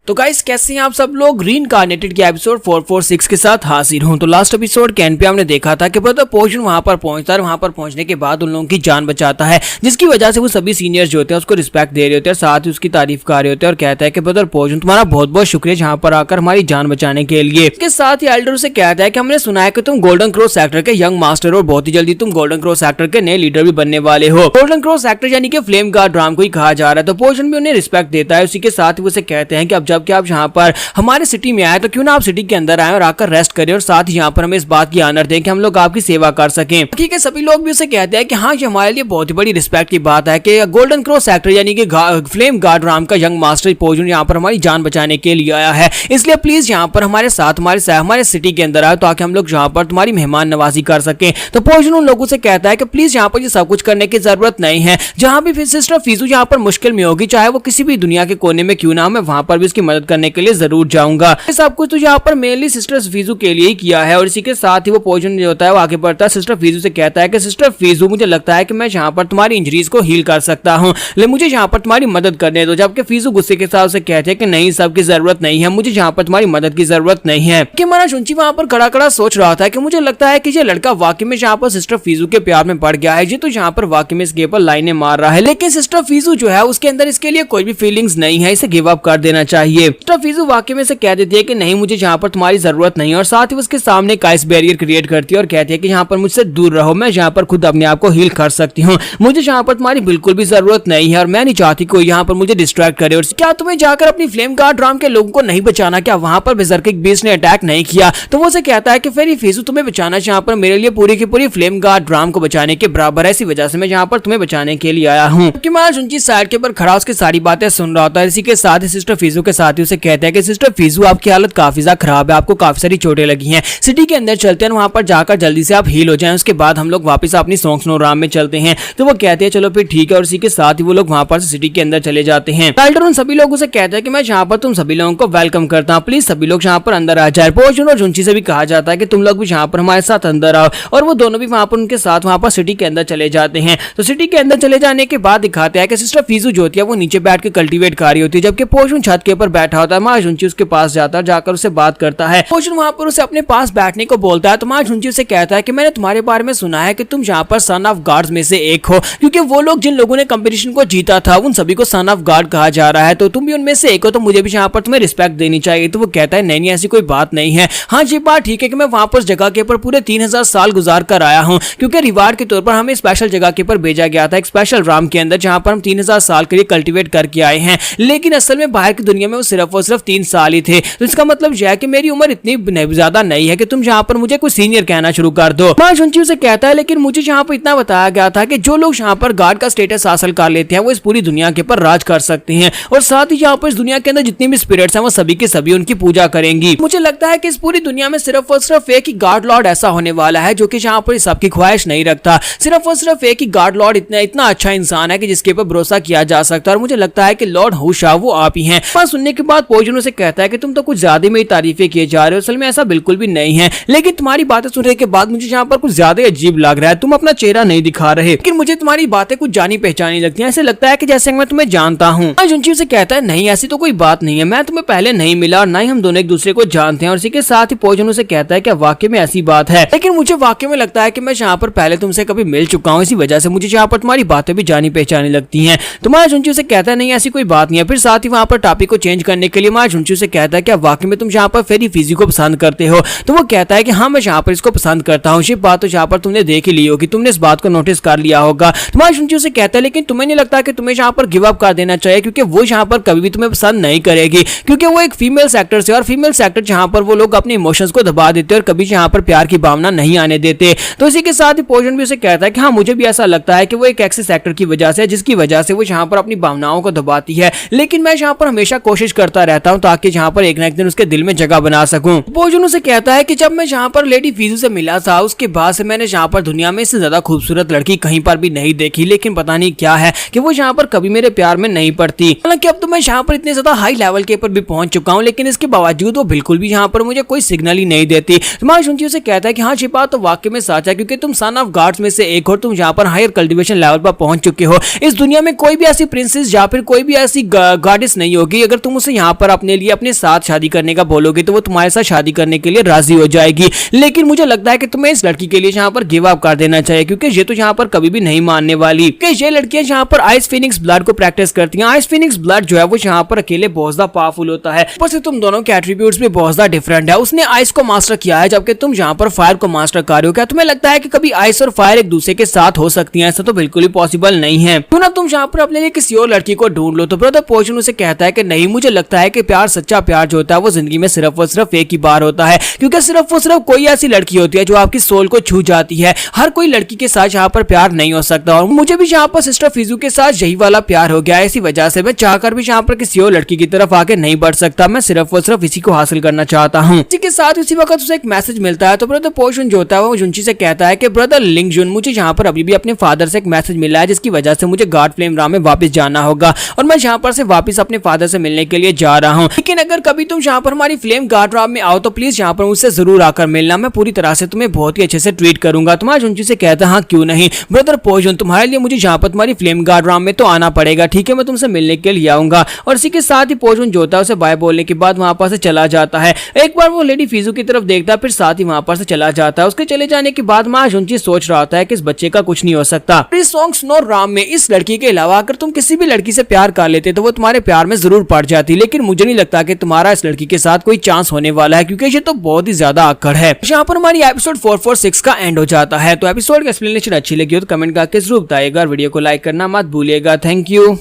तो गाइस कैसे हैं आप सब लोग। रीइंकार्नेटेड के एपिसोड 446 के साथ हाजिर हूं। तो लास्ट एपिसोड कैन पे हमने देखा था कि ब्रदर पोर्शन वहां पर पहुंचता है, वहां पर पहुंचने के बाद उन लोगों की जान बचाता है, जिसकी वजह से वो सभी सीनियर्स जो होते हैं उसको रिस्पेक्ट दे रहे होते हैं, साथ ही उसकी तारीफ कर रहे होते हैं और कहता है कि ब्रदर पोर्शन तुम्हारा बहुत बहुत शुक्रिया जहां पर आकर हमारी जान बचाने के लिए। इसके साथ ही एल्डर उसे कहता है कि हमने सुना है कि तुम गोल्डन क्रॉस सेक्टर के यंग मास्टर और बहुत ही जल्दी तुम गोल्डन क्रॉस सेक्टर के नए लीडर भी बनने वाले हो। गोल्डन क्रॉस सेक्टर यानी कि फ्लेम गार्ड राम को ही कहा जा रहा है। तो पोर्शन भी उन्हें रिस्पेक्ट देता है। उसी के साथ ही उसे कहते हैं कि अब जब आप यहाँ पर हमारे सिटी में आए तो क्यों ना आप सिटी के अंदर आए और आकर रेस्ट करें और साथ ही यहाँ पर हमें इस बात की ऑनर दें कि हम लोग आपकी सेवा कर सकें। ठीक है, सभी लोग भी उसे कहते हैं कि हाँ ये हमारे लिए बहुत ही बड़ी रिस्पेक्ट की बात है कि गोल्डन क्रॉस सेक्टर यानी कि फ्लेम गार्ड राम का यंग मास्टर पोर्शन यहाँ पर हमारी जान बचाने के लिए आया है, इसलिए प्लीज यहाँ पर हमारे साथ हमारे सिटी के अंदर आए ताकि हम लोग यहाँ पर तुम्हारी मेहमान नवाजी कर सकें। तो पोर्शन उन लोगों से कहता है कि प्लीज यहाँ पर ये सब कुछ करने की जरूरत नहीं है। जहाँ भी सिस्टर फीजू यहाँ पर मुश्किल में होगी, चाहे वो किसी भी दुनिया के कोने में क्यों ना हो, मैं वहां पर भी उसकी मदद करने के लिए जरूर जाऊंगा। सब कुछ तो यहाँ पर मेनली सिस्टर फीजू के लिए ही किया है। और इसी के साथ ही वो पोर्शन जो होता है वो आगे बढ़ता है, सिस्टर फीजू से कहता है कि सिस्टर फीजू मुझे लगता है कि मैं यहाँ पर तुम्हारी इंजरीज को हील कर सकता हूँ, लेकिन मुझे यहाँ पर तुम्हारी मदद करने दो। जबकि फीजू गुस्से के साथ उसे कहते हैं कि नहीं, सबकी जरूरत नहीं है, मुझे यहाँ पर तुम्हारी मदद की जरूरत नहीं है। कि माना शुंची वहां पर खड़ा खड़ा सोच रहा था कि मुझे लगता है कि ये लड़का वाकई में यहाँ पर सिस्टर फीजू के प्यार में पड़ गया है, ये तो यहाँ पर वाकई में इसके ऊपर लाइनें मार रहा है। लेकिन सिस्टर फीजू जो है उसके अंदर इसके लिए कोई भी फीलिंग्स नहीं है, इसे गिव अप कर देना चाहिए। सिस्टर फीजू वाकई में से कह देती है कि नहीं, मुझे यहाँ पर तुम्हारी जरूरत नहीं है और साथ ही उसके सामने एक आइस बैरियर क्रिएट करती है और कहती है कि यहाँ पर मुझसे दूर रहो, मैं यहाँ पर खुद अपने आप को हील कर सकती हूँ, मुझे यहाँ पर तुम्हारी बिल्कुल भी जरूरत नहीं है और मैं नहीं चाहती कोई यहाँ पर मुझे डिस्ट्रैक्ट करे। और क्या तुम्हें जाकर अपनी फ्लेम गार्ड राम के लोगों को नहीं बचाना? क्या वहां पर बेजर्किक बीस्ट ने अटैक नहीं किया? तो वो से कहता है कि फिर फीजू तुम्हें बचाना यहाँ पर मेरे लिए पूरी की पूरी फ्लेम गार्ड राम को बचाने के बराबर है, इसी वजह से मैं यहाँ पर तुम्हें बचाने के लिए आया हूँ। कि मैं उनकी साइड के ऊपर खड़ा उसकी सारी बातें सुन रहा था। इसी के साथ ही सिस्टर फीजू के साथ ही उसे कहता है कि सिस्टर फीजू आपकी हालत काफी ज्यादा खराब है, आपको काफी सारी चोटें लगी हैं, सिटी के अंदर चलते हैं, वहां पर जाकर जल्दी से आप हील हो जाएं, उसके बाद हम लोग वापस अपनी सॉन्ग स्नो राम में चलते हैं। तो वो कहते हैं चलो फिर ठीक है और इसी के साथ ही वो लोग वहां पर सिटी के अंदर चले जाते हैं। टाइल्डर उन सभी लोगों से कहता है कि मैं यहाँ पर तुम सभी लोगों को वेलकम करता हूँ, प्लीज सभी लोग यहाँ पर अंदर आ जाए। पोर्शन और जुंची से भी कहा जाता है कि तुम लोग भी यहाँ पर हमारे साथ अंदर आओ और वो दोनों भी वहां पर उनके साथ वहां पर सिटी के अंदर चले जाते हैं। तो सिटी के अंदर चले जाने के बाद दिखाते हैं कि सिस्टर फीजू जो होती है वो नीचे बैठ के कल्टीवेट कर रही होती है, जबकि पोर्शन छत के ऊपर बैठा होता है। माँ जुंची उसके पास जाता है, जाकर उससे बात करता है। पोर्शन वहां पर उसे अपने पास बैठने को बोलता है। तो माँ झुंझी से कहता है कि मैंने तुम्हारे बारे में सुना है कि तुम यहाँ पर सन ऑफ गार्ड्स में से एक हो, क्योंकि वो लोग जिन लोगों ने कंपटीशन को जीता था उन सभी को सन ऑफ गार्ड कहा जा रहा है, तो तुम भी उनमें से एक हो, तो मुझे भी यहाँ पर तुम्हें रिस्पेक्ट देनी चाहिए। तो वो कहता है नहीं ऐसी कोई बात नहीं है, हाँ ये बात ठीक है कि मैं वहां पर जगह के ऊपर पूरे 3000 साल गुजार कर आया हूँ, क्योंकि रिवार्ड के तौर पर हमें स्पेशल जगह के ऊपर भेजा गया था, एक स्पेशल राम के अंदर, जहां पर हम 3000 साल के लिए कल्टिवेट करके आए हैं। लेकिन असल में बाहर की दुनिया में वो सिर्फ और सिर्फ 3 साल ही थे। तो इसका मतलब यह है कि मेरी उम्र इतनी ज्यादा नहीं है कि तुम यहाँ पर मुझे कोई सीनियर कहना शुरू कर दो। माँ झुंची उसे कहता है लेकिन मुझे यहाँ पर इतना बताया गया था कि जो लोग यहाँ पर गार्ड का स्टेटस हासिल कर लेते हैं वो इस पूरी दुनिया के ऊपर राज कर सकते हैं और साथ ही यहाँ पर इस दुनिया के अंदर जितनी भी स्पिरिट्स हैं वो सभी के सभी उनकी पूजा करेंगी। मुझे लगता है कि इस पूरी दुनिया में सिर्फ और सिर्फ एक ही गार्ड लॉर्ड ऐसा होने वाला है जो कि यहाँ पर सबकी ख्वाहिश नहीं रखता। सिर्फ और सिर्फ एक ही गार्ड लॉर्ड इतना अच्छा इंसान है कि जिसके ऊपर भरोसा किया जा सकता है और मुझे लगता है कि लॉर्ड हुशा वो आप ही हैं। बात सुनने के बाद पोर्शन उसे कहता है कि तुम तो कुछ ज्यादा मेरी तारीफें किए जा रहे हो, असल में ऐसा बिल्कुल भी नहीं है, लेकिन तुम्हारी बातें सुनने के बाद मुझे यहाँ पर कुछ ज्यादा अजीब लग रहा है। तुम अपना चेहरा नहीं दिखा रहे, लेकिन मुझे तुम्हारी बातें कुछ जानी पहचानी लगती हैं, ऐसे लगता है कि जैसे मैं तुम्हें जानता हूँ। जुंची से कहता है नहीं ऐसी तो कोई बात नहीं है, मैं तुम्हें पहले नहीं मिला और ना ही हम दोनों एक दूसरे को जानते हैं। और इसी के साथ ही पोर्शन उसे कहता है कि वाकई में ऐसी बात है, लेकिन मुझे वाकई में लगता है कि मैं यहाँ पर पहले तुमसे कभी मिल चुका हूँ, इसी वजह से मुझे यहाँ पर तुम्हारी बातें भी जानी पहचानी लगती हैं। तुम्हारा जुंची से कहता है नहीं ऐसी कोई बात नहीं है। फिर साथ ही वहां पर टॉपिक को चेंज करने के लिए माँ झुंची से कहता है कि वाकई में तुम यहाँ पर फेरी फीजी को पसंद करते हो? तो वो कहता है कि हाँ मैं यहाँ पर इसको पसंद करता हूँ। ये बात तो यहाँ पर तुमने देख ही ली होगी, तुमने इस बात को नोटिस कर लिया होगा। तुम्हारा झुंची से कहता है लेकिन तुम्हें नहीं लगता कि तुम्हें यहाँ पर गिव अप कर देना चाहिए, क्योंकि वो यहाँ पर कभी भी तुम्हें पसंद नहीं करेगी, क्योंकि वो एक फीमेल सेक्टर से और फीमेल सेक्टर जहाँ पर वो लोग अपने इमोशंस को दबा देते और कभी यहाँ पर प्यार की भावना नहीं आने देते। तो इसी के साथ ही पोर्शन भी उसे कहता है कि हाँ मुझे भी ऐसा लगता है कि वो एक एक्सिस सेक्टर की वजह से, जिसकी वजह से वो यहाँ पर अपनी भावनाओं को दबाती है, लेकिन मैं यहाँ पर हमेशा कोशिश करता रहता हूँ ताकि यहाँ पर एक ना एक दिन उसके दिल में जगह बना सकूं। पोर्शन उसे कहता है कि जब मैं यहाँ पर लेडी फीजू से मिला था उसके बाद से मैंने यहाँ पर दुनिया में इससे ज्यादा खूबसूरत लड़की कहीं पर भी नहीं देखी, लेकिन पता नहीं क्या है कि वो यहाँ पर कभी मेरे प्यार में नहीं पड़ती। हालांकि अब तो मैं यहाँ पर इतने ज्यादा हाई लेवल के ऊपर भी पहुंच चुका हूँ, लेकिन इसके बावजूद वो बिल्कुल भी यहाँ पर मुझे कोई सिग्नल ही नहीं देती। तुम्हारी सुनती उसे कहता है कि हाँ ये बात तो वाकई में सच है, क्योंकि तुम सन ऑफ गार्ड्स में से एक हो, तुम यहाँ पर हायर कल्टीवेशन लेवल पर पहुंच चुके हो। इस दुनिया में कोई भी ऐसी प्रिंसेस या फिर कोई भी ऐसी गॉडेस नहीं होगी, अगर तुम तुम उसे यहाँ पर अपने लिए अपने साथ शादी करने का बोलोगे तो वो तुम्हारे साथ शादी करने के लिए राजी हो जाएगी। लेकिन मुझे लगता है कि तुम्हें इस लड़की के लिए यहाँ पर गिव अप कर देना चाहिए, क्योंकि ये तो यहाँ पर कभी भी नहीं मानने वाली। ये लड़कियां यहाँ पर आइस फिनिक्स ब्लड को प्रैक्टिस करती हैं। आइस फिनिक्स ब्लड जो है वो यहाँ पर अकेले बहुत ज्यादा पावरफुल होता है। ऊपर से तुम दोनों के एट्रीब्यूट्स भी बहुत ज्यादा डिफरेंट है। उसने आइस को मास्टर किया है जबकि तुम यहाँ पर फायर को मास्टर कर रहे हो। क्या तुम्हें लगता है कि कभी आइस और फायर एक दूसरे के साथ हो सकती हैं? ऐसा तो बिल्कुल ही पॉसिबल नहीं है। तो ना तुम यहाँ पर अपने लिए किसी और लड़की को ढूंढ लो। तो ब्रदर पोर्शन उसे कहता है कि नहीं, मुझे लगता है कि प्यार, सच्चा प्यार जो होता है वो जिंदगी में सिर्फ और सिर्फ एक ही बार होता है, क्योंकि सिर्फ और सिर्फ कोई ऐसी लड़की होती है जो आपकी सोल को छू जाती है। हर कोई लड़की के साथ यहाँ पर प्यार नहीं हो सकता और मुझे भी यहाँ पर सिस्टर फिजू के साथ यही वाला प्यार हो गया है। इसी वजह से मैं चाहकर भी यहाँ पर किसी और लड़की की तरफ आगे नहीं बढ़ सकता। मैं सिर्फ और सिर्फ इसी को हासिल करना चाहता हूँ। इसी के साथ इसी वक्त उसे एक मैसेज मिलता है। तो ब्रदर पोर्शन जो होता है वो जुनची से कहता है कि ब्रदर लिंग जुन, मुझे यहाँ पर अभी भी अपने फादर से एक मैसेज मिला है जिसकी वजह से मुझे गॉड फ्लेम राम में वापस जाना होगा और मैं यहाँ पर से वापस अपने फादर से मिलने के लिए जा रहा हूँ। लेकिन अगर कभी तुम यहाँ पर हमारी फ्लेम गॉड राम में आओ तो प्लीज यहाँ पर मुझसे जरूर आकर मिलना। मैं पूरी तरह से तुम्हें बहुत ही अच्छे से ट्रीट करूंगा। तुम्हारा जुनची से कहता है हाँ क्यों नहीं ब्रदर पोर्शन, तुम्हारे लिए मुझे यहाँ पर तुम्हारी फ्लेम गॉड राम में तो आना पड़ेगा। ठीक है, मैं तुमसे मिलने के लिए आऊंगा। और इसी के साथ ही पोर्शन जो होता है उसे बाय बोलने के बाद वहां पर से चला जाता है। एक बार वो लेडी फिजू की तरफ देखता है, फिर साथ ही वहां पर से चला जाता है। उसके चले जाने के बाद मां जुनची सोच रहा होता है कि इस बच्चे का कुछ नहीं हो सकता। इस सॉन्ग स्नो राम में इस लड़की के अलावा अगर तुम किसी भी लड़की से प्यार कर लेते तो वो तुम्हारे प्यार में जरूर पड़ जाती, लेकिन मुझे नहीं लगता कि तुम्हारा इस लड़की के साथ कोई चांस होने वाला है, क्योंकि ये तो बहुत ही ज्यादा आकड़ है। यहाँ पर हमारी एपिसोड 446 का एंड हो जाता है। तो एपिसोड की एक्सप्लेनेशन अच्छी लगी हो तो कमेंट करके जरूर बताइएगा। वीडियो को लाइक करना मत भूलिएगा। Thank you.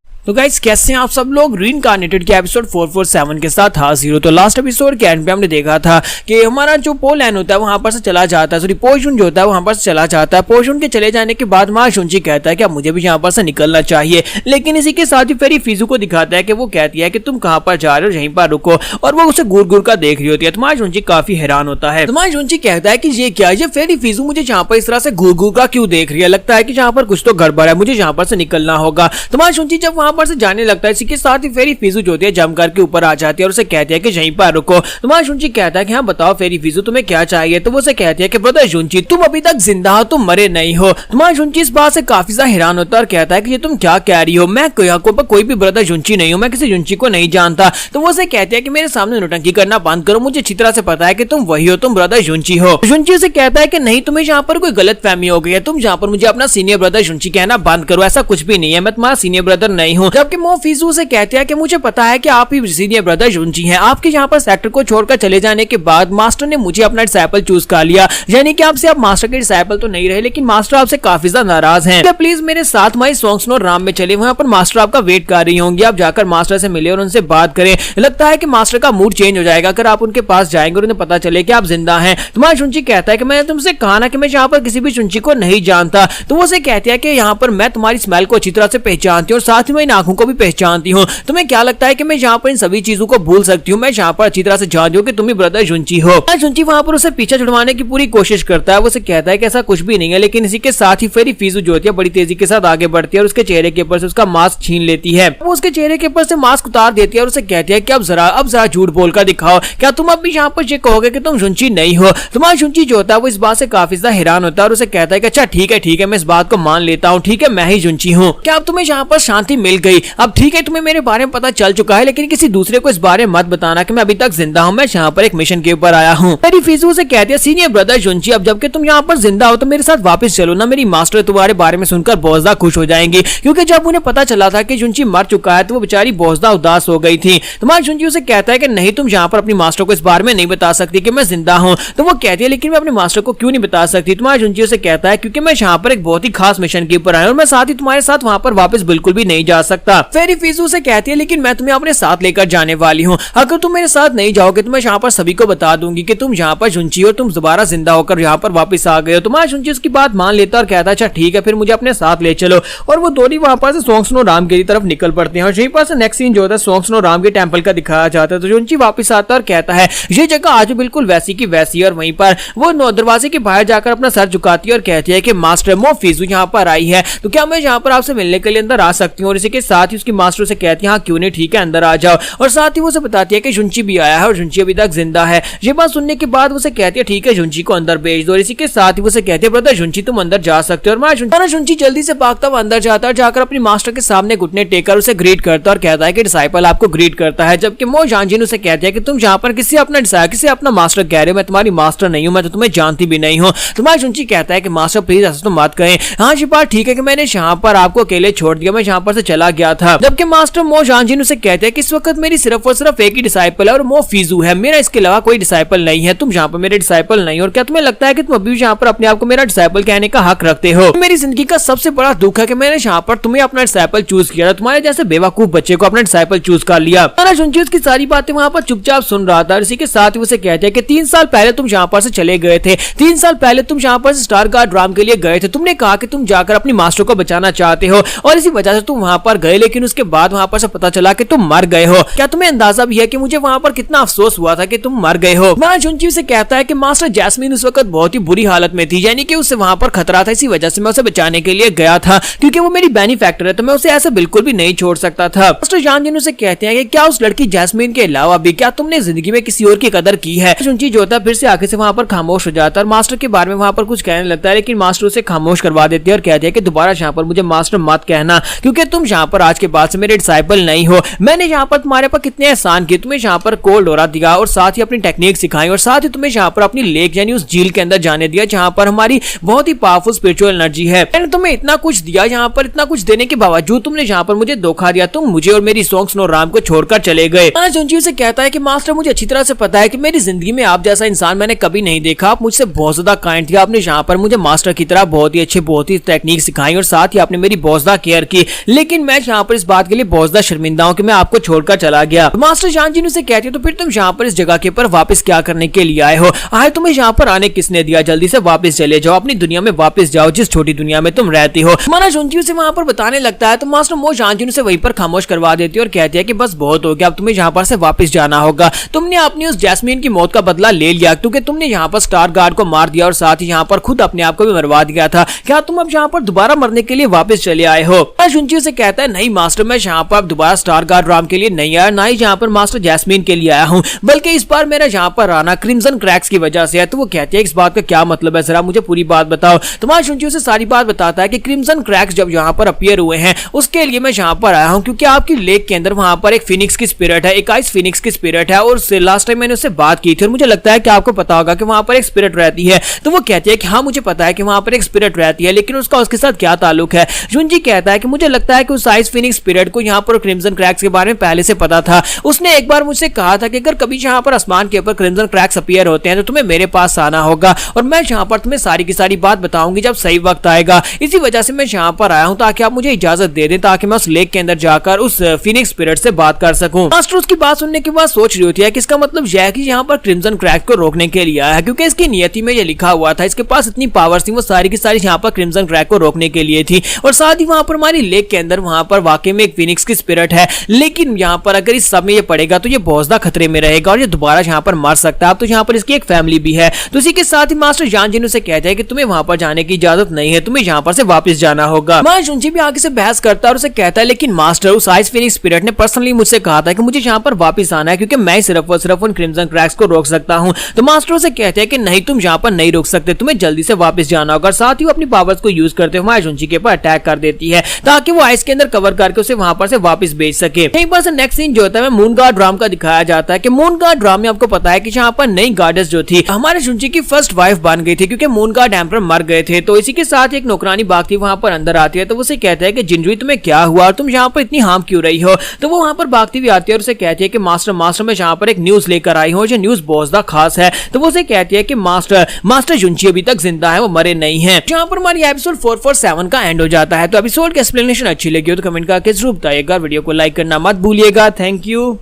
तो गाइस कैसे हैं आप सब लोग? रीइंकार्नेटेड के एपिसोड 447 के साथ हाजिर हो। तो लास्ट एपिसोड के एंड पे हमने देखा था कि हमारा जो पोल एन होता है वहां पर से चला जाता है, सॉरी पोर्शन जो होता है वहां पर से चला जाता है। पोर्शन के चले जाने के बाद मां शुंची कहता है कि अब मुझे भी यहाँ पर से निकलना चाहिए, लेकिन इसी के साथ ही फेरी फिजू को दिखाता है कि वो कहती है कि तुम कहाँ पर जा रहे हो, यहीं पर रुको, और वो उसे घूर घूर कर देख रही होती है। तुम्हारा शुंची काफी हैरान होता है। तुम्हारा शुंची कहता है कि ये क्या, ये फेरी फिजू मुझे यहाँ पर इस तरह से घूर घूर कर क्यों देख रही है? लगता है कि यहाँ पर कुछ तो गड़बड़ है, मुझे यहाँ पर से निकलना होगा। तुम्हारा शुंची जब वहां पर से जाने लगता है इसी के साथ ही फेरी फिजू जो होती है जमकर के ऊपर आ जाती है और उसे कहती है कि यहीं पर रुको। तुम्हारा शुंची कहता है कि हाँ बताओ फेरी फिजू तुम्हें क्या चाहिए? तो वो उसे कहती है कि ब्रदर शुंची तुम अभी तक जिंदा हो, तुम मरे नहीं हो। तुम्हारा शुंची इस बात से काफी ज्यादा हैरान होता है और कहता है कि ये तुम क्या कह रही हो? मैं कोई भी ब्रदर शुंची नहीं हूँ, मैं किसी शुंची को नहीं जानता। तो वो उसे कहती है कि मेरे सामने नौटंकी करना बंद करो, मुझे अच्छी तरह से पता है कि तुम वही हो, तुम ब्रदर शुंची हो। शुंची उसे कहता है कि नहीं, तुम्हें यहाँ पर कोई गलत फहमी हो गई है, तुम यहाँ पर मुझे अपना सीनियर ब्रदर शुंची कहना बंद करो, ऐसा कुछ भी नहीं है, मैं तुम्हारा सीनियर ब्रदर नहीं हूँ। जबकि मो फिजू से कहते हैं कि मुझे पता है कि आप ही सीनियर ब्रदर शुंची हैं। आपके यहाँ पर सेक्टर को छोड़कर चले जाने के बाद मास्टर ने मुझे अपना डिसाइपल चूज कर लिया, यानी कि आपसे आप मास्टर के डिसाइपल तो नहीं रहे, लेकिन मास्टर आपसे काफी ज्यादा नाराज हैं। तो प्लीज मेरे साथ माई सॉन्ग स्नो राम में चले, वहां पर मास्टर आपका वेट कर रही होंगी। आप जाकर मास्टर से मिले और उनसे बात करें। लगता है कि मास्टर का मूड चेंज हो जाएगा अगर आप उनके पास जाएंगे और उन्हें पता चले कि आप जिंदा हैं। तुम्हारा शुंची कहता है कि मैंने तुमसे कहा ना कि मैं यहाँ पर किसी भी शुंची को नहीं जानता। तो वो उसे कहती है कि यहाँ पर मैं तुम्हारी स्मेल को अच्छी तरह से पहचानती हूँ और साथ ही मैं इन आंखों को भी पहचानती हूँ। तुम्हें क्या लगता है कि मैं यहाँ पर इन सभी चीजों को भूल सकती हूँ? मैं यहाँ पर अच्छी तरह से जानती हूँ कि तुम ही ब्रदर शुंची हो। शुंची वहां पर उसे पीछे छुड़वाने की पूरी कोशिश करता है। वो उसे कहता है कि ऐसा कुछ भी नहीं है, लेकिन इसी के साथ ही फेरी फिजू जो होती है बड़ी तेजी के साथ आगे बढ़ती है और उसके चेहरे के ऊपर से उसका मास्क छीन लेती है। वो उसके चेहरे के ऊपर से मास्क उतार देती है और उसे कहती है कि अब जरा झूठ बोलकर दिखाओ, क्या तुम अब भी यहाँ पर ये कहोगे कि तुम शुंची नहीं हो? तुम्हारा शुंची जो होता है वो इस बात से काफी ज्यादा हैरान होता है और उसे कहता है कि अच्छा ठीक है, मैं इस बात को मान लेता हूँ, ठीक है मैं ही शुंची हूँ। क्या अब तुम्हें यहाँ पर शांति मिल गई? अब ठीक है, तुम्हें मेरे बारे में पता चल चुका है, लेकिन किसी दूसरे को इस बारे में मत बताना कि मैं अभी तक जिंदा हूँ, मैं यहाँ पर एक मिशन के ऊपर आया हूँ। फेरी फिजू से कहती है सीनियर ब्रदर शुंची अब जबकि तुम यहाँ पर जिंदा हो तो मेरे साथ वापस चलो ना, मेरी मास्टर तुम्हारे बारे में सुनकर बहुत ज्यादा खुश हो जाएंगी, क्योंकि जब उन्हें पता चला था कि शुंची मर चुका है तो वो बेचारी बहुत ज्यादा उदास हो गई थी। तुम्हारा शुंची उसे कहता है कि नहीं, तुम यहाँ पर अपनी मास्टर को इस बारे में नहीं बता सकती कि मैं जिंदा हूँ। तो वो कहती है लेकिन मैं अपने मास्टर को क्यों नहीं बता सकती? तुम्हारा शुंची उसे कहता है क्योंकि मैं यहाँ पर एक बहुत ही खास मिशन के ऊपर आया और मैं साथ ही तुम्हारे साथ वहाँ पर वापस बिल्कुल भी नहीं जा सकता। फेरी फिजू से कहती है लेकिन मैं तुम्हें अपने साथ लेकर जाने वाली हूँ, अगर तुम मेरे साथ नहीं जाओगे तो मैं यहाँ पर सभी को बता दूंगी कि तुम यहाँ पर शुंची हो, तुम दोबारा जिंदा होकर यहाँ पर वापस आ गए हो। तुम्हारा शुंची उसकी बात मान लेता और कहता है अच्छा ठीक है, फिर मुझे अपने साथ ले चलो। और वो दोनों वहां पर से सॉन्ग स्नो राम की तरफ निकल पड़ते हैं और यहीं पर से नेक्स्ट सीन जो होता है सॉन्ग स्नो राम के टेंपल का दिखाया जाता है। तो शुंची वापस आता है और कहता है ये जगह आज बिल्कुल वैसी की वैसी है, और वहीं पर वो दरवाजे के बाहर जाकर अपना सर झुकाती है और कहती है कि मास्टर मो फिजू यहाँ पर आई है, तो क्या मैं यहाँ पर आपसे मिलने के लिए अंदर आ सकती हूँ? और इसी के साथ ही उसकी मास्टर से कहती है हाँ क्यों नहीं, ठीक है अंदर आ जाओ। और साथ ही वो उसे बताती है कि जुंची भी आया है और जुंची अभी तक जिंदा है। ये बात सुनने के बाद उसे कहती है ठीक है जुंची को अंदर भेज दो। और इसी के साथ ही उसे कहती है ब्रदर जुंची तुम अंदर जा सकते हो। और जुंची जल्दी से भागता हुआ अंदर जाता है, जाकर अपनी मास्टर के सामने घुटने टेकर उसे ग्रीट करता है और कहता है कि डिसाइपल आपको ग्रीट करता है। जबकि मो जानजिन उसे कहती है कि तुम जहाँ पर किसी अपना मास्टर कह रहे हो, मैं तुम्हारी मास्टर नहीं हूँ, मैं तो तुम्हें जानती भी नहीं हूँ। तुम्हारा जुंची कहता है कि मास्टर प्लीज ऐसा तो मत कहें, हाँ ये बात ठीक है कि मैंने यहाँ पर आपको अकेले छोड़ दिया, मैं यहाँ पर से चला गया था। जबकि मास्टर मो जानजिन उसे कहते हैं कि इस वक्त मेरी सिर्फ और सिर्फ एक ही डिसाइपल है और वो फीजू है, मेरा इसके अलावा कोई डिसाइपल नहीं है, तुम यहाँ पर मेरे डिसाइपल नहीं हो। और क्या तुम्हें लगता है कि तुम अभी यहाँ पर अपने आप को मेरा डिसाइपल कहने का हक रखते हो? मेरी जिंदगी का सबसे बड़ा दुख है कि मैंने यहाँ पर तुम्हें अपना डिसाइपल चूज किया था, तुम्हारे जैसे बेवकूफ बच्चे को अपना डिसाइपल चूज कर लिया। जुंची उसकी सारी बातें वहाँ पर चुपचाप सुन रहा था। इसी के साथ ही उसे कहते हैं कि 3 साल पहले तुम यहाँ पर से चले गए थे, 3 साल पहले तुम यहाँ पर से स्टार गार्ड ड्राम के लिए गए थे, तुमने कहा कि तुम जाकर अपनी मास्टर को बचाना चाहते हो और इसी वजह से तुम वहाँ पर गए, लेकिन उसके बाद वहाँ पर से पता चला कि तुम मर गए हो। क्या तुम्हें अंदाजा भी है कि मुझे वहाँ पर कितना अफसोस हुआ था कि तुम मर गए हो? जुंची से कहता है कि मास्टर जैस्मीन उस वक्त बहुत ही बुरी हालत में थी, यानी कि उससे वहाँ पर खतरा था, इसी वजह से मैं उसे बचाने के लिए गया था, क्योंकि वो मेरी बेनिफैक्टर है तो मैं उसे ऐसे बिल्कुल भी नहीं छोड़ सकता था। मास्टर जानजिन उसे कहते हैं कि क्या उस लड़की जैस्मीन के अलावा भी क्या तुमने जिंदगी में किसी और की कदर की है? जुंची जो था फिर से आके से वहाँ पर खामोश हो जाता है और मास्टर के बारे में वहाँ पर कुछ कहने लगता है, लेकिन मास्टर उसे खामोश करवा देती है और कहती है कि दोबारा यहाँ पर मुझे मास्टर मत कहना, क्योंकि तुम यहाँ पर आज के बाद से मेरे डिसाइपल नहीं हो। मैंने यहाँ पर तुम्हारे पर कितने एहसान किए, तुम्हें यहाँ पर कोल्ड डोरा दिया और साथ ही अपनी टेक्निक सिखाई और साथ ही तुम्हें यहाँ पर अपनी लेक यानी उस झील के अंदर जाने दिया जहाँ पर हमारी बहुत ही पावरफुल स्पिरिचुअल एनर्जी है। मैंने तुम्हें इतना कुछ दिया, यहाँ पर इतना कुछ देने के बावजूद तुमने यहाँ पर मुझे धोखा दिया, तुम मुझे और मेरी सॉन्ग स्नो राम को छोड़कर चले गए। जुंची से कहता है कि मास्टर मुझे अच्छी तरह से पता है कि मेरी जिंदगी में आप जैसा इंसान मैंने कभी नहीं देखा, आप मुझसे बहुत ज्यादा काइंड थे, आपने यहाँ पर मुझे मास्टर की तरह बहुत ही अच्छे बहुत ही टेक्निक सिखाई और साथ ही आपने मेरी बहुत ज्यादा केयर की, लेकिन मैं यहाँ पर इस बात के लिए बहुत ज्यादा शर्मिंदा हूँ कि मैं आपको छोड़कर चला गया। मास्टर जानजिन उसे कहती है तो फिर तुम यहाँ पर इस जगह के ऊपर वापस क्या करने के लिए आए हो? आए तुम्हें यहाँ पर आने किसने दिया? जल्दी से वापस चले जाओ, अपनी दुनिया में वापस जाओ जिस छोटी दुनिया में तुम रहती हो। माना जुंची उसे वहाँ पर बताने लगता है तो मास्टर मो जानजिन उसे वहीं पर खामोश करवा देती है और कहती है कि बस बहुत हो गया, अब तुम्हें यहाँ पर से वापस जाना होगा। तुमने अपनी उस जैस्मीन की मौत का बदला ले लिया, क्योंकि तुमने यहाँ पर स्टार गार्ड को मार दिया और साथ ही यहाँ पर खुद अपने आप को भी मरवा दिया था। क्या तुम अब यहाँ पर दोबारा मरने के लिए वापस चले आए हो? जुंची उसे कहता है नहीं मास्टर, मैं यहाँ पर दोबारा स्टार गार्ड ड्राम के लिए नहीं आया, ना ही यहाँ पर मास्टर जैस्मीन के लिए आया हूँ, बल्कि इस बार मेरा यहाँ पर आना क्रिम्सन क्रैक्स की वजह से है। तो वो कहती है इस बात का क्या मतलब है, जरा मुझे पूरी बात बताओ। तुम्हारा जुंची उसे सारी बात बताता है कि क्रिम्सन क्रैक्स जब यहाँ पर अपीयर हुए हैं उसके लिए मैं यहाँ पर आया हूँ, क्योंकि आपकी लेक के अंदर वहाँ पर एक फिनिक्स की स्पिरिट है, एक आइस फिनिक्स की स्पिरिट है, और लास्ट टाइम मैंने उससे बात की थी और मुझे लगता है कि आपको पता होगा कि वहाँ पर एक स्पिरिट रहती है। तो वो कहती है कि हाँ मुझे पता है कि वहाँ पर एक स्पिरिट रहती है, लेकिन उसका उसके साथ क्या ताल्लुक है? जुंजी कहता है कि मुझे लगता है कि उस आइस फिनिक्स स्पिरिट को यहाँ पर क्रिम्सन क्रैक्स के बारे में पहले से पता था। उसने एक बार मुझसे कहा था कि अगर कभी यहाँ पर आसमान के ऊपर क्रिम्सन क्रैक्स अपीयर होते हैं तो तुम्हें मेरे पास आना होगा और मैं यहाँ पर तुम्हें सारी की सारी बात बताऊंगी जब सही वक्त आएगा। इसी वजह से मैं यहाँ पर आया हूँ ताकि आप मुझे इजाजत दे दें ताकि मैं उस लेक के अंदर जाकर उस फिनिक्स स्पिरिट से बात कर सकूं। मास्टर उसकी बात सुनने के बाद सोच रही होती है कि इसका मतलब यह है कि यहाँ पर क्रिम्सन क्रैक्स को रोकने के लिए आया है, क्योंकि इसकी नियति में ये लिखा हुआ था, इसके पास इतनी पावर्स थी, वो सारी की सारी यहाँ पर क्रिम्सन क्रैक को रोकने के लिए थी। और साथ ही वहाँ पर हमारी लेक के अंदर वहाँ पर वाकई में एक फिनिक्स की स्पिरिट है, लेकिन यहाँ पर अगर इस सब में ये पड़ेगा तो ये बहुत ज्यादा खतरे में रहेगा और ये दोबारा यहाँ पर मर सकता है। अब तो यहाँ पर इसकी एक फैमिली भी है। तो इसी के साथ ही मास्टर जानजिन उसे कहते हैं कि तुम्हें वहाँ पर जाने की इजाजत नहीं है, तुम्हें यहाँ पर से वापस जाना होगा। जुंजी भी आगे से बहस करता है और उसे कहता है लेकिन मास्टर उस आइस फिनिक्स स्पिरिट ने पर्सनली मुझसे कहा था कि मुझे यहाँ पर वापस आना है, क्योंकि मैं सिर्फ और सिर्फ उन क्रिम्सन क्रैक्स को रोक सकता हूँ। तो मास्टर उसे कहते हैं कि नहीं, तुम यहाँ पर नहीं रोक सकते, तुम्हें जल्दी से वापस जाना होगा। साथ ही वो अपनी पावर्स को यूज करते हुए जुंजी के ऊपर अटैक कर देती है ताकि वो आइस के अंदर कवर करके उसे वहां पर से वापस भेज सके। एक बार से नेक्स्ट सीन जो होता है मून गार्ड ड्राम का दिखाया जाता है कि मून गार्ड ड्राम में आपको पता है कि यहाँ पर नई गार्डेस जो थी हमारे जुंजी की फर्स्ट वाइफ बन गई थी, क्योंकि मून गार्ड एम्परर मर गए थे। तो इसी के साथ एक नौकरानी बागती वहां पर अंदर आती है, तो उसे कहता है कि जिंजुई तुम्हें क्या हुआ और तुम यहाँ पर इतनी हार्म क्यों रही हो? तो वो वहां पर भागती हुई आती है और उसे कहती है कि मास्टर मैं यहाँ पर एक न्यूज लेकर आई हूँ, जो न्यूज बहुत ज्यादा खास है। तो वो उसे कहती है कि मास्टर जुंजी अभी तक जिंदा है, वो मरे नहीं है। जहाँ पर हमारी एपिसोड 447 का एंड हो जाता है। तो एपिसोड की एक्सप्लेनेशन अच्छी लगी हो तो कमेंट करके जरूर बताइएगा, वीडियो को लाइक करना मत भूलिएगा। Thank you.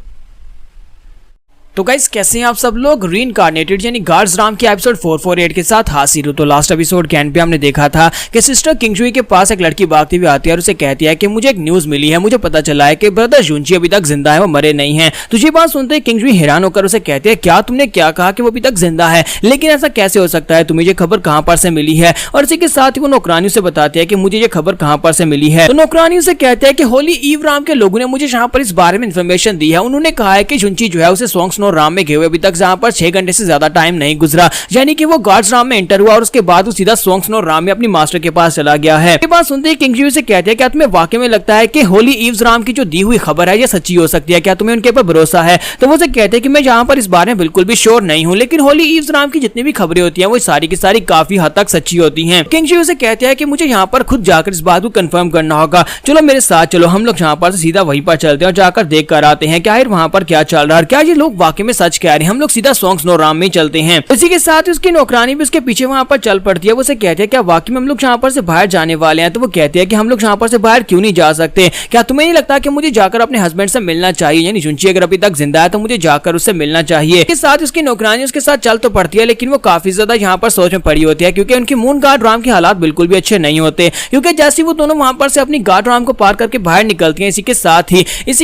तो गाइस कैसे हैं आप सब लोग। रीइंकार्नेटेड यानी गार्ड्स राम के एपिसोड 448 के साथ हाजिर हूं। तो लास्ट एपिसोड के एंड पे हमने देखा था कि सिस्टर किंगजुई के पास एक लड़की भागती हुई आती है और उसे कहती है कि मुझे एक न्यूज मिली है, मुझे पता चला है कि ब्रदर जुनची अभी तक जिंदा है, वो मरे नहीं है। तो ये बात सुनते ही किंगजुई हैरान होकर उसे कहती है क्या तुमने क्या कहा कि वो अभी तक जिंदा है, लेकिन ऐसा कैसे हो सकता है, तुम्हें ये खबर कहां पर से मिली है। और इसी के साथ ही वो नौकरानियों से बताती है कि मुझे ये खबर कहां पर से मिली है। तो नौकरानियों से कहते हैं कि होली ईव राम के लोगों ने मुझे यहाँ पर इस बारे में इन्फॉर्मेशन दी है। उन्होंने कहा है कि जुनची जो है उसे सॉन्ग स्नो राम में गए हुए तक जहां पर 6 घंटे से ज्यादा टाइम नहीं गुजरा, यानी कि वो गार्ड्स राम में एंटर हुआ और उसके बाद वो सीधा सॉन्ग स्नो राम में अपनी मास्टर के पास चला गया है। ये बात सुनते ही किंगजुई से कहते हैं क्या तुम्हें वाकई में लगता है कि होली ईव्स राम की जो दी हुई खबर है ये सच्ची हो सकती है, क्या तुम्हें उनके ऊपर भरोसा है। तो वो से कहते हैं कि मैं यहाँ पर इस बारे में बिल्कुल भी श्योर नहीं हूँ, लेकिन होली ईव्स राम की जितनी भी खबरें होती है वो सारी की सारी काफी हद तक सच्ची होती है। किंगजुई से कहते हैं कि मुझे यहाँ पर खुद जाकर इस बात को कंफर्म करना होगा, चलो मेरे साथ चलो, हम लोग यहाँ पर सीधा वहीं पर चलते हैं और जाकर देख कर आते हैं क्या वहां पर क्या चल रहा है, क्या ये लोग वाकई में सच कह रहे हैं। हम लोग सीधा सॉन्ग स्नो राम में चलते हैं। इसी के साथ उसकी नौकरानी भी उसके पीछे वहां पर चल पड़ती है। वो उसे कहते हैं क्या वाकई में हम लोग यहाँ पर से बाहर जाने वाले हैं। तो वो कहते हैं कि हम लोग यहाँ पर से बाहर क्यों नहीं जा सकते, क्या तुम्हें नहीं लगता कि मुझे जाकर अपने हस्बैंड से मिलना चाहिए, यानी जुनची अगर अभी तक जिंदा है तो मुझे जाकर उससे मिलना चाहिए। इसके साथ उसकी नौकरानी उसके साथ चल तो पड़ती है, लेकिन वो काफी ज्यादा यहाँ पर सोच में पड़ी होती है, क्योंकि उनकी मून गार्ड राम के हालात बिल्कुल भी अच्छे नहीं होते। क्योंकि जैसे वो दोनों वहां पर से अपनी गार्ड राम को पार करके बाहर निकलती है, इसी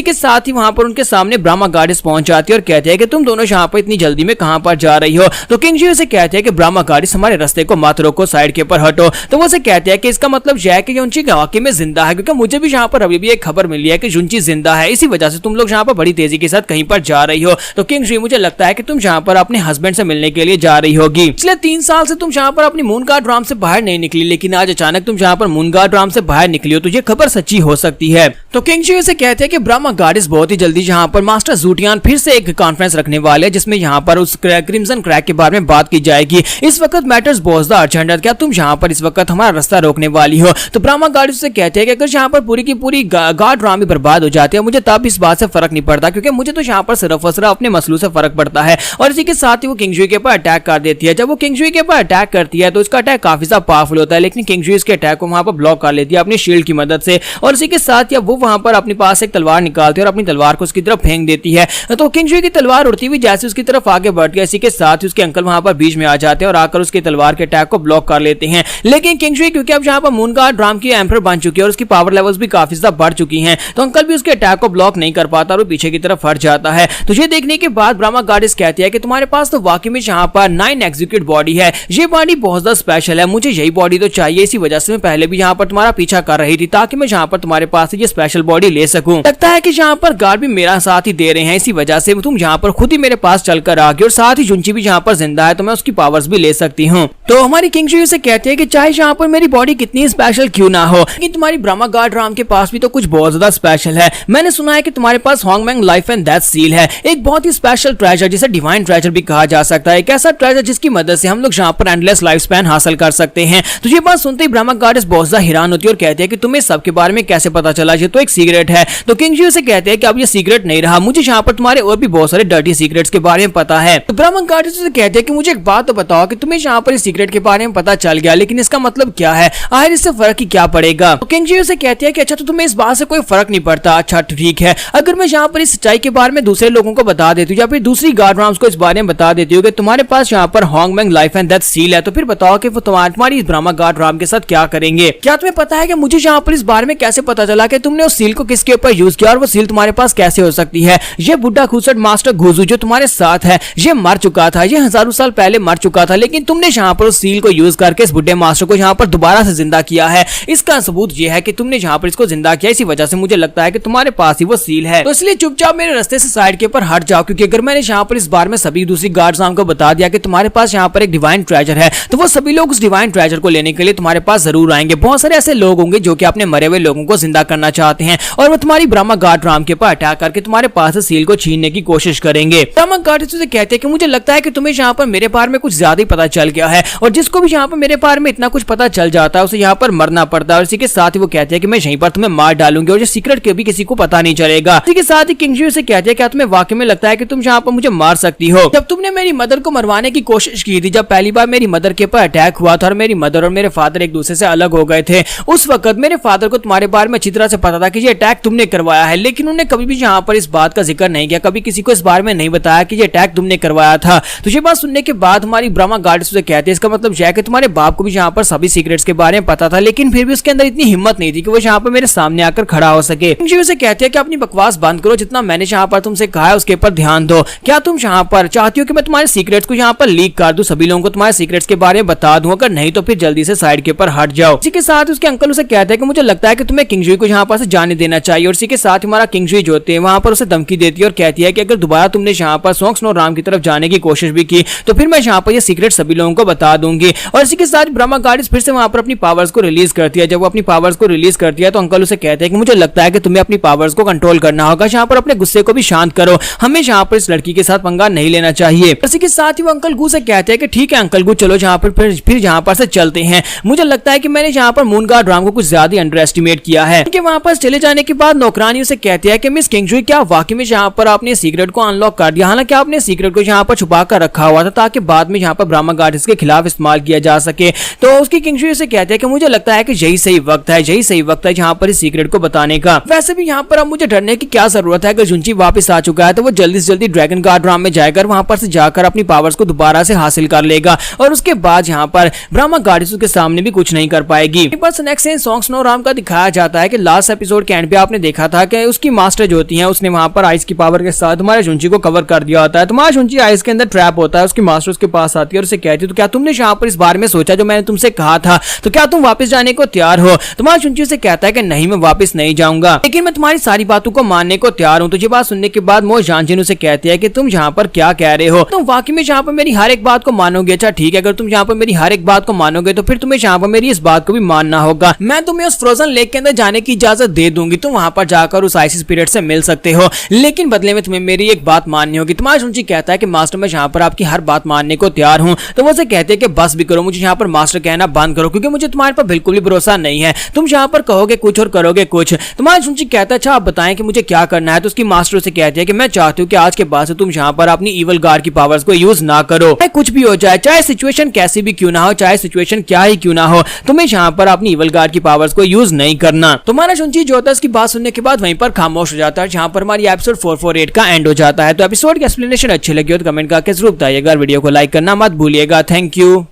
के साथ ही वहां पर उनके सामने ब्रह्मा गार्डिस पहुंच जाती है और कहते हैं कि तुम दोनों यहाँ पर इतनी जल्दी में कहां पर जा रही हो। तो किंगजुई से कहते हैं कि ब्रह्मा गार्डिस हमारे रास्ते को मत रोको, साइड के ऊपर हटो। तो वो से कहते हैं कि इसका मतलब यह है कि जुनची वाकई में जिंदा है, क्योंकि मुझे भी यहाँ पर अभी भी एक खबर मिली है कि जुनची जिंदा है, इसी वजह से तुम लोग यहाँ पर बड़ी तेजी के साथ कहीं पर जा रही हो। तो किंगजुई मुझे लगता है कि तुम यहाँ पर अपने हस्बैंड से मिलने के लिए जा रही होगी। पिछले 3 साल से तुम यहाँ पर अपनी मून गार्ड राम से बाहर नहीं निकली, लेकिन आज अचानक तुम यहाँ पर मून गार्ड राम से बाहर निकली हो, तो ये खबर सच्ची हो सकती है। तो किंगजुई से कहते हैं कि ब्रह्मा गार्डिस बहुत ही जल्दी यहाँ पर मास्टर ज़ूटियान फिर से एक कॉन्फ्रेंस रखने वाले हैं, जिसमें यहाँ पर उस क्रिम्सन क्रैक के बारे में बात की जाएगी। इस वक्त मैटर्स बहुत अर्जेंट है, क्या तुम यहाँ पर इस वक्त हमारा रास्ता रोकने वाली हो। तो ब्रह्मा गार्डिस से कहते हैं कि अगर यहाँ पर पूरी की पूरी गार्ड राम बर्बाद हो जाती है, मुझे तब इस बात से फर्क नहीं पड़ता, क्योंकि मुझे तो यहाँ पर सिर्फ और सिर्फ अपने मसलू से फर्क पड़ता है। और इसी के साथ ही वो किंगजुई के ऊपर अटैक कर देती है। जब वो किंगजुई के ऊपर अटैक करती है तो उसका अटैक काफी ज्यादा पावरफुल होता है, लेकिन किंगजुई इसके अटैक को वहां पर ब्लॉक कर लेती है अपनी शील्ड की मदद से। और इसी के साथ ही वो वहां पर अपने पास एक तलवार निकालती है और अपनी तलवार को उसकी तरफ फेंक देती है। तो किंगजुई की तलवार उड़ती हुई जैसे उसकी तरफ आगे बढ़ती है, इसी के साथ ही उसके अंकल वहां पर बीच में आ जाते हैं और आकर उसकी तलवार के अटैक को ब्लॉक कर लेते हैं। लेकिन किंगजुई क्योंकि अब यहाँ पर मून गार्ड राम की एम्परर बन चुकी है और उसकी पावर लेवल्स भी काफी ज्यादा बढ़ चुकी हैं, तो अंकल भी उसके अटैक को ब्लॉक नहीं कर पाता और वो पीछे की तरफ हट जाता है। तो ये देखने के बाद ब्रह्मा गार्डिस कहती है कि तुम्हारे पास तो वाकई में यहाँ पर 9 एग्जीक्यूट बॉडी है, ये बॉडी बहुत ज्यादा स्पेशल है, मुझे यही बॉडी तो चाहिए। इसी वजह से मैं पहले भी यहाँ पर तुम्हारा पीछा कर रही थी, ताकि मैं यहाँ पर तुम्हारे पास ये स्पेशल बॉडी ले सकूं। लगता है कि यहाँ पर गार्ड भी मेरा साथ ही दे रहे हैं, इसी वजह से तुम यहाँ पर खुद ही मेरे पास चलकर आ गई, और साथ ही जुनची भी यहाँ पर जिंदा है तो मैं उसकी पावर्स भी ले सकती हूँ। तो हमारी किंगजुई से कहते हैं कि चाहे यहाँ पर मेरी बॉडी कितनी स्पेशल क्यों ना हो, लेकिन तुम्हारी ब्रह्मा गार्ड राम के पास भी तो कुछ बहुत ज्यादा स्पेशल है। मैंने सुना है कि तुम्हारे पास होंगमैंग लाइफ एंड डेथ सील है, एक बहुत ही स्पेशल ट्रेजर जिसे डिवाइन ट्रेजर भी कहा जा सकता है, एक ऐसा ट्रेजर जिसकी मदद से हम लोग यहाँ पर एंडलेस लाइफ स्पैन हासिल कर सकते हैं। तो ये बात सुनते ही ब्रह्मा गार्डिस बहुत ज्यादा हैरान होती है और कहते हैं कि तुम्हें सबके बारे में कैसे पता चला, ये तो एक सीक्रेट है। तो किंगजुई से कहते हैं कि अब ये सीक्रेट नहीं रहा, मुझे यहाँ पर तुम्हारे और भी बहुत सारे डर्टी सीक्रेट्स के बारे में पता है। तो ब्रह्मा गार्डिस से कहते हैं कि मुझे एक बात तो बताओ कि तुम्हें यहाँ पर इस सीक्रेट के बारे में पता चल गया, लेकिन इसका मतलब क्या है, आखिर इससे फर्क ही क्या पड़ेगा। तो किंगजुई से कहते हैं कि अच्छा तो तुम्हें इस बात से कोई फर्क नहीं पड़ता, अच्छा ठीक है, अगर मैं यहाँ पर इस सच्चाई के बारे में दूसरे लोगों को बता देती हूँ या फिर दूसरी गार्ड राम्स को इस बारे में बता देती हूँ कि तुम्हारे पास यहाँ पर होंगमैंग लाइफ एंड डेथ सील है, तो फिर बताओ कि वो तुम्हारी इस ब्रह्मा गार्ड राम के साथ क्या करेंगे। क्या तुम्हें पता है कि मुझे यहाँ पर इस बारे में कैसे पता चला कि तुमने उस सील को किसके ऊपर यूज किया और वो सील तुम्हारे पास कैसे हो सकती है। ये बुढ़ा खूसट मास्टर घुजू जो तुम्हारे साथ है, ये मर चुका था, ये हजारों साल पहले मर चुका था, लेकिन तुमने यहाँ पर उस सील को यूज करके इस बुढ़े मास्टर को यहाँ पर दोबारा से जिंदा किया है। इसका सबूत ये है कि तुमने यहाँ पर इसको जिंदा किया, इसी वजह से मुझे लगता है कि तुम्हारे पास ही वो सील है। तो इसलिए चुपचाप मेरे रास्ते से साइड के ऊपर हट जाओ, क्योंकि अगर मैंने यहाँ पर इस बार में सभी दूसरी गार्ड्स को बता दिया कि तुम्हारे पास यहाँ पर एक डिवाइन ट्रेजर है, तो वो सभी लोग उस डिवाइन ट्रेजर को लेने के लिए तुम्हारे पास जरूर आएंगे। बहुत सारे ऐसे लोग होंगे जो कि अपने मरे हुए लोगों को जिंदा करना चाहते हैं और वो तुम्हारी ब्रह्मा गार्ड राम के ऊपर अटैक करके तुम्हारे पास से सील को छीनने की कोशिश करेंगे। ब्रह्मा गार्ड से कहते हैं कि मुझे लगता है कि तुम्हें यहाँ पर मेरे बारे में कुछ ज्यादा ही पता चल गया है, और जिसको भी यहाँ पर मेरे बारे में इतना कुछ पता चल जाता है उसे यहाँ पर मरना पड़ता है। और इसी के साथ ही वो कहते हैं कि मैं यहीं पर तुम्हें मार डालूंगी और ये सीक्रेट के भी किसी को पता नहीं चलेगा। इसी के साथ ही किंगजुई से कहते हैं क्या तुम्हें वाकई में लगता है कि तुम यहाँ पर मुझे मार सकती हो। जब तुमने मेरी मदर को मरवाने की कोशिश की थी, जब पहली बार मेरी मदर के ऊपर अटैक हुआ था और मेरी मदर और मेरे फादर एक दूसरे से अलग हो गए थे, उस वक्त मेरे फादर को तुम्हारे बारे में अच्छी तरह से पता था कि ये अटैक तुमने करवाया है, लेकिन उन्होंने कभी भी यहाँ पर इस बात का जिक्र नहीं किया, कभी किसी को इस बारे बारे में नहीं बताया कि ये अटैक तुमने करवाया था। तो ये बात सुनने के बाद हमारी ब्रह्मा गार्ड्स उसे कहते हैं इसका मतलब यह है कि तुम्हारे बाप को भी यहाँ पर सभी सीक्रेट्स के बारे में पता था, लेकिन फिर भी उसके अंदर इतनी हिम्मत नहीं थी कि वो यहाँ पर मेरे सामने आकर खड़ा हो सके। किंगजुई उसे कहते हैं कि अपनी बकवास बंद करो, जितना मैंने यहाँ पर तुमसे कहा है उसके ऊपर ध्यान दो। क्या तुम यहाँ पर चाहती हो कि मैं तुम्हारे सीक्रेट्स को यहाँ पर लीक कर दूं, सभी लोगों को तुम्हारे सीक्रेट्स के बारे में बता दूं? अगर नहीं तो फिर जल्दी से साइड के ऊपर हट जाओ। इसी के साथ उसके अंकल उसे कहते हैं कि मुझे लगता है कि तुम्हें किंगजुई को यहाँ पर से जाने देना चाहिए। और इसी के साथ हमारा किंगजुई जो होते हैं वहां पर उसे धमकी देती है और कहती है कि अगर दोबारा तुमने यहाँ पर सोंग स्नो राम की तरफ जाने की कोशिश भी की तो फिर मैं यहाँ पर ये सीक्रेट सभी लोगों को बता दूंगी। और इसी के साथ ब्रह्मा गार्ड्स फिर से वहां पर अपनी पावर्स को रिलीज करती है। जब वो अपनी पावर्स को रिलीज करती है तो अंकल उसे कहते हैं कि मुझे लगता है कि तुम्हें अपनी पावर्स को कंट्रोल करना होगा, यहाँ पर अपने गुस्से को भी शांत करो, हमें यहाँ पर इस लड़की के साथ पंगा नहीं लेना चाहिए। इसी के साथ ही वो अंकल गू से कहते हैं कि ठीक है अंकल गू, चलो यहाँ पर फिर यहाँ पर से चलते हैं। मुझे लगता है कि मैंने यहाँ पर मून गार्ड राम को कुछ ज्यादा अंडर एस्टिमेट किया है। वहां पर चले जाने के बाद नौकरानी उसे कहती है कि मिस किंगजुई क्या वाकई में यहाँ पर आपने सीक्रेट को अनलॉक कर दिया? हालांकि आपने सीक्रेट को यहाँ पर छुपा कर रखा हुआ था ताकि बाद में यहाँ पर ब्रह्मा गार्ड्स के खिलाफ इस्तेमाल किया जा सके। तो उसकी किंगजुई उसे कहते हैं कि मुझे लगता है कि यही सही वक्त है, यही सही वक्त है यहाँ पर इस सीक्रेट को बताने का। वैसे भी यहाँ पर अब मुझे डरने की क्या जरूरत है, अगर जुंची वापस आ चुका है तो वो जल्दी से जल्दी ड्रैगन गार्ड राम में जाकर वहां पर से जाकर अपनी पावर्स को दोबारा से हासिल कर लेगा और उसके बाद यहाँ पर ब्रह्मा गार्ड्स के सामने भी कुछ नहीं कर पाएगी। बस नेक्स्ट सीन सोंग स्नो राम का दिखाया जाता है कि लास्ट एपिसोड के एंड पे आपने देखा था कि उसकी मास्टर जो होती है उसने वहां पर आइस की पावर के साथ तुम्हारे जुंची को कवर कर दिया होता है। तुम्हारा जुंची आइस के अंदर ट्रैप होता है, उसकी मास्टर उसके पास आती है और उसे कहती है तो क्या तुमने यहाँ पर इस बारे में सोचा जो मैंने तुमसे कहा था? तो क्या तुम वापस जाने को तैयार हो? तुम्हारा जुंची से कहता है कि नहीं मैं वापस नहीं जाऊंगा, लेकिन मैं तुम्हारी सारी बातों को मानने को तैयार हूँ। तो ये बात सुनने के बाद मो जानजिन उसे कहती है कि तुम यहाँ पर क्या कह रहे हो? तुम वाकई में यहाँ पर मेरी हर एक बात को मानोगे? अच्छा ठीक है, अगर तुम यहाँ पर मेरी हर एक बात को मानोगे तो फिर तुम्हें यहाँ पर मेरी इस बात को भी मानना होगा। मैं तुम्हें उस फ्रोजन लेक के अंदर जाने की इजाजत दे दूंगी, तुम वहां पर जाकर उस आइस स्पिरिट से मिल सकते हो, लेकिन बदले में तुम्हें मेरी एक बात माननी होगी। तुम्हारा जुंची कहता है कि मास्टर मैं यहाँ पर आपकी हर बात मानने को तैयार हूँ। तो वो उसे कहते हैं कि बस भी करो, मुझे यहाँ पर मास्टर कहना बंद करो, क्योंकि मुझे तुम्हारे पर बिल्कुल भी भरोसा नहीं है। तुम यहाँ पर कहोगे कुछ और करोगे कुछ। तुम्हारा जुंची कहता है अच्छा आप बताएं कि मुझे क्या करना है। तो उसकी मास्टर उसे कहती है कि मैं चाहती हूँ कि आज के बाद से तुम यहाँ पर अपनी इवल गार्ड की पावर्स को यूज ना करो, कुछ भी हो जाए, चाहे सिचुएशन कैसी भी क्यों ना हो, चाहे सिचुएशन क्या ही क्यों ना हो, तुम्हें यहाँ पर अपनी इवल गार्ड की पावर्स को यूज नहीं करना। तुम्हारा जुंची जो होता है उसकी बात सुनने के बाद वहीं पर खामोश हो जाता है, जहां पर हमारी एपिसोड 448 का एंड हो जाता है। तो एपिसोड की एक्सप्लेनेशन अच्छी लगी हो तो कमेंट करके जरूर बताइएगा, वीडियो को लाइक करना मत भूलिएगा। Thank you.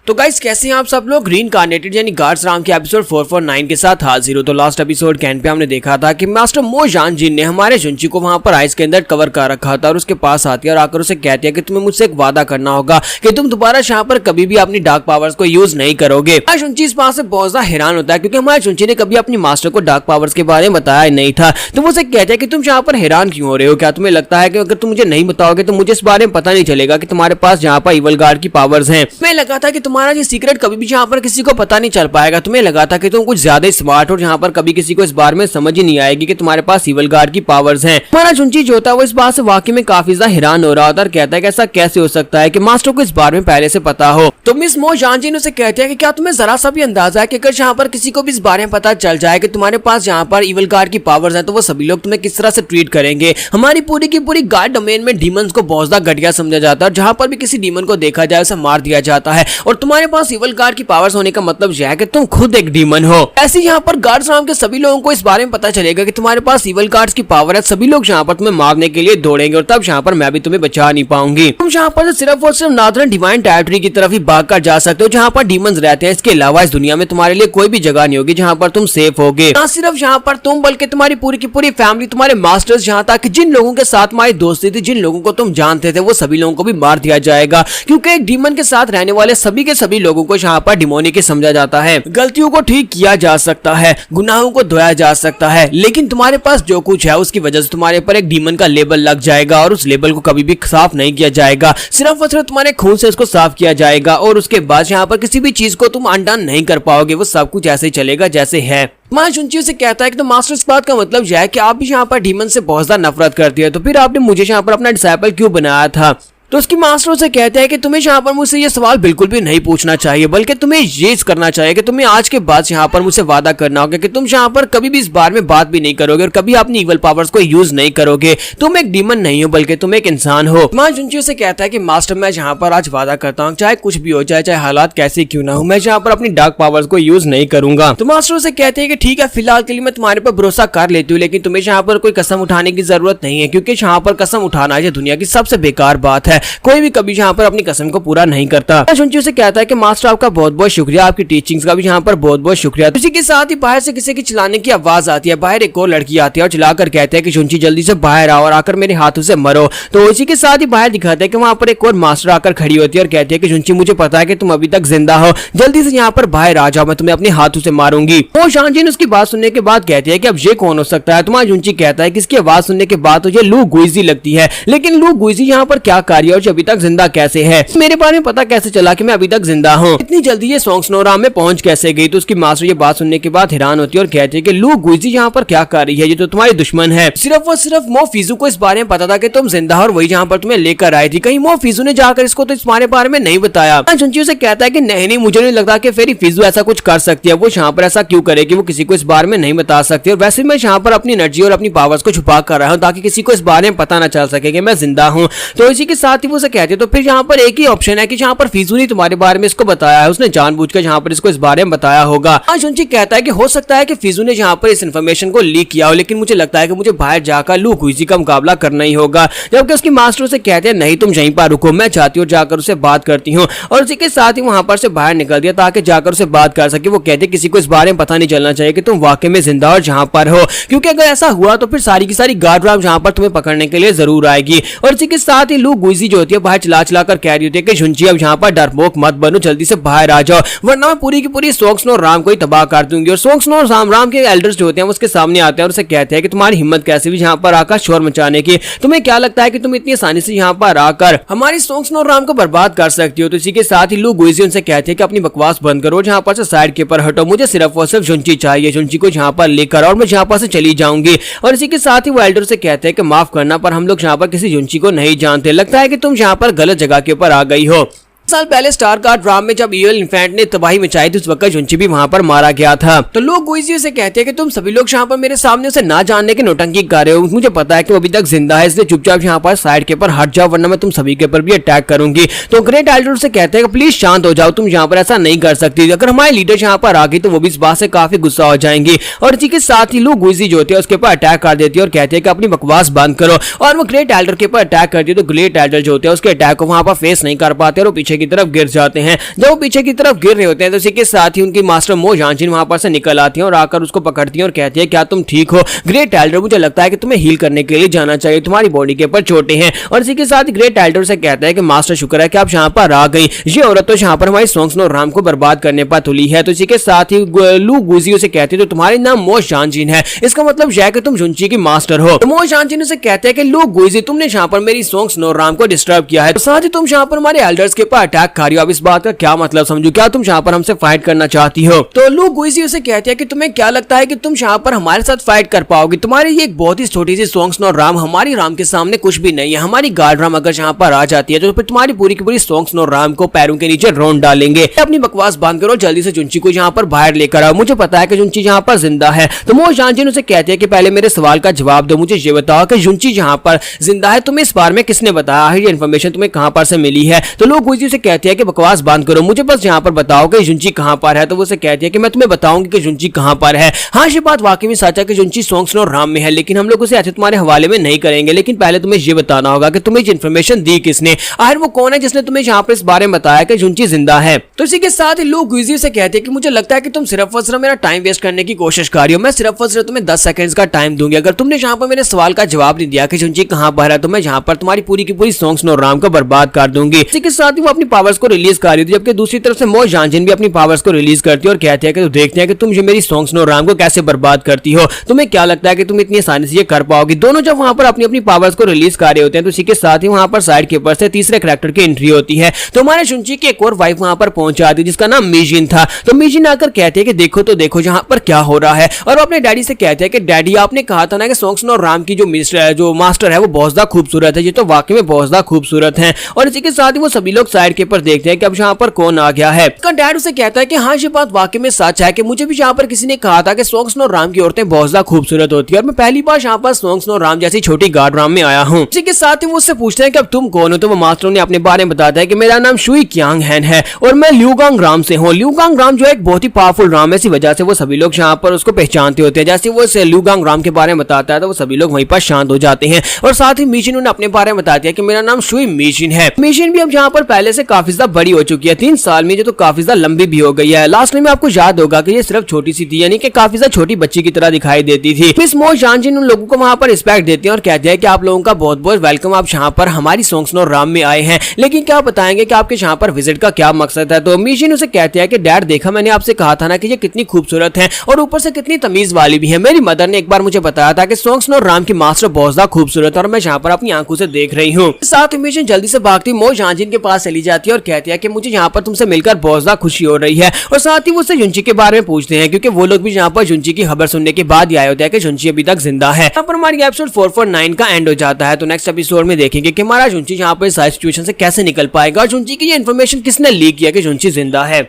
तो गाइस कैसे हैं आप सब लोग? रीइंकार्नेटेड यानी गार्ड्स राम के एपिसोड 449 के साथ हाजिर हो। तो लास्ट एपिसोड के एंड पे हमने देखा था कि मास्टर मो जानजिन ने हमारे जुंची को वहां पर आइस के अंदर कवर कर रखा था और उसके पास आती है और आकर उसे कहती है कि तुम्हें मुझसे एक वादा करना होगा कि तुम दोबारा यहाँ पर कभी भी अपनी डार्क पावर्स को यूज नहीं करोगे। जुंची इस बात से बहुत ज्यादा हैरान होता है क्योंकि हमारे जुंची ने कभी अपनी मास्टर को डार्क पावर्स के बारे में बताया नहीं था। तो वो उसे कहते हैं कि तुम यहाँ पर हैरान क्यों हो रहे हो? क्या तुम्हें लगता है कि अगर तुम मुझे नहीं बताओगे तो मुझे इस बारे में पता नहीं चलेगा कि तुम्हारे पास यहाँ पर इवल गार्ड की पावर्स हैं? मैं लगा था कि तुम्हारा ये सीक्रेट कभी भी यहाँ पर किसी को पता नहीं चल पाएगा। तुम्हें लगा था कि तुम कुछ ज्यादा स्मार्ट हो, यहाँ पर कभी किसी को इस बारे में समझ ही नहीं आएगी कि तुम्हारे पास इवल गार्ड की पावर्स हैं। हमारा जुंची जो होता है वो इस बात से वाकई में काफी ज्यादा हैरान हो रहा होता है और कहता है कि ऐसा कैसे हो सकता है कि मास्टर को इस बारे में पहले से पता हो। तो मिस मो जानजिन उसे कहते हैं कि क्या तुम्हें जरा सा भी अंदाजा है कि अगर यहाँ पर किसी को भी इस बारे में पता चल जाए कि तुम्हारे पास यहाँ पर इवल गार्ड की पावर्स हैं तो वो सभी लोग तुम्हें किस तरह से ट्रीट करेंगे? हमारी पूरी की पूरी गार्ड डोमेन में डीमंस को बहुत ज्यादा घटिया समझा जाता है और जहाँ पर भी किसी डीमन को देखा जाए उसे मार दिया जाता है। और तुम्हारे पास इवल गार्ड की पावर्स होने का मतलब यह है कि तुम खुद एक डीमन हो। ऐसे यहाँ पर गार्ड्स राम के सभी लोगों को इस बारे में पता चलेगा कि तुम्हारे पास इवल गार्ड्स की पावर है। सभी लोग यहाँ पर तुम्हें मारने के लिए दौड़ेंगे और तब यहाँ पर मैं भी तुम्हें बचा नहीं पाऊंगी। तुम यहाँ पर सिर्फ और सिर्फ नादरन डिवाइन टेरिटरी की तरफ ही भाग कर जा सकते हो जहाँ पर डीमंस रहते हैं। इसके अलावा इस दुनिया में तुम्हारे लिए कोई भी जगह नहीं होगी जहाँ पर तुम सेफ होगे। ना सिर्फ यहाँ पर तुम बल्कि तुम्हारी पूरी की पूरी फैमिली, तुम्हारे मास्टर्स, यहाँ तक जिन लोगों के साथ तुम्हारी दोस्ती थी, जिन लोगों को तुम जानते थे, वो सभी लोगों को भी मार दिया जाएगा क्योंकि एक डीमन के साथ रहने वाले सभी के सभी लोगों को यहाँ पर डिमोनिक समझा जाता है। गलतियों को ठीक किया जा सकता है, गुनाहों को धोया जा सकता है, लेकिन तुम्हारे पास जो कुछ है उसकी वजह से तुम्हारे पर एक डीमन का लेबल लग जाएगा और उस लेबल को कभी भी साफ नहीं किया जाएगा। सिर्फ और सिर्फ तुम्हारे खून से उसको साफ किया जाएगा और उसके बाद यहाँ पर किसी भी चीज को तुम अनडन नहीं कर पाओगे। वो सब कुछ ऐसे ही चलेगा जैसे है। मां जुंची से कहता है कि तो मास्टर इस बात का मतलब यह है कि आप भी यहाँ पर डीमन से बहुत ज्यादा नफरत करती है, तो फिर आपने मुझे यहाँ पर अपना डिसाइपल क्यों बनाया था? तो उसकी मास्टर उसे कहते हैं कि तुम्हें यहाँ पर मुझसे ये सवाल बिल्कुल भी नहीं पूछना चाहिए, बल्कि तुम्हें ये करना चाहिए कि तुम्हें आज के बाद यहाँ पर मुझसे वादा करना होगा कि तुम यहाँ पर कभी भी इस बारे में बात भी नहीं करोगे और कभी अपनी इवल पावर्स को यूज नहीं करोगे। तुम एक डीमन नहीं हो बल्कि तुम एक इंसान हो। मां जुनची उसे कहता है कि मास्टर मैं यहाँ पर आज वादा करता हूँ, चाहे कुछ भी हो जाए, चाहे हालात कैसे क्यों ना हो, मैं यहाँ पर अपनी डार्क पावर्स को यूज नहीं करूंगा। तो मास्टर उसे कहते हैं कि ठीक है, फिलहाल के लिए मैं तुम्हारे पर भरोसा कर लेती हूँ, लेकिन तुम्हें यहाँ पर कोई कसम उठाने की जरूरत नहीं है, क्योंकि यहाँ पर कसम उठाना ये दुनिया की सबसे बेकार बात है। कोई भी कभी यहाँ पर अपनी कसम को पूरा नहीं करता। जुनची उसे कहता है कि मास्टर आपका बहुत बहुत शुक्रिया, आपकी टीचिंग्स का भी यहाँ पर बहुत बहुत शुक्रिया। इसी के साथ ही बाहर से किसी की चिल्लाने की आवाज आती है। बाहर एक और लड़की आती है और चिल्लाकर कहते हैं कि जुनची जल्दी से बाहर आओ और आकर मेरे हाथों से मरो। तो इसी के साथ ही बाहर दिखाते हैं कि वहां पर एक और मास्टर आकर खड़ी होती है और कहती है कि जुनची मुझे पता है कि तुम अभी तक जिंदा हो, जल्दी से यहाँ पर बाहर आ जाओ, मैं तुम्हें अपने हाथों से मारूंगी। वो शानजीन उसकी बात सुनने के बाद कहती है कि अब ये कौन हो सकता है। तुम्हारा जुनची कहता है कि इसकी आवाज सुनने के बाद तो ये लू गुइजी लगती है, लेकिन लू गुइजी यहाँ पर क्या कार्य और अभी तक जिंदा कैसे है, मेरे बारे में पता कैसे चला कि मैं अभी तक जिंदा हूँ, इतनी जल्दी ये सोंगसनोराम में पहुंच कैसे गई। तो उसकी मास्टर ये बात सुनने के बाद हैरान होती है और कहती है कि लू गुइजी यहाँ पर क्या कर रही है, ये तो तुम्हारी दुश्मन है। सिर्फ और सिर्फ मो फिजू को इस बारे में पता था कि तुम जिंदा हो और वही यहाँ पर तुम्हें लेकर आई थी, कहीं मो फिजू ने जाकर इसको तो इस बारे में नहीं बताया। जुनची उसे कहता है कि नहीं, मुझे नहीं लगता कि फेरी फिजू ऐसा कुछ कर सकती है, वो यहाँ पर ऐसा क्यों करेगी, वो किसी को इस बारे में नहीं बता सकती। और वैसे मैं यहाँ पर अपनी एनर्जी और अपनी पावर्स को छुपा कर रहा हूँ ताकि किसी को इस बारे में पता ना चल सके कि मैं जिंदा हूँ। तो इसी के साथ ही वो उसे कहती है तो फिर यहाँ पर एक ही ऑप्शन है कि यहाँ पर फिजू ने तुम्हारे बारे में इसको बताया है, उसने जानबूझकर यहाँ पर इसको इस बारे में बताया होगा। जुनची कहता है कि हो सकता है कि फिजू ने यहाँ पर इस इन्फॉर्मेशन को लीक किया हो, लेकिन मुझे लगता है कि मुझे बाहर जाकर लू गुइजी का मुकाबला करना ही होगा। जबकि उसकी मास्टर से कहते हैं नहीं, तुम यहीं पर रुको, मैं चाहती हूँ जाकर उससे बात करती हूँ। और उसी के साथ ही वहां पर से बाहर निकल दिया ताकि जाकर उससे बात कर सके। वो कहते किसी को इस बारे में पता नहीं चलना चाहिए कि तुम वाकई में जिंदा और जहां पर हो, क्योंकि अगर ऐसा हुआ तो फिर सारी की सारी गार्ड राम जहां पर तुम्हें पकड़ने के लिए जरूर आएगी। और इसी के साथ ही लू गुइजी जो होती है बाहर चिल्ला चिल्ला कर कह रही होती है कि जुनची अब यहाँ पर डरपोक मत बनो, जल्दी से बाहर आ जाओ, वरना मैं पूरी की पूरी सोंगसनोराम को ही तबाह कर दूंगी। और सोंगसनोराम के एल्डर्स जो होते हैं उसके सामने आते हैं और उसे कहते हैं कि तुम्हारी हिम्मत कैसे भी यहाँ पर आकर शोर मचाने की, तुम्हें क्या लगता है कि तुम इतनी आसानी से यहाँ पर आकर हमारी सोंगसनोराम को बर्बाद कर सकती हो। तो इसी के साथ ही लू गुइजी उनसे कहते हैं कि अपनी बकवास बंद करो, जहाँ पर से साइड के ऊपर हटो, मुझे सिर्फ और सिर्फ जुनची चाहिए, जुनची को यहाँ पर लेकर और मैं यहाँ पर से चली जाऊंगी। और इसी के साथ ही वो एल्डर से कहते हैं कि माफ करना पर हम लोग यहाँ पर किसी जुनची को नहीं जानते, लगता है कि तुम यहाँ पर गलत जगह के ऊपर आ गई हो। साल पहले स्टार कार्ड ड्राम में जब ईवल इन्फेंट ने तबाही मचाई थी उस वक्त जुनची भी वहां पर मारा गया था। तो लोग गुइजी से कहते हैं कि तुम सभी लोग यहाँ पर मेरे सामने उसे ना जानने की नौटंकी कर रहे हो, मुझे पता है कि वो अभी तक जिंदा है, इसलिए चुपचाप यहाँ पर साइड के ऊपर हट जाओ, वरना मैं तुम सभी के ऊपर भी अटैक करूंगी। तो ग्रेट एल्डर से कहते हैं कि प्लीज शांत हो जाओ, तुम यहाँ पर ऐसा नहीं कर सकती, अगर हमारे लीडर यहाँ पर आ गई तो वो भी इस बात से काफी गुस्सा हो जाएंगी। और इसी के साथ ही लोग गुइजी जो होती है उसके ऊपर अटैक कर देती है और कहते हैं कि अपनी बकवास बंद करो। और वो ग्रेट एल्डर के ऊपर अटैक करती है तो ग्रेट एल्डर जो होते हैं उसके अटैक को वहां पर फेस नहीं कर पाते और वो पीछे की तरफ गिर जाते हैं। जब वो पीछे की तरफ गिर रहे होते हैं तो इसी के साथ ही उनकी मास्टर मो जानजिन वहां पर से निकल आती हैं और आकर उसको पकड़ती हैं और कहती है क्या तुम ठीक हो? ग्रेट एल्डर मुझे लगता है कि तुम्हें हील करने के लिए जाना चाहिए, तुम्हारी बॉडी के ऊपर चोटें हैं। और इसी के साथ ही ग्रेट एल्डर से कहता है कि मास्टर शुक्र है कि आप यहाँ पर आ गई, ये औरत तो यहाँ पर हमारी सोंगसनोराम को बर्बाद करने पर तुली है। तो इसी के साथ ही लू गुइजी से कहती है तो तुम्हारा नाम मो जानजिन है, इसका मतलब यह है कि तुम जुनची की मास्टर हो। तो मो जानजिन से कहते हैं कि लू गुइजी तुमने यहाँ पर मेरी सोंगसनोराम को डिस्टर्ब किया है, तो साथ ही तुम यहाँ पर हमारे एल्डर्स के ऊपर अटैक कर रही हो, अब इस बात का क्या मतलब समझो, क्या तुम यहाँ पर हमसे फाइट करना चाहती हो? तो लू गुइजी उसे कहती है कि तुम्हें क्या लगता है कि तुम यहाँ पर हमारे साथ फाइट कर पाओगी? तुम्हारी ये एक बहुत ही छोटी सी सोंगसनोराम हमारी राम के सामने कुछ भी नहीं है, हमारी गार्ड राम अगर यहाँ पर आ जाती है तो फिर तुम्हारी पूरी की पूरी सोंगसनोराम को पैरों के नीचे रौंद डालेंगे। अपनी बकवास बंद करो, जल्दी से जुनची को यहाँ पर बाहर लेकर आओ, मुझे पता है कि जुनची यहाँ पर जिंदा है। तो मो जानजिन उसे कहते हैं कि पहले मेरे सवाल का जवाब दो, मुझे ये बताओ कि जुनची यहाँ पर जिंदा है, तुम्हें इस बारे में किसने बताया है, ये इन्फॉर्मेशन तुम्हें कहाँ पर से मिली है? तो लू गुइजी उसे कहती है कि बकवास बंद करो, मुझे बस यहाँ पर बताओ कि जुनची कहां पर है। तो वो उसे कहती है कि मैं तुम्हें बताऊंगी कि जुनची कहां पर है। हाँ, ये बात वाकई में सच है कि जुनची सोंगसनोराम में है, लेकिन हम लोग उसे ऐसे तुम्हारे हवाले में नहीं करेंगे। लेकिन पहले तुम्हें ये बताना होगा कि तुम्हें इन्फॉर्मेशन दी किसने, आखिर वो कौन है जिसने तुम्हें यहाँ पर इस बारे में बताया कि जुनची जिंदा है। तो इसी के साथ ही लोग गुइजी से कहते हैं कि मुझे लगता है कि तुम सिर्फ और सिर्फ मेरा टाइम वेस्ट करने की कोशिश कर रही हो, मैं सिर्फ और सिर्फ तुम्हें 10 सेकंड्स का टाइम दूंगी, अगर तुमने यहाँ पर मेरे सवाल का जवाब नहीं दिया कि जुनची कहां पर है तो मैं यहाँ पर तुम्हारी पूरी की पूरी सोंगसनोराम को बर्बाद कर दूंगी। इसी के साथ ही वो अपनी अपनी पावर्स को रिलीज कर रही थी, जबकि दूसरी तरफ से मो जानजिन भी अपनी पावर्स को रिलीज करती है और कहती है कि तो देखते हैं कि तुम मेरी सोंग स्नो राम को कैसे बर्बाद करती हो, तुम्हें क्या लगता है कि तुम इतनी आसानी से ये कर पाओगी। दोनों जब वहां पर अपनी अपनी पावर्स को रिलीज कर रहे होते हैं तो इसी के साथ ही वहां पर साइड के ऊपर से तीसरे कैरेक्टर की एंट्री होती है। तो हमारे शुनची की एक और वाइफ वहां पर पहुंच जाती है जिसका नाम मीजिन था। तो मीजिन आकर कहते हैं कि देखो तो देखो जहां पर क्या हो रहा है, और वो अपने डैडी से कहते हैं कि डैडी आपने कहा था ना कि सोंग स्नो राम की जो मास्टर है वो बहुत ज्यादा खूबसूरत है, ये तो वाकई में बहुत ज्यादा खूबसूरत है। और इसी के साथ ही वो सभी लोग साइड के ऊपर देखते हैं कि अब यहाँ पर कौन आ गया है। उसका डैड उसे कहता है कि हाँ ये बात वाकई में सच है कि मुझे भी यहाँ पर किसी ने कहा था कि सोंग स्नो राम की औरतें बहुत ज्यादा खूबसूरत होती है, और मैं पहली बार यहाँ पर सोंग स्नो राम जैसी छोटी गार्ड राम में आया हूँ। इसी के साथ ही वो उससे पूछते हैं कि अब तुम कौन हो। तो वो मास्टर ने अपने बारे में बताता है कि मेरा नाम शुई क्यांग हैन है और मैं ल्यूगांग राम से हूँ। ल्यूगांग राम जो है एक बहुत ही पावरफुल राम है, इसी वजह से वो सभी लोग यहाँ पर उसको पहचानते होते हैं। जैसे वो ल्यूगांग राम के बारे में बताता है तो वो सभी लोग वहीं पर शांत हो जाते हैं। और साथ ही मीशिन ने अपने बारे में बता दिया कि मेरा नाम शुई मीशिन है। मीशिन भी अब यहाँ पर पहले से काफी ज्यादा बड़ी हो चुकी है, 3 साल में, जो तो काफी ज्यादा लंबी भी हो गई है। लास्ट में आपको याद होगा कि ये सिर्फ छोटी सी थी, यानी कि काफी ज्यादा छोटी बच्ची की तरह दिखाई देती थी। मिस मो जानजिन उन लोगों को वहां पर रिस्पेक्ट देती है और कहते हैं कि आप लोगों का बहुत बहुत वेलकम, आप यहाँ पर हमारी सोंग स्नो राम में आए हैं, लेकिन क्या बताएंगे कि आपके यहाँ पर विजिट का क्या मकसद है। तो मीशिन उसे कहते हैं कि डैड देखा मैंने आपसे कहा था ना कि ये कितनी खूबसूरत है और ऊपर से कितनी तमीज वाली भी है। मेरी मदर ने एक बार मुझे बताया था कि सोंग स्नो राम की मास्टर बहुत ज्यादा खूबसूरत है और मैं यहाँ पर अपनी आंखों से देख रही हूँ। साथ ही मीशिन जल्दी से भागती मो जानजिन के पास चली जाती है और कहती है कि मुझे यहाँ पर तुमसे मिलकर बहुत ज्यादा खुशी हो रही है। और साथ ही वो उससे जुंची के बारे में पूछते हैं क्योंकि वो लोग भी यहाँ पर जुंची की खबर सुनने के बाद ही आए होते हैं कि जुंची अभी तक जिंदा है। यहाँ पर हमारी एपिसोड 449 का एंड हो जाता है। तो नेक्स्ट एपिसोड में देखेंगे कि हमारा जुंची यहाँ पर सारी सिचुएशन से कैसे निकल पाएगा और जुंची की ये इन्फॉर्मेशन किसने लीक किया कि जुंची जिंदा है।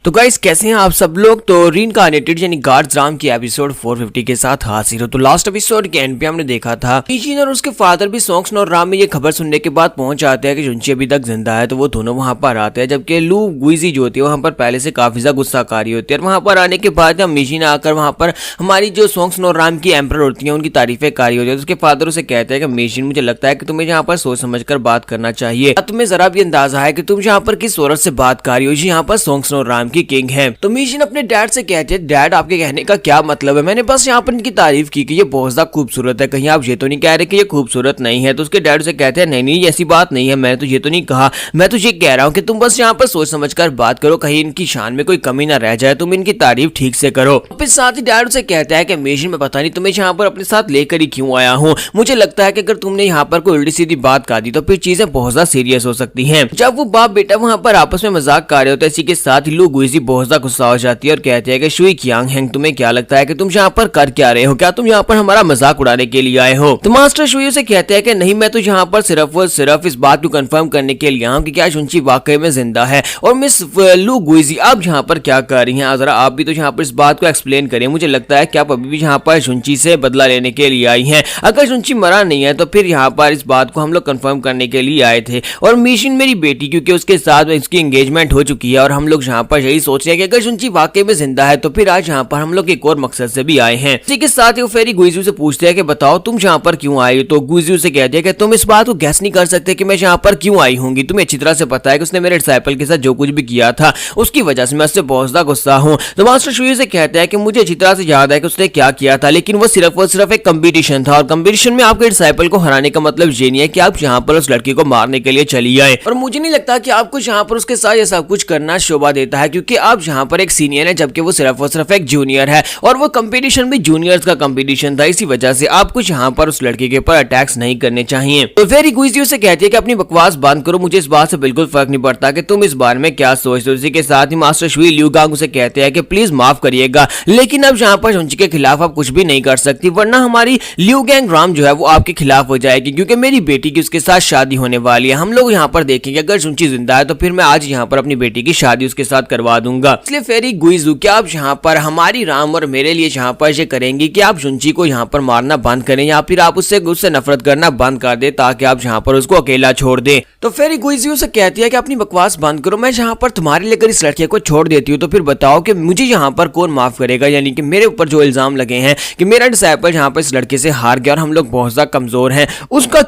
तो गाइस कैसे हैं आप सब लोग। तो रीइंकार्नेटेड यानी गार्ड्स राम की एपिसोड 450 के साथ हाजिर हो। तो लास्ट एपिसोड के एंड पे हमने देखा था मीशिन और उसके फादर भी सोंग स्नो राम में ये खबर सुनने के बाद पहुंच जाते हैं कि जुंची अभी तक जिंदा है। तो वो दोनों वहां पर आते हैं, जबकि लू गुइजी जो होती है वहां पर पहले से काफी ज्यादा गुस्साकारी होती है। और वहां पर आने के बाद जब मीशिन आकर वहां पर हमारी जो सोंग स्नो राम की एम्पर होती है उनकी तारीफें कारी होती है, तो उसके फादर उसे कहते हैं कि मीशिन मुझे लगता है कि तुम्हें यहाँ पर सोच समझ कर बात करना चाहिए। तुम्हें जरा भी अंदाजा है कि तुम यहाँ पर किस औरत से बात कर रही हो, यहाँ पर सोंग स्नो राम की किंग है। तो मीशिन अपने डैड से कहते हैं डैड आपके कहने का क्या मतलब है, मैंने बस यहाँ पर इनकी तारीफ की कि ये बहुत ज्यादा खूबसूरत है, कहीं आप ये तो नहीं कह रहे कि ये खूबसूरत नहीं है। तो उसके डैड से कहते हैं नहीं नहीं ऐसी बात नहीं है, मैंने तो ये तो नहीं कहा, मैं तो ये कह रहा हूँ कि तुम बस यहाँ पर सोच समझकर बात करो, कहीं इनकी शान में कोई कमी ना रह जाए, तुम इनकी तारीफ ठीक से करो। फिर साथ ही डैड से कहता है कि मीशिन मैं पता नहीं तुम्हें यहाँ पर अपने साथ लेकर ही क्यों आया हूँ, मुझे लगता है कि अगर तुमने यहाँ पर कोई उल्टी सीधी बात कर दी तो फिर चीजें बहुत ज्यादा सीरियस हो सकती है। जब वो बाप बेटा वहाँ पर आपस में मजाक कर रहे होते हैं, इसी के साथ ही लू गुइजी बहुत ज्यादा गुस्सा हो जाती है और कहते हैं कि शुई क्यांग हैंग तुम्हें क्या लगता है कि तुम यहाँ पर कर क्या रहे हो, क्या तुम यहाँ पर हमारा मजाक उड़ाने के लिए आए हो। तो मास्टर शुई से कहते हैं कि नहीं मैं तो यहाँ पर सिर्फ और सिर्फ इस बात को कंफर्म करने के लिए आया हूँ कि क्या जुंची वाकई में जिंदा है। और मिस लू गुइजी आप यहाँ पर क्या कर रही हैं, जरा आप भी तो यहाँ पर इस बात को एक्सप्लेन करें। मुझे लगता है कि आप अभी भी यहाँ पर जुंची से बदला लेने के लिए आई हैं, अगर जुंची मरा नहीं है तो फिर यहाँ पर इस बात को हम लोग कंफर्म करने के लिए आए थे। और मिशिन मेरी बेटी क्योंकि उसके साथ इसकी एंगेजमेंट हो चुकी है और हम लोग यहाँ पर यही सोच रहे हैं कि अगर जुंची वाकई में जिंदा है तो फिर आज यहाँ पर हम लोग एक और मकसद से भी आए हैं। इसी के साथ ही वो फेरी गुइजू से पूछते हैं कि बताओ तुम यहाँ पर क्यों आई हो। तो गुइजू से कहते हैं कि तुम इस बात को गैस नहीं कर सकते कि मैं यहाँ पर क्यों आई होंगी, तुम्हें अच्छी तरह से पता है कि उसने मेरे डिसाइपल के साथ जो कुछ भी किया था उसकी वजह से मैं उससे बहुत ज्यादा गुस्सा हूँ। तो मास्टर शुई से कहता है कि मुझे अच्छी तरह से याद है कि उसने क्या किया था, लेकिन वो सिर्फ एक कंपटीशन था और कंपटीशन में आपके डिसाइपल को हराने का मतलब ये नहीं है कि आप यहाँ पर उस लड़की को मारने के लिए चली आए। और मुझे नहीं लगता कि आपको यहाँ पर उसके साथ ये सब कुछ करना शोभा देता है, क्योंकि आप यहाँ पर एक सीनियर है जबकि वो सिर्फ एक जूनियर है और वो कंपटीशन भी जूनियर्स का कंपटीशन था, इसी वजह से आपको यहाँ पर उस लड़के के ऊपर अटैक्स नहीं करने चाहिए। तो फेरी गुइजी से कहती है कि अपनी बकवास बंद करो, मुझे इस बात से बिल्कुल फर्क नहीं पड़ता कि तुम इस बारे में क्या सोचते हो। इसी के साथ ही मास्टर शुई ल्यूगांग से कहते हैं कि प्लीज माफ करिएगा, लेकिन अब यहाँ पर जुंची के खिलाफ आप कुछ भी नहीं कर सकती, वरना हमारी ल्यूगांग राम जो है वो आपके खिलाफ हो जाएगी, क्योंकि मेरी बेटी की उसके साथ शादी होने वाली है। हम लोग यहाँ पर देखेंगे अगर जुंची जिंदा है तो फिर मैं आज यहाँ पर अपनी बेटी की शादी उसके साथ करवा दूंगा। इसलिए फेरी गुइजू क्या आप यहाँ पर हमारी राम और मेरे लिए यहाँ पर ये करेंगी कि आप जुंची को यहाँ पर मारना बंद करें या फिर आप उससे नफरत करना बंद कर दे ताकि आप यहाँ पर उसको अकेला छोड़ दें। तो फेरी गुइजी से कहती है कि अपनी बकवास बंद करो, मैं यहाँ पर तुम्हारे लेकर इस लड़के को छोड़ देती हूँ तो फिर बताओ कि मुझे यहाँ पर कौन माफ करेगा, यानी कि मेरे ऊपर जो इल्जाम लगे हैं कि मेरा डिसाइपल यहाँ पर इस लड़के से हार गया और हम लोग बहुत ज्यादा कमजोर हैं, उसका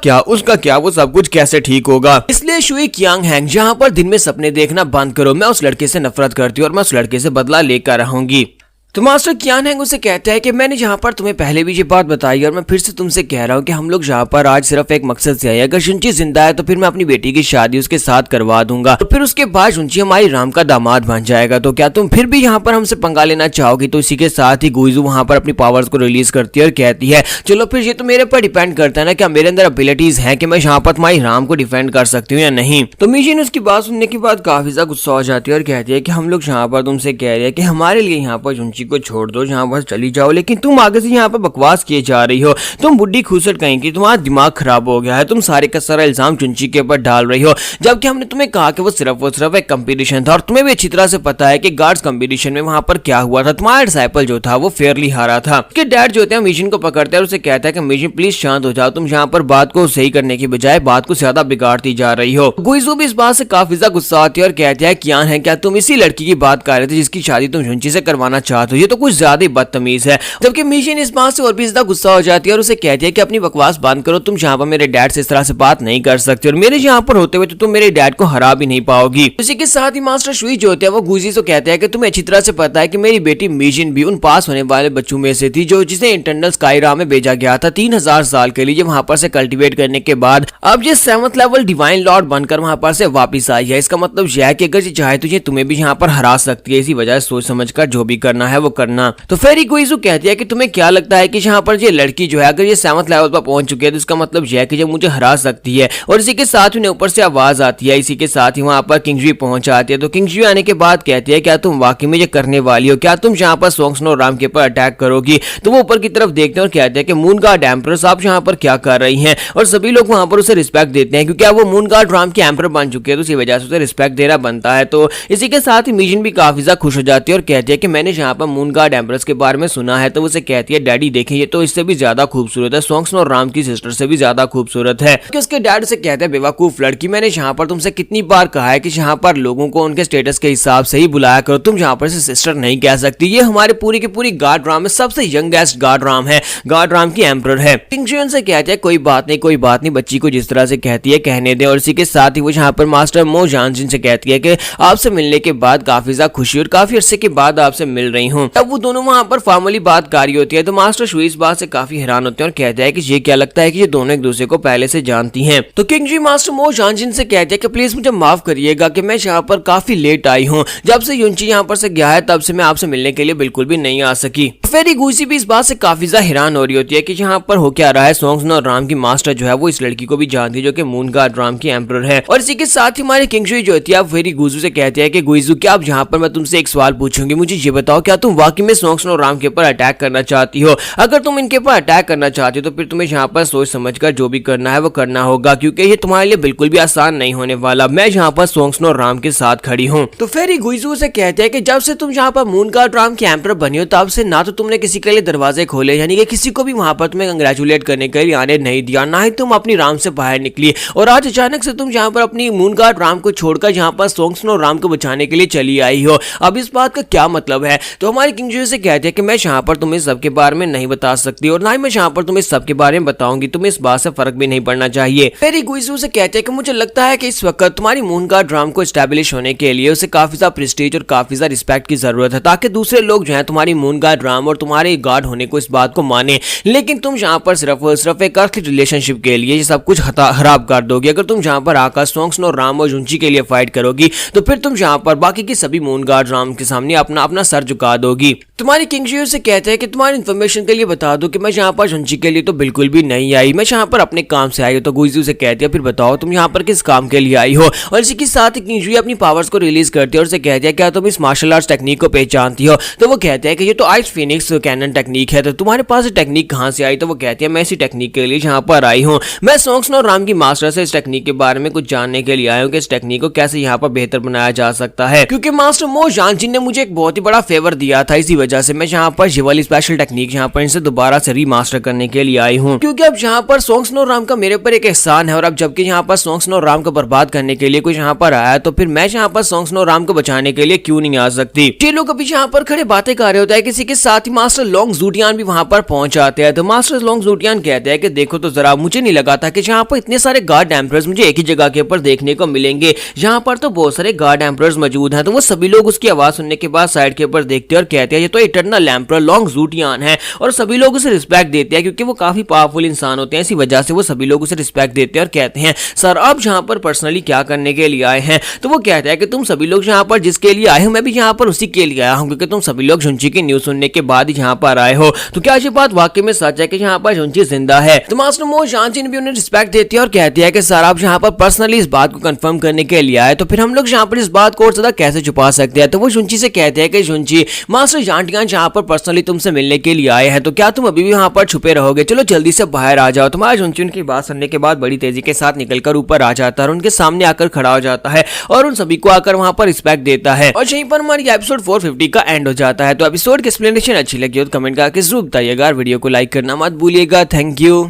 क्या वो सब कुछ कैसे ठीक होगा। इसलिए शुई क्यांग हैंग यहाँ पर दिन में सपने देखना बंद करो, मैं उस लड़के से नफरत करती हूँ और मैं उस लड़के से बदला लेकर रहूंगी। तो मास्टर कियान हैंग उसे कहता है कि मैंने यहाँ पर तुम्हें पहले भी ये बात बताई और मैं फिर से तुमसे कह रहा हूँ कि हम लोग यहाँ पर आज सिर्फ एक मकसद से आए। अगर शुंची जिंदा है तो फिर मैं अपनी बेटी की शादी उसके साथ करवा दूंगा, तो फिर उसके बाद शुंची हमारी राम का दामाद बन जाएगा। तो क्या तुम फिर भी यहाँ पर हमसे पंगा लेना चाहोगी? तो इसी के साथ ही गुइजू वहाँ पर अपनी पावर्स को रिलीज करती है और कहती है चलो फिर ये तो मेरे पर डिपेंड करता है ना, क्या मेरे अंदर एबिलिटीज है कि मैं यहाँ पर तुम्हारी राम को डिफेंड कर सकती हूँ या नहीं। तो मिशिन उसकी बात सुनने के बाद काफी ज्यादा गुस्सा हो जाती है और कहती है कि हम लोग यहाँ पर तुमसे कह रहे हैं कि हमारे लिए यहाँ पर शुंची को छोड़ दो, यहाँ पर चली जाओ, लेकिन तुम आगे से यहाँ पर बकवास किए जा रही हो। तुम बुढ़ी खूसट कहीं की, तुम्हारा दिमाग खराब हो गया है, तुम सारे का सारा इल्जाम शुंची के ऊपर डाल रही हो, जबकि हमने तुम्हें कहा कि वो सिर्फ एक कंपटीशन था और तुम्हें भी अच्छी तरह से पता है कि गार्ड्स कंपटीशन में वहां पर क्या हुआ था। तुम्हारा डिसाइपल जो था वो फेयरली हारा था। उसके डैड जो होते हैं मिशन को पकड़ते हैं और उसे कहता है कि मिशन प्लीज शांत हो जाओ, तुम यहाँ पर बात को सही करने की बजाय बात को ज्यादा बिगाड़ती जा रही हो। गुइजू भी इस बात से काफी ज्यादा गुस्सा आती है और कहती है कियान है क्या तुम इसी लड़की की बात कर रहे थे जिसकी शादी तुम शुंची से करवाना चाहते हो? ये तो कुछ ज्यादा ही बदतमीज है। जबकि मिशन इस बात से और भी ज्यादा गुस्सा हो जाती है और उसे कहती है कि अपनी बकवास बंद करो, तुम यहाँ पर मेरे डैड से इस तरह से बात नहीं कर सकते और मेरे यहाँ पर होते हुए तो तुम मेरे डैड को हरा भी नहीं पाओगी। इसी के साथ ही मास्टर शुई जो होते हैं वो गुइजी से कहते हैं कि तुम्हें अच्छी तरह से पता है कि मेरी बेटी मिशन भी उन पास होने वाले बच्चों में से थी जो जिसे इंटरनल स्काईराम में भेजा गया था 3000 साल के लिए वहां पर से कल्टीवेट करने के बाद अब ये 7th लेवल डिवाइन लॉर्ड बनकर वहां पर से वापस आई है। इसका मतलब यह है कि अगर ये चाहे तो ये तुम्हें भी यहाँ पर हरा सकती है, इसी वजह से सोच समझकर जो भी करना है वो करना। तो फिर गुइजू कहती है कि तुम्हें क्या लगता है कि यहाँ पर ये लड़की जो है अगर ये 7th लेवल पर पहुंच चुकी है तो इसका मतलब यह है कि ये मुझे हरा सकती है। और इसी के साथ उन्हें ऊपर से आवाज आती है। इसी के साथ ही वहां पर किंगजी पहुंच आती है। तो किंगजी आने के बाद कहती है क्या तुम वाकई में ये करने वाली हो? क्या तुम यहाँ पर सोंगस्नो राम के ऊपर अटैक करोगी? तो वो ऊपर की तरफ देखते हैं और कहते हैं कि मून गार्ड एम्परर आप यहाँ पर क्या कर रही हैं? और सभी लोग वहां पर उसे रिस्पेक्ट देते हैं क्योंकि अब वो मून गार्ड राम के एम्परर बन चुके हैं, तो इसी वजह से उसे रिस्पेक्ट देना बनता है। तो इसी के साथ ही मिशन भी काफी ज्यादा खुश हो जाती है और कहती है कि मैंने यहाँ पर मून गार्ड एम्परर्स के बारे में सुना है। तो उसे कहती है डैडी देखें ये तो इससे भी ज्यादा खूबसूरत है, सोंगस्नो राम की सिस्टर से भी ज्यादा खूबसूरत है। कि उसके डैड से कहते हैं बेवकूफ लड़की, मैंने यहाँ पर तुमसे कितनी बार कहा है कि यहाँ पर लोगों को उनके स्टेटस के हिसाब से ही बुलाया करो, तुम यहाँ पर से सिस्टर नहीं कह सकती। ये हमारे पूरी की पूरी गार्ड राम में सबसे यंगेस्ट गार्ड राम है, गार्ड राम की एम्परर है। किंगजुन से कहते हैं कोई बात नहीं, बच्ची को जिस तरह से कहती है कहने दे। और इसी के साथ ही वो यहाँ पर मास्टर मो जानजिन से कहती है कि आपसे मिलने के बाद काफी ज्यादा खुशी और काफी अरसे के बाद आपसे मिल रही हूँ। तब वो दोनों वहां पर फॉर्मली बात कर रही होती है। तो मास्टर शुई इस बात से काफी हैरान होते हैं और कहते हैं कि ये क्या लगता है कि ये दोनों एक दूसरे को पहले से जानती हैं। तो किंगजी मास्टर मो जानजिन से कहते हैं कि प्लीज मुझे माफ करिएगा कि मैं यहाँ पर काफी लेट आई हूँ। जब से युंची यहाँ पर से गया है तब से मैं आपसे मिलने के लिए बिल्कुल भी नहीं आ सकी। फेरी गुइजी भी इस बात से काफी ज्यादा हैरान हो रही होती है कि यहाँ पर हो क्या रहा है। सोंगस्नो राम की मास्टर जो है वो इस लड़की को भी जानती है जो कि मून गार्ड राम की एम्परर है। और इसी के साथ ही हमारे किंगजुई जो होती है आप फेरी गुइजू से कहते हैं कि गुइजू क्या अब यहाँ पर मैं तुमसे एक सवाल पूछूंगी, मुझे ये बताओ क्या तुम वाकई में सोंगस्नो राम के ऊपर अटैक करना चाहती हो? अगर तुम इनके ऊपर अटैक करना चाहती हो तो फिर तुम्हें यहाँ पर सोच समझकर जो भी करना है वो करना होगा क्योंकि ये तुम्हारे लिए बिल्कुल भी आसान नहीं होने वाला। मैं यहाँ पर सोंगस्नो राम के साथ खड़ी हूँ। तो फेरी गुइजू से कहते हैं कि जब से तुम यहाँ पर मून गार्ड राम की एम्परर बनी हो तब से ना तो तुमने किसी के लिए दरवाजे खोले, यानी कि किसी को भी वहां पर तुम्हें कंग्रेचुलेट करने के लिए आने नहीं दिया, ना ही तुम अपनी राम से बाहर निकली। और आज अचानक से तुम यहाँ पर अपनी मून गार्ड राम को छोड़कर यहाँ पर सोंगस्नो राम को बचाने के लिए चली आई हो। अब इस बात का क्या मतलब है? तो हमारे किंगजुई से कहते हैं कि मैं यहाँ पर तुम्हें सबके बारे में नहीं बता सकती और ना ही मैं यहाँ पर तुम्हें सबके बारे में बताऊंगी, तुम्हें इस बात से फर्क भी नहीं पड़ना चाहिए। फेरी गुइजू से कहते हैं कि मुझे लगता है कि इस वक्त तुम्हारी मून गार्ड राम को एस्टैब्लिश होने के लिए उसे काफी ज्यादा प्रेस्टीज और काफी ज्यादा रिस्पेक्ट की जरूरत है ताकि दूसरे लोग जो है तुम्हारी मून गार्ड राम और तुम्हारे गार्ड होने को इस बात को माने। लेकिन तुम यहाँ पर सिर्फ और सिर्फ एक अर्थली रिलेशनशिप के लिए ये सब कुछ खराब कर दोगे। अगर तुम यहाँ पर आकर सोंगस्नो राम और युंची के लिए फाइट करोगी तो फिर तुम यहाँ पर बाकी की सभी मून गार्ड राम के सामने अपना अपना सर झुका दोगी। तुम्हारी किंगजुई से कहते हैं कि तुम्हारी इन्फॉर्मेशन के लिए बता दो कि मैं यहाँ पर युंची के लिए तो बिल्कुल भी नहीं आई, मैं यहाँ पर अपने काम से आई हूँ। तो गुइजू से कहती है फिर बताओ तुम यहाँ पर किस काम के लिए आई हो? और इसी के साथ ही किंगजुई अपनी पावर्स को रिलीज करती है और उसे कहती है क्या तुम इस मार्शल आर्ट्स टेक्निक को पहचानती हो? तो वो कहते हैं कि ये तो आइस फिनिक्स कैनन टेक्निक है, तो तुम्हारे पास टेक्निक कहाँ से आई? तो वो कहती है मैं इसी टेक्निक के लिए यहाँ पर आई हूँ। मैं सोंगस्नो राम की मास्टर से इस टेक्निक के बारे में कुछ जानने के लिए आया हूँ कि इस टेक्निक को कैसे यहाँ पर बेहतर बनाया जा सकता है, क्योंकि मास्टर मो जानजिन ने मुझे एक बहुत ही बड़ा फेवर दिया था। इसी वजह से मैं यहाँ पर ये वाली स्पेशल टेक्निक यहाँ पर इनसे दोबारा से रीमास्टर करने के लिए आई हूँ, क्योंकि अब यहाँ पर सोंगस्नो राम का मेरे पर एक एहसान है। और अब जबकि यहाँ पर सोंगस्नो राम को बर्बाद करने के लिए कुछ यहाँ पर आया तो फिर मैं यहाँ पर सोंगस्नो राम को बचाने के लिए क्यों नहीं आ सकती? ये लोग अभी यहाँ पर खड़े बातें कर रहे होते हैं, किसी के साथ ही मास्टर लोंग जूटियान भी वहां पर पहुंच जाते हैं। तो मास्टर लोंग जूटियान कहते हैं कि देखो तो जरा, मुझे नहीं लगा था कि यहाँ पर इतने सारे गार्ड एम्परर्स मुझे एक ही जगह के ऊपर देखने को मिलेंगे। यहाँ पर तो बहुत सारे गार्ड एम्परर्स मौजूद हैं। तो वो सभी लोग उसकी आवाज सुनने के बाद साइड के ऊपर देखते हैं और कहते हैं ये तो इटर्नल एम्परर लॉन्ग जूटियान है और सभी लोग उसे रिस्पेक्ट देते हैं क्योंकि वो काफी पावरफुल इंसान होते हैं। इसी वजह से वो सभी लोग उसे रिस्पेक्ट देते हैं और कहते हैं सर आप यहाँ पर पर्सनली क्या करने के लिए आए हैं। तो वो कहता है कि तुम सभी लोग यहाँ पर जिसके लिए आए हो मैं भी यहाँ पर उसी के लिए आया हूँ क्योंकि तुम सभी लोग झुंची की न्यूज सुनने के बाद ही यहाँ पर आए हो। तो क्या ये बात वाकई में सच है कि यहाँ पर झुंची जिंदा है। तो मास्टर मो शांति ने भी उन्हें रिस्पेक्ट देती है और कहती है कि सर आप यहाँ पर पर्सनली इस बात को कंफर्म करने के लिए आए तो फिर हम लोग यहाँ पर इस बात को और ज्यादा कैसे छुपा सकते हैं। तो वो झुंची से कहते हैं कि झुंची मास्टर जांटियान यहाँ पर पर्सनली तुमसे मिलने के लिए आए हैं तो क्या तुम अभी भी यहाँ पर छुपे रहोगे, चलो जल्दी से बाहर आ जाओ। तुम्हारा झुंची उनकी बात सुनने के बाद बड़ी तेजी के साथ निकलकर ऊपर आ जाता है और उनके सामने आकर खड़ा हो जाता है और उन सभी को आकर वहां पर रिस्पेक्ट देता है। और यहीं पर हमारी एपिसोड 450 का एंड हो जाता है। तो एपिसोड की एक्सप्लेनेशन अच्छी लगी हो तो कमेंट करके जरूर बताइएगा, वीडियो को लाइक करना मत भूलिएगा। Thank you.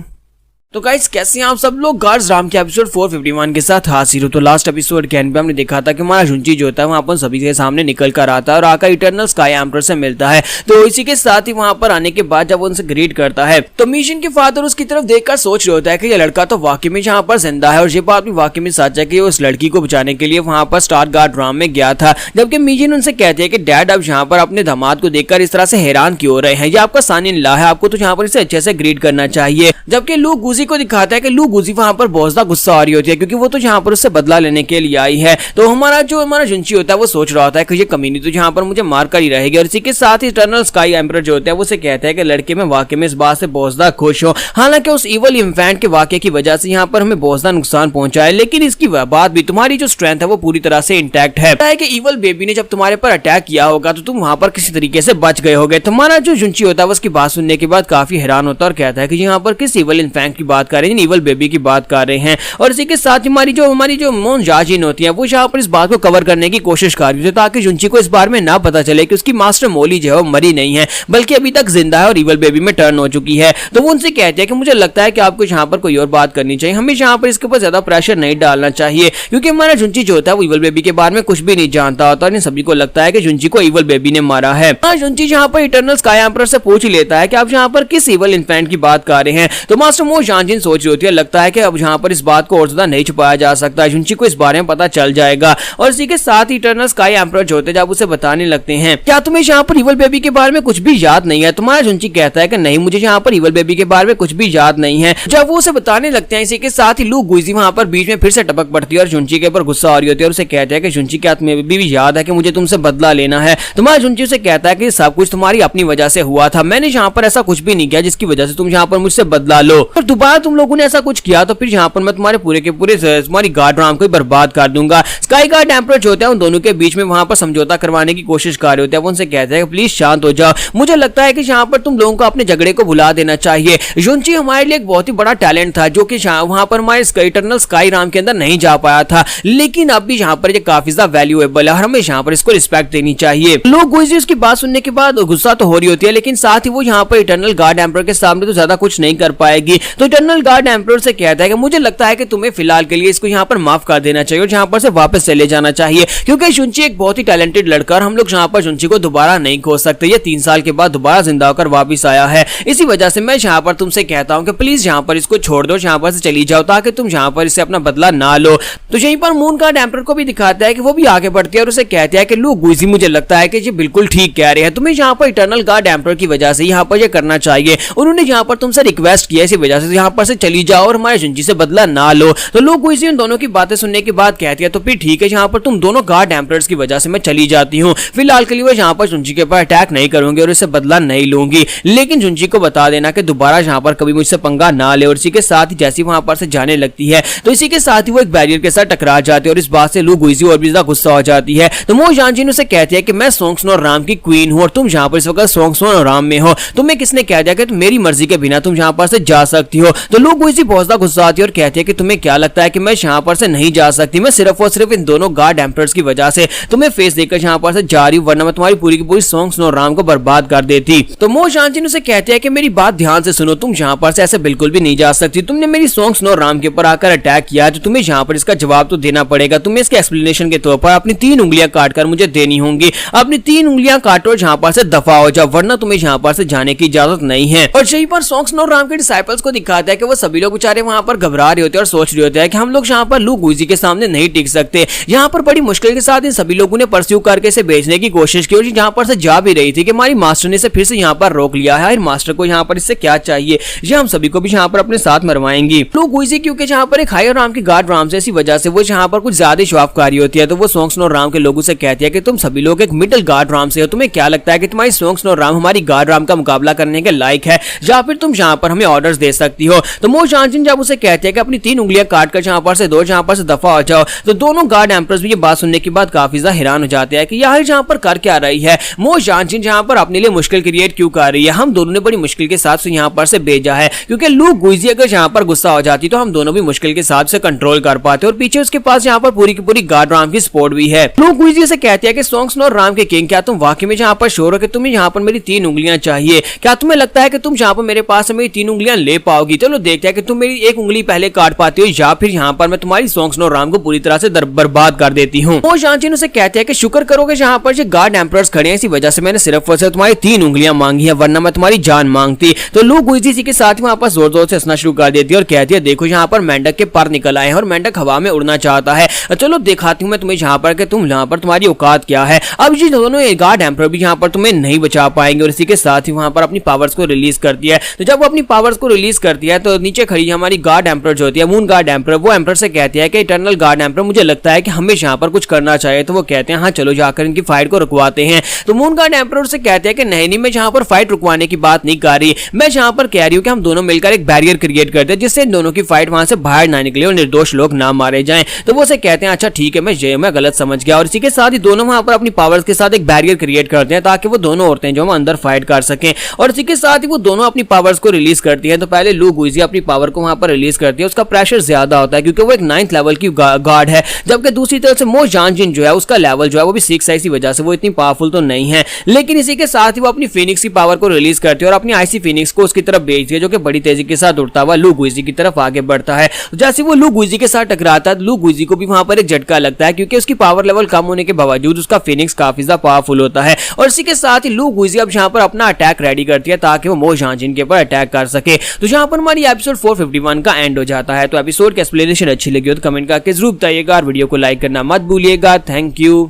तो गाइस कैसे हैं आप सब लोग। गार्ड्स राम के एपिसोड 451 के साथ हाजिर हो। तो लास्ट एपिसोड के एंड पे हमने देखा था कि हमारा झुंची जो होता है वहां पर सभी के सामने निकल कर आता है और आकर इटर्नल स्काई एम्परर से मिलता है। तो इसी के साथ ही वहां पर आने के बाद जब उनसे ग्रीट करता है तो मिशन के फादर उसकी तरफ देखकर सोच रहे होता है कि ये लड़का तो वाकई में यहाँ पर जिंदा है और ये बात भी वाकई में सच है कि उस लड़की को बचाने के लिए वहां पर स्टार गार्ड राम में गया था। जबकि मिशन उनसे कहते हैं कि डैड अब यहाँ पर अपने दामाद को देखकर इस तरह से हैरान क्यों हो रहे हैं, ये आपका सन इन लॉ है, आपको तो यहाँ पर इसे अच्छे से ग्रीट करना चाहिए। जबकि लू गुजी को दिखाता है कि गुजी वहां पर बहुत ज्यादा गुस्सा आ रही होती है क्योंकि वो तो यहाँ पर उससे बदला लेने के लिए आई है। तो हमारा झुंची होता है वो सोच रहा होता है कि ये कमीनी तो यहाँ पर मुझे मार कर ही रहेगी। और इसी के साथ ही इटर्नल स्काई एम्परर जो होता है वो उसे कहता है कि लड़के में वाकई में इस बात से बहुत ज्यादा खुश हो, हालांकि उस इवल इन्फेंट के वाकये की वजह से यहाँ पर हमें बहुत ज्यादा नुकसान पहुंचा है, लेकिन इसकी बात भी तुम्हारी जो स्ट्रेंथ है वो पूरी तरह से इंटैक्ट है कि इवल बेबी ने जब तुम्हारे पर अटैक किया होगा तो तुम वहां पर किसी तरीके से बच गए होगे। तुम्हारा जो झुंची होता है उसकी बात सुनने के बाद काफी हैरान होता है और कहता है कि यहाँ पर किस इवल इन्फेंट की बात कर रहे हैं, इवल बेबी की बात कर रहे हैं। और इसी के साथ हमारी जो मोन जाजिन होती है वो यहाँ पर इस बात को कवर करने की कोशिश कर रही है ताकि झुंची को इस बारे में ना पता चले कि उसकी मास्टर मोली जो है वो मरी नहीं है बल्कि अभी तक जिंदा है और इवल बेबी में टर्न हो चुकी है। तो वो उनसे कहते हैं कि मुझे लगता है कि आपको यहाँ पर कोई और बात करनी चाहिए, हमें यहाँ पर इसके ऊपर ज्यादा प्रेशर नहीं डालना चाहिए क्योंकि हमारा झुंची जो होता है वो इवल बेबी के बारे में कुछ भी नहीं जानता होता और इन सभी को लगता है कि झुंची को इवल बेबी ने मारा है। झुंची यहाँ पर इटर्नल स्काई एम्परर से पूछ लेता है कि आप यहाँ पर किस इवल इन्फेंट की बात कर रहे हैं। तो मास्टर मो जांजिन सोच रही होती है, लगता है कि अब यहाँ पर इस बात को और ज्यादा नहीं छुपाया जा सकता, झुंची को इस बारे में पता चल जाएगा। और इसी के साथ ही इटर्नल स्काई एम्परर जो होते हैं जब उसे बताने लगते हैं क्या तुम्हें यहाँ पर इवल बेबी के बारे में कुछ भी याद नहीं है। तुम्हारा झुंची कहता है कि नहीं मुझे यहाँ पर इवल बेबी के बारे में कुछ भी याद नहीं है। जब वो उसे बताने लगते हैं इसी के साथ ही लू गुइजी वहां पर बीच में फिर से टपक पड़ती है और झुंची के ऊपर गुस्सा आ रही होती है और उसे कहते हैं कि झुंची क्या तुम्हें भी याद है कि मुझे तुमसे बदला लेना है। तुम्हारा झुंची उसे कहता है कि सब कुछ तुम्हारी अपनी वजह से हुआ था, मैंने यहाँ पर ऐसा कुछ भी नहीं किया जिसकी वजह से तुम यहाँ पर मुझसे बदला लो और दोबारा तुम लोगों ने ऐसा कुछ किया तो फिर यहाँ पर मैं तुम्हारे पूरे के पूरे तुम्हारी गार्ड राम को बर्बाद कर दूंगा। स्काई गार्ड एम्परर जो होता है उन दोनों के बीच में वहां पर समझौता करवाने की कोशिश कर रहे होते हैं। वो उनसे कहते हैं प्लीज शांत हो जाओ, मुझे लगता है कि यहाँ पर तुम लोगों को अपने झगड़े को भुला देना चाहिए। झुंची हमारे लिए एक बहुत ही बड़ा टैलेंट था जो कि वहां पर हमारे इटर्नल स्काई राम के अंदर नहीं जा पाया था, लेकिन अब भी यहाँ पर ये काफी ज्यादा वैल्यूएबल है और हमें यहाँ पर इसको रिस्पेक्ट देनी चाहिए। लोग गुइजी उसकी बात सुनने के बाद गुस्सा तो हो रही होती है लेकिन साथ ही वो यहाँ पर इटर्नल गार्ड एम्परर के सामने तो ज्यादा कुछ नहीं कर पाएगी। तो इटर्नल गार्ड एम्परर से कहता है कि मुझे लगता है कि तुम्हें फिलहाल के लिए इसको यहाँ पर माफ कर देना चाहिए और यहाँ पर से वापस चले जाना चाहिए क्योंकि झुंची एक बहुत ही टैलेंटेड लड़का और हम लोग यहाँ पर झुंची को दोबारा नहीं खो सकते। ये 3 साल के बाद दोबारा जिंदा होकर वापस आया है, इसी वजह से मैं यहाँ पर तुमसे कहता हूँ कि प्लीज यहाँ पर इसको छोड़ दो, यहाँ पर से चली जाओ ताकि तुम यहाँ पर इससे अपना बदला ना लो। तो यहीं पर मून गार्ड एम्परर को भी दिखाता है कि वो भी आगे बढ़ती है और उसे कहता है कि लू गुइजी मुझे लगता है कि ये बिल्कुल ठीक कह रहे हैं, तुम्हें यहाँ पर इटर्नल गार्ड एम्परर की वजह से यहाँ पर ये करना चाहिए, उन्होंने यहाँ पर तुमसे रिक्वेस्ट किया इसी वजह से यहाँ पर से चली जाओ और हमारे झुंची से बदला ना लो। तो लू गुइजी उन दोनों की बातें सुनने के बाद कहती है तो फिर ठीक है यहाँ पर तुम दोनों गार्ड एम्परर्स की वजह से मैं चली जाती हूँ, फिलहाल के लिए वो यहाँ पर झुंची के ऊपर अटैक नहीं करूंगी और इससे बदला नहीं लूंगी, लेकिन झुंची को बता देना कि दोबारा यहाँ पर कभी मुझसे पंगा ना ले। और इसी के साथ ही जैसी वहां पर से जाने लगती है तो इसी के साथ ही वो एक बैरियर के साथ टकरा जाती है और इस बात से लू गुइजी और भी ज्यादा गुस्सा हो जाती है। तो मो जानजिन उसे कहती है कि मैं सोंगसन और राम की क्वीन हूँ और तुम यहाँ पर इस वक्त सोंगसन और राम में हो, तुम्हें किसने कह दिया कि मेरी मर्जी के बिना तुम यहाँ पर से जा सकती हो। तो लू गुइजी बहुत ज्यादा गुस्सा आती है और कहती है कि तुम्हें क्या लगता है कि मैं यहाँ पर से नहीं जा सकती, मैं सिर्फ और सिर्फ इन दोनों गार्ड एम्परर्स की वजह से तुम्हें फेस देकर यहाँ पर से जा रही हूँ, वरना मैं तुम्हारी पूरी की पूरी सोंगसन और राम को बर्बाद कर देती। तो मो जानजिन उसे कहती है कि मेरी बात ध्यान से सुनो, तुम यहाँ पर से ऐसे बिल्कुल भी नहीं जा सकती, तुमने मेरी सोंगसन और राम के ऊपर आकर अटैक किया तो तुम्हें यहाँ पर इसका जवाब तो देना पड़ेगा, तुम्हें इसके एक्सप्लेनेशन के तौर पर अपनी 3 उंगलियां काटकर मुझे देनी होंगी, अपनी 3 उंगलियां काटो और यहाँ पर से दफा हो जाओ, वरना तुम्हें यहाँ पर से जाने की इजाजत नहीं है। और यहीं पर सोंगसन और राम के डिसाइपल्स को दिखाते दिखाता है कि वो सभी लोग बेचारे वहां पर घबरा रहे होते हैं और सोच रहे होते हैं कि हम लोग यहाँ पर लू गुइजी के सामने नहीं टिक सकते। यहाँ पर बड़ी मुश्किल के साथ इन सभी लोगों ने परस्यू करके इसे भेजने की कोशिश की और जहाँ पर से जा भी रही थी कि हमारी मास्टर ने इसे फिर से यहाँ पर रोक लिया है। मास्टर को यहाँ पर इससे क्या चाहिए, ये हम सभी को भी यहाँ पर अपने साथ मरवाएंगी। लू गुइजी क्योंकि जहाँ पर एक हायर राम की गार्ड राम से इसी वजह से वो यहाँ पर कुछ ज्यादा शवाबकारी होती है, तो वो सोंग स्नो राम के लोगों से कहती है कि तुम सभी लोग एक मिडिल गार्ड राम से हो, तुम्हें क्या लगता है कि तुम्हारी सोंग स्नो राम हमारी गार्ड राम का मुकाबला करने के लायक है या फिर तुम यहाँ पर हमें ऑर्डर्स दे सकती हो। तो मो जानजिन जब उसे कहते हैं कि अपनी 3 उंगलियां काट कर जहाँ पर से दो, जहाँ पर से दफा हो जाओ, तो दोनों गार्ड एम्प्रेस भी ये बात सुनने के बाद काफी ज्यादा हैरान हो जाते हैं कि यह जहाँ पर कर क्या रही है, मो जानजिन जहाँ पर अपने लिए मुश्किल क्रिएट क्यों कर रही है। हम दोनों ने बड़ी मुश्किल के साथ यहाँ पर से भेजा है क्योंकि लू गुइजी अगर यहाँ पर गुस्सा हो जाती तो हम दोनों भी मुश्किल के साथ से कंट्रोल कर पाते और पीछे उसके पास यहाँ पर पूरी की पूरी गार्ड राम की सपोर्ट भी है। लू गुइजी से कहती है कि सोंग स्नो राम के किंग, क्या तुम वाकई में यहाँ पर श्योर हो कि तुम्हें यहाँ पर मेरी 3 उंगलियां चाहिए? क्या तुम्हें लगता है कि तुम यहाँ पर मेरे पास से मेरी 3 उंगलियां ले पाओगी? चलो देखते हैं कि तुम मेरी 1 उंगली पहले काट पाती हो या फिर यहाँ पर मैं तुम्हारी सोंग स्नो राम को पूरी तरह से बर्बाद कर देती हूँ। वो जानजिन उसे कहते हैं कि शुक्र करो कि यहाँ पर जो गार्ड एम्परर्स खड़े हैं, इसी वजह से मैंने सिर्फ और सिर्फ तुम्हारी 3 उंगलियां मांगी है, वरना मैं तुम्हारी जान मांगती। तो लू गुइजी इसी के साथ वहां पर जोर जोर से हंसना शुरू कर देती है और कहती है देखो यहाँ पर मेंढक के पर निकल आए हैं और मेंढक हवा में उड़ना चाहता है, चलो दिखाती हूँ मैं तुम्हें यहाँ पर कि तुम यहाँ पर तुम्हारी औकात क्या है। अब ये दोनों गार्ड एम्परर भी यहाँ पर तुम्हें नहीं बचा पाएंगे और इसी के साथ ही वहां पर अपनी पावर्स को रिलीज करती है। तो जब वो अपनी पावर्स को रिलीज करती है तो नीचे खड़ी हमारी गार्ड एम्परर जो होती है, मून गार्ड एम्परर, वो एम्परर से कहती है कि इटर्नल गार्ड एम्परर मुझे लगता है कि हमें यहाँ पर कुछ करना चाहिए। तो वो कहते हैं हाँ चलो जाकर इनकी फाइट को रुकवाते हैं। तो मून गार्ड एम्परर से कहते हैं कि नहीं मैं यहाँ पर फाइट रुकवाने की बात नहीं कर रही, मैं यहाँ पर कह रही हूँ कि हम दोनों मिलकर एक बैरियर क्रिएट करते हैं जिससे इन दोनों की फाइट वहां से बाहर ना निकले और निर्दोष लोग ना मारे जाएं। तो वो से कहते हैं अच्छा ठीक है मैं गलत समझ गया और इसी के साथ ही दोनों वहां पर अपनी पावर्स के साथ एक बैरियर क्रिएट करते हैं ताकि वो दोनों औरतें जो अंदर फाइट कर सकें और इसी के साथ ही वो दोनों अपनी पावर्स को रिलीज करती है। तो पहले लू गुइजी अपनी पावर को वहां पर रिलीज करती है, उसका प्रेशर ज्यादा होता है क्योंकि वो एक 9th लेवल की गार्ड है, जबकि दूसरी तरफ से मो जानजिन जो है उसका लेवल जो है वो भी 6 है, इसी वजह से वो इतनी पावरफुल तो नहीं है। लेकिन इसी के साथ ही वो अपनी फिनिक्स की पावर को रिलीज करती है और अपनी आईसी फिनिक्स को उसकी तरफ भेजती है जो कि बड़ी तेजी के साथ उड़ता हुआ लू गुइजी की तरफ आगे बढ़ता है। जैसे वो लू गुइजी के साथ टकराता है लू गुइजी को भी वहां पर एक झटका लगता है क्योंकि उसकी पावर लेवल कम होने के बावजूद उसका फिनिक्स काफी ज्यादा पावरफुल होता है और इसी के साथ ही लू गुइजी अब यहाँ पर अपना अटैक रेडी करती है ताकि वो मो जानजिन के ऊपर अटैक कर सके। तो यहाँ पर हमारी एपिसोड 451 का एंड हो जाता है। तो एपिसोड की एक्सप्लेनेशन अच्छी लगी हो तो कमेंट करके जरूर बताइएगा और वीडियो को लाइक करना मत भूलिएगा। Thank you.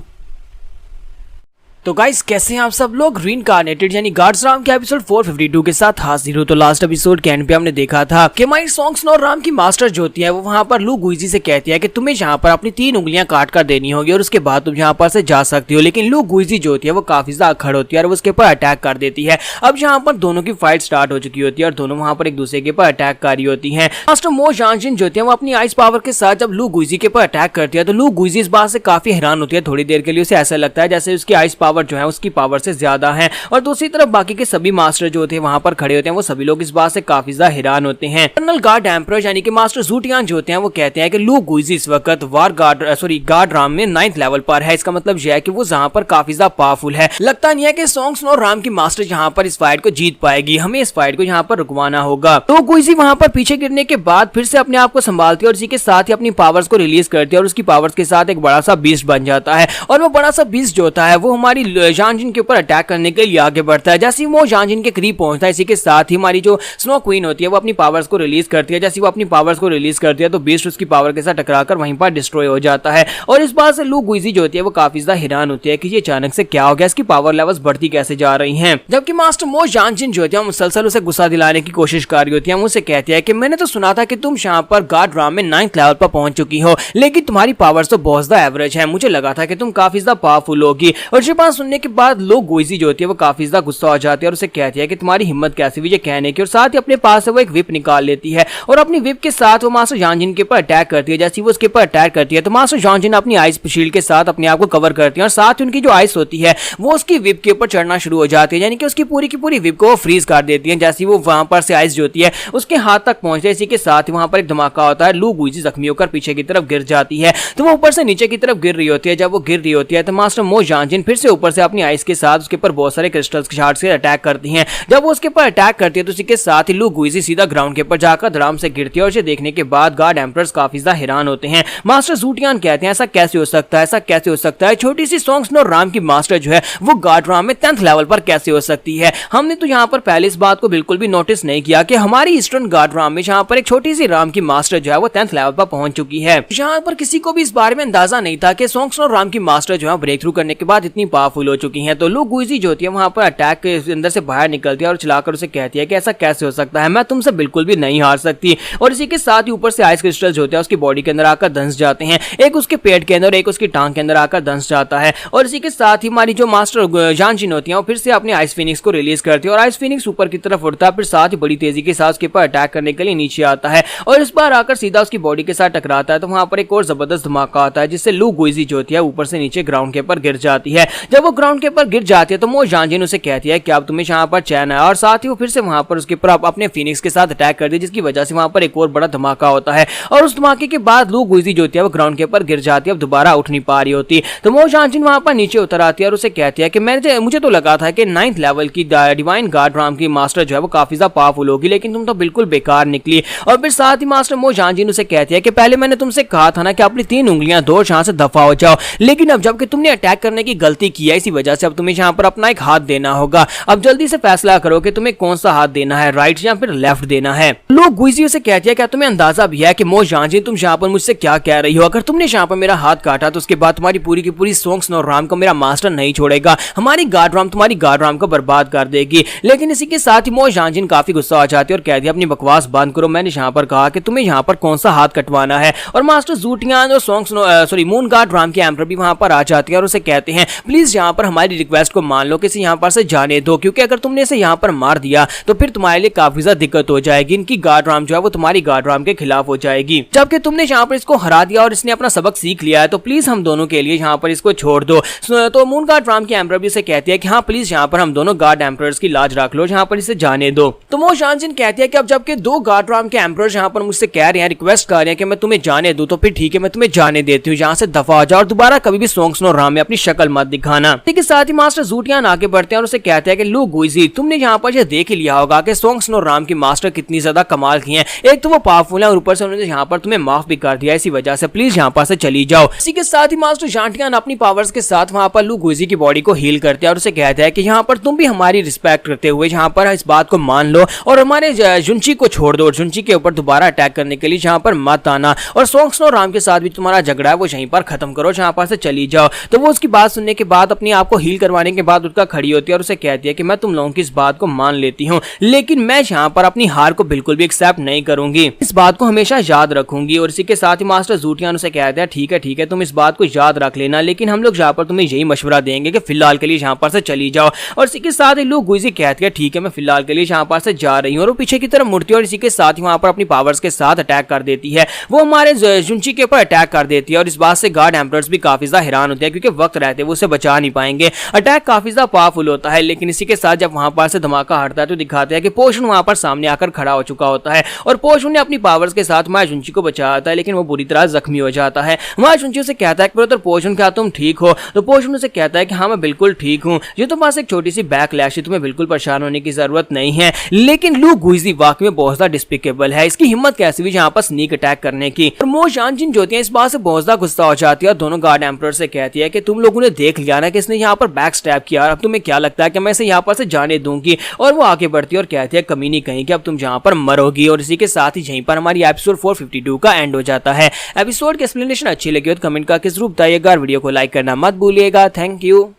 तो गाइस कैसे हैं आप सब लोग, रीइंकार्नेटेड यानी गार्ड्स राम के एपिसोड 452 के साथ हाजिर हो। तो लास्ट एपिसोड के एंड पे हमने देखा था कि हमारी सोंग स्नो राम की मास्टर जो होती है वो वहां पर लू गुइजी से कहती है कि तुम्हें यहाँ पर अपनी 3 उंगलियां काट कर देनी होगी और उसके बाद तुम यहाँ पर से जा सकती हो। लेकिन लू गुइजी जो होती है वो काफी ज्यादा अखड़ होती है और उसके ऊपर अटैक कर देती है। अब यहाँ पर दोनों की फाइट स्टार्ट हो चुकी होती है और दोनों वहां पर एक दूसरे के ऊपर अटैक कर रही होती है। मास्टर मो जानजिन जो होती है वो अपनी आइस पावर के साथ जब लू गुइजी के ऊपर अटैक करती है तो लू गुइजी इस बात से काफी हैरान होती है। थोड़ी देर के लिए उसे ऐसा लगता है जैसे उसकी आइस पावर जो है उसकी पावर से ज्यादा है और दूसरी तरफ बाकी के सभी मास्टर जो थे वहां पर खड़े होते हैं वो सभी लोग इस बात से काफी ज्यादा हैरान होते हैं। कर्नल गार्ड एम्परर यानी कि मास्टर जूटियान जो होते हैं वो कहते हैं कि लू गुइजी इस वक्त गार्ड राम में 9th लेवल पर है। इसका मतलब यह है कि वो यहाँ पर काफी ज्यादा पावरफुल है। लगता नहीं है कि सोंग स्नो राम की मास्टर यहाँ पर इस फाइट को जीत पाएगी, हमें इस फाइट को यहाँ पर रुकवाना होगा। तो गुइजी वहां पर पीछे गिरने के बाद फिर से अपने आप को संभालती है और इसी के साथ ही अपनी पावर्स को रिलीज करती है और उसकी पावर्स के साथ एक बड़ा सा बीस्ट बन जाता है और वो बड़ा सा बीस्ट जो होता है वो हमारी जानजिन के ऊपर अटैक करने के लिए आगे बढ़ता है। जैसे वो जानजिन के करीब पहुंचता है इसी के साथ ही हमारी जो स्नो क्वीन होती है वो अपनी पावर्स को रिलीज करती है। जैसे वो अपनी पावर्स को रिलीज करती है तो बीस्ट उसकी पावर के साथ टकराकर वहीं पर डिस्ट्रॉय हो जाता है और इस बात से लू गुइजी जो होती है वो काफी ज्यादा हैरान होती है कि ये अचानक से क्या हो गया, इसकी पावर लेवल्स बढ़ती कैसे जा रही हैं। जबकि मास्टर मो जानजिन जो होती है मुसलसल उसे गुस्सा दिलाने की कोशिश कर रही होती है। मुझसे कहती है कि मैंने तो सुना था कि तुम यहाँ पर गार्ड राम में 9th लेवल पर पहुंच चुकी हो लेकिन तुम्हारी पावर्स तो बहुत ज्यादा एवरेज है, मुझे लगा था कि तुम काफी ज्यादा पावरफुल होगी। और ये बात सुनने के बाद लू गुइजी जो होती है वो काफी ज्यादा गुस्सा हो जाती है और उसे कहती है कि तुम्हारी हिम्मत कैसी हुई ये कहने की, और साथ ही अपने पास से वो एक विप निकाल लेती है और अपनी विप के साथ वो मास्टर जानजिन के ऊपर अटैक करती है। जैसे वो उसके ऊपर अटैक करती है तो मास्टर जानजिन अपनी आइस शील्ड के साथ अपने आप को कवर करती है और साथ ही उनकी जो आइस होती है वो उसकी विप के ऊपर चढ़ना शुरू हो जाती है, यानी कि उसकी पूरी की पूरी विप को वो फ्रीज कर देती है। जैसे वो वहां पर से आइस जो होती है उसके हाथ तक पहुंचती है, इसी के साथ ही वहां पर एक धमाका होता है। लू गुइजी जख्मी होकर पीछे की तरफ गिर जाती है तो वो ऊपर से नीचे की तरफ गिर रही होती है। जब वो गिर रही होती है तो मास्टर मो जानजिन फिर से ऊपर ऊपर से अपनी आइस के साथ उसके ऊपर बहुत सारे क्रिस्टल्स के शार्ड्स से अटैक करती हैं। जब वो उसके ऊपर अटैक करती है तो उसी के साथ ही लू गुइजी सीधा ग्राउंड के ऊपर जाकर धड़ाम से गिरती है और इसे देखने के बाद गार्ड एम्परर्स काफी ज्यादा हैरान होते हैं। मास्टर ज़ूटियान कहते हैं ऐसा कैसे हो सकता है, ऐसा कैसे हो सकता है, छोटी सी सॉन्ग स्नो राम की मास्टर जो है वो गार्ड राम में 10th लेवल पर कैसे हो सकती है। हमने तो यहाँ पर पहले इस बात को बिल्कुल भी नोटिस नहीं किया कि हमारी ईस्टर्न गार्ड राम में जहाँ पर एक छोटी सी राम की मास्टर जो है वो 10th लेवल पर पहुंच चुकी है। यहाँ पर किसी को भी इस बारे में अंदाजा नहीं था कि सॉन्ग स्नो राम की मास्टर जो है ब्रेक थ्रू करने के बाद इतनी पावरफुल हो चुकी है। तो लू गुइजी जो होती है वहां पर अटैक के अंदर से बाहर निकलती है और चिल्लाकर उसे कहती है कि ऐसा कैसे हो सकता है, मैं तुमसे बिल्कुल भी नहीं हार सकती। और इसी के साथ ही ऊपर से आइस क्रिस्टल्स होते हैं उसकी बॉडी के अंदर आकर धंस जाते हैं, एक उसके पेट के अंदर एक उसकी टांग के अंदर आकर धंस जाता है। और इसी के साथ ही हमारी जो मास्टर जानजिन होती है वो फिर से अपने आइस फिनिक्स को रिलीज करती है और आइस फिनिक्स ऊपर की तरफ उड़ता है, फिर साथ ही बड़ी तेजी के साथ उसके ऊपर अटैक करने के लिए नीचे आता है और इस बार आकर सीधा उसकी बॉडी के साथ टकराता है। तो वहां पर एक और जबरदस्त धमाका आता है जिससे लू गुइजी जो होती है ऊपर से नीचे ग्राउंड के ऊपर गिर जाती है। जब वो ग्राउंड के ऊपर गिर जाती है तो मो जानजिन उसे कहती है कि अब तुम्हें यहाँ पर चैन है, और साथ ही वो फिर से वहां पर उसके ऊपर अपने फिनिक्स के साथ अटैक कर दी, जिसकी वजह से वहां पर एक और बड़ा धमाका होता है। और उस धमाके के बाद लू गुइजी जो होती है वो ग्राउंड के ऊपर गिर जाती है, अब दोबारा उठ नहीं पा रही होती। तो मो जानजिन वहां पर नीचे उतर आती है और उसे कहती है कि मुझे तो लगा था कि 9th लेवल की डिवाइन गार्ड राम की मास्टर जो है वो काफी ज्यादा पावरफुल होगी, लेकिन तुम तो बिल्कुल बेकार निकली। और फिर साथ ही मास्टर मो जानजिन उसे कहती है कि पहले मैंने तुमसे कहा था ना कि अपनी 3 उंगलियां दो, यहाँ से दफा हो जाओ, लेकिन अब जबकि तुमने अटैक करने की गलती की है इसी वजह से अब तुम्हें यहाँ पर अपना एक हाथ देना होगा। अब जल्दी से फैसला करो कि तुम्हें कौन सा हाथ देना है, राइट या फिर लेफ्ट देना है। लोग गुइजी उसे कहती है क्या तुम्हें अंदाजा भी है कि मो जानजिन तुम यहाँ पर मुझसे क्या कह रही हो, अगर तुमने यहाँ पर मेरा हाथ काटा तो उसके बाद तुम्हारी पूरी की पूरी सॉन्ग स्नो राम को मेरा मास्टर नहीं छोड़ेगा, हमारी गार्ड राम तुम्हारी गार्ड राम को बर्बाद कर देगी। लेकिन इसी के साथ ही मो जानजिन काफी गुस्सा आ जाती है और कह दिया अपनी बकवास बंद करो, मैंने यहाँ पर कहा कि तुम्हें यहाँ पर कौन सा हाथ कटवाना है। और मास्टर ज़ूटियान और मून गार्ड राम के एम्परर भी वहां पर आ जाते हैं और उसे कहते हैं प्लीज यहाँ पर हमारी रिक्वेस्ट को मान लो, किसी यहाँ पर से जाने दो, क्योंकि अगर तुमने इसे यहाँ पर मार दिया तो फिर तुम्हारे लिए काफी ज्यादा दिक्कत हो जाएगी, इनकी गार्ड राम जो है वो तुम्हारी गार्ड राम के खिलाफ हो जाएगी। जबकि तुमने यहाँ पर इसको हरा दिया और इसने अपना सबक सीख लिया है तो प्लीज हम दोनों के लिए यहाँ पर इसको छोड़ दो। तो मून गार्ड राम के एम्परर भी इसे कहती है कि हाँ प्लीज यहाँ पर हम दोनों गार्ड एम्परर्स की लाज रख लो, यहाँ पर इसे जाने दो। तो मो जानजिन कहती है कि अब जबकि 2 गार्ड राम के एम्परर्स यहाँ पर मुझसे कह रहे हैं, रिक्वेस्ट कर रहे हैं कि मैं तुम्हें जाने दूं, तो फिर ठीक है मैं तुम्हें जाने देती हूँ, यहाँ से दफा हो जाओ और दोबारा कभी भी सॉन्ग स्नो राम में अपनी शक्ल मत दिखाना। ठीक है, साथ ही मास्टर ज़ूटियान आगे बढ़ते हैं और उसे कहते हैं कि लू गुइजी तुमने यहाँ पर ये देख ही लिया होगा कि सॉन्ग स्नो राम की मास्टर कितनी ज्यादा कमाल की हैं, एक तो वो पावरफुल है और ऊपर से उन्होंने यहाँ पर तुम्हें माफ भी कर दिया, इसी वजह से प्लीज यहाँ पर से चली जाओ। इसी के साथ ही मास्टर ज़ूटियान अपनी पावर्स के साथ वहां पर लू गुइजी की बॉडी को हील करते हैं और उसे कहता है कि यहाँ पर तुम भी हमारी रिस्पेक्ट करते हुए यहाँ पर इस बात को मान लो और हमारे जुंची को छोड़ दो और जुंची के ऊपर दोबारा अटैक करने के लिए यहाँ पर मत आना, और सॉन्ग स्नो राम के साथ भी तुम्हारा झगड़ा है वो यहीं पर खत्म करो, जहाँ पर से चली जाओ। तो वो उसकी बात सुनने के बाद अपने आप को हील करवाने के बाद उठकर खड़ी होती है और उसे कहती है कि मैं तुम लोगों की इस बात को मान लेती हूँ, लेकिन मैं यहाँ पर अपनी हार को बिल्कुल भी एक्सेप्ट नहीं करूंगी, इस बात को हमेशा याद रखूंगी। और इसी के साथ ही मास्टर ज़ूटियान उसे कहते हैं ठीक है तुम इस बात को याद रख लेना, लेकिन हम लोग यहाँ पर तुम्हें यही मशवरा देंगे कि फिलहाल के लिए यहाँ पर से चली जाओ। और इसी के साथ ही लू गुइजी कहती है ठीक है मैं फिलहाल के लिए यहाँ पर से जा रही हूँ, और वो पीछे की तरफ मुड़ती है और इसी के साथ ही वहां पर अपनी पावर्स के साथ अटैक कर देती है, वो हमारे जुंची के ऊपर अटैक कर देती है। और इस बात से गार्ड एम्परर्स भी काफी ज्यादा हैरान होते हैं क्योंकि वक्त रहते वो उसे बचा नहीं पाएंगे, अटैक काफी ज्यादा पावरफुल होता है। लेकिन इसी के साथ जब वहां पर से धमाका हटता है तो दिखाते हैं कि पोषण वहां पर सामने आकर खड़ा हो चुका होता है और पोषण ने अपनी पावर्स के साथ माया जुंची को बचाता है, लेकिन वो बुरी तरह जख्मी हो जाता है। माया जुंची से कहता है कि ब्रदर पोषण क्या तुम ठीक हो? तो पोषण से कहता है कि हाँ मैं बिल्कुल ठीक हूँ, ये तो बस एक छोटी सी बैकलैश है, तुम्हें बिल्कुल परेशान होने की जरूरत नहीं है। लेकिन लू गुइजी वाकई में बहुत ज्यादा डिस्पिकेबल है, इसकी हिम्मत कैसे भी यहाँ पर स्नीक अटैक करने की। और मो जानजिन जो होती है इस बात से बहुत ज्यादा गुस्सा हो जाती है और दोनों गार्ड एम्परर से कहती है कि तुम लोगों ने देख लिया ना कि इसने यहाँ पर बैक स्टैब किया, अब तुम्हें क्या लगता है कि मैं इसे यहाँ पर से जाने दूंगी? और वो आगे बढ़ती है और कहती है कमीनी कहीं कि अब तुम यहाँ पर मरोगी। और इसी के साथ ही यहीं पर हमारी एपिसोड 452 का एंड हो जाता है। एपिसोड की एक्सप्लेनेशन अच्छी लगी हो तो कमेंट करके जरूर बताइएगा, वीडियो को लाइक करना मत भूलिएगा। Thank you.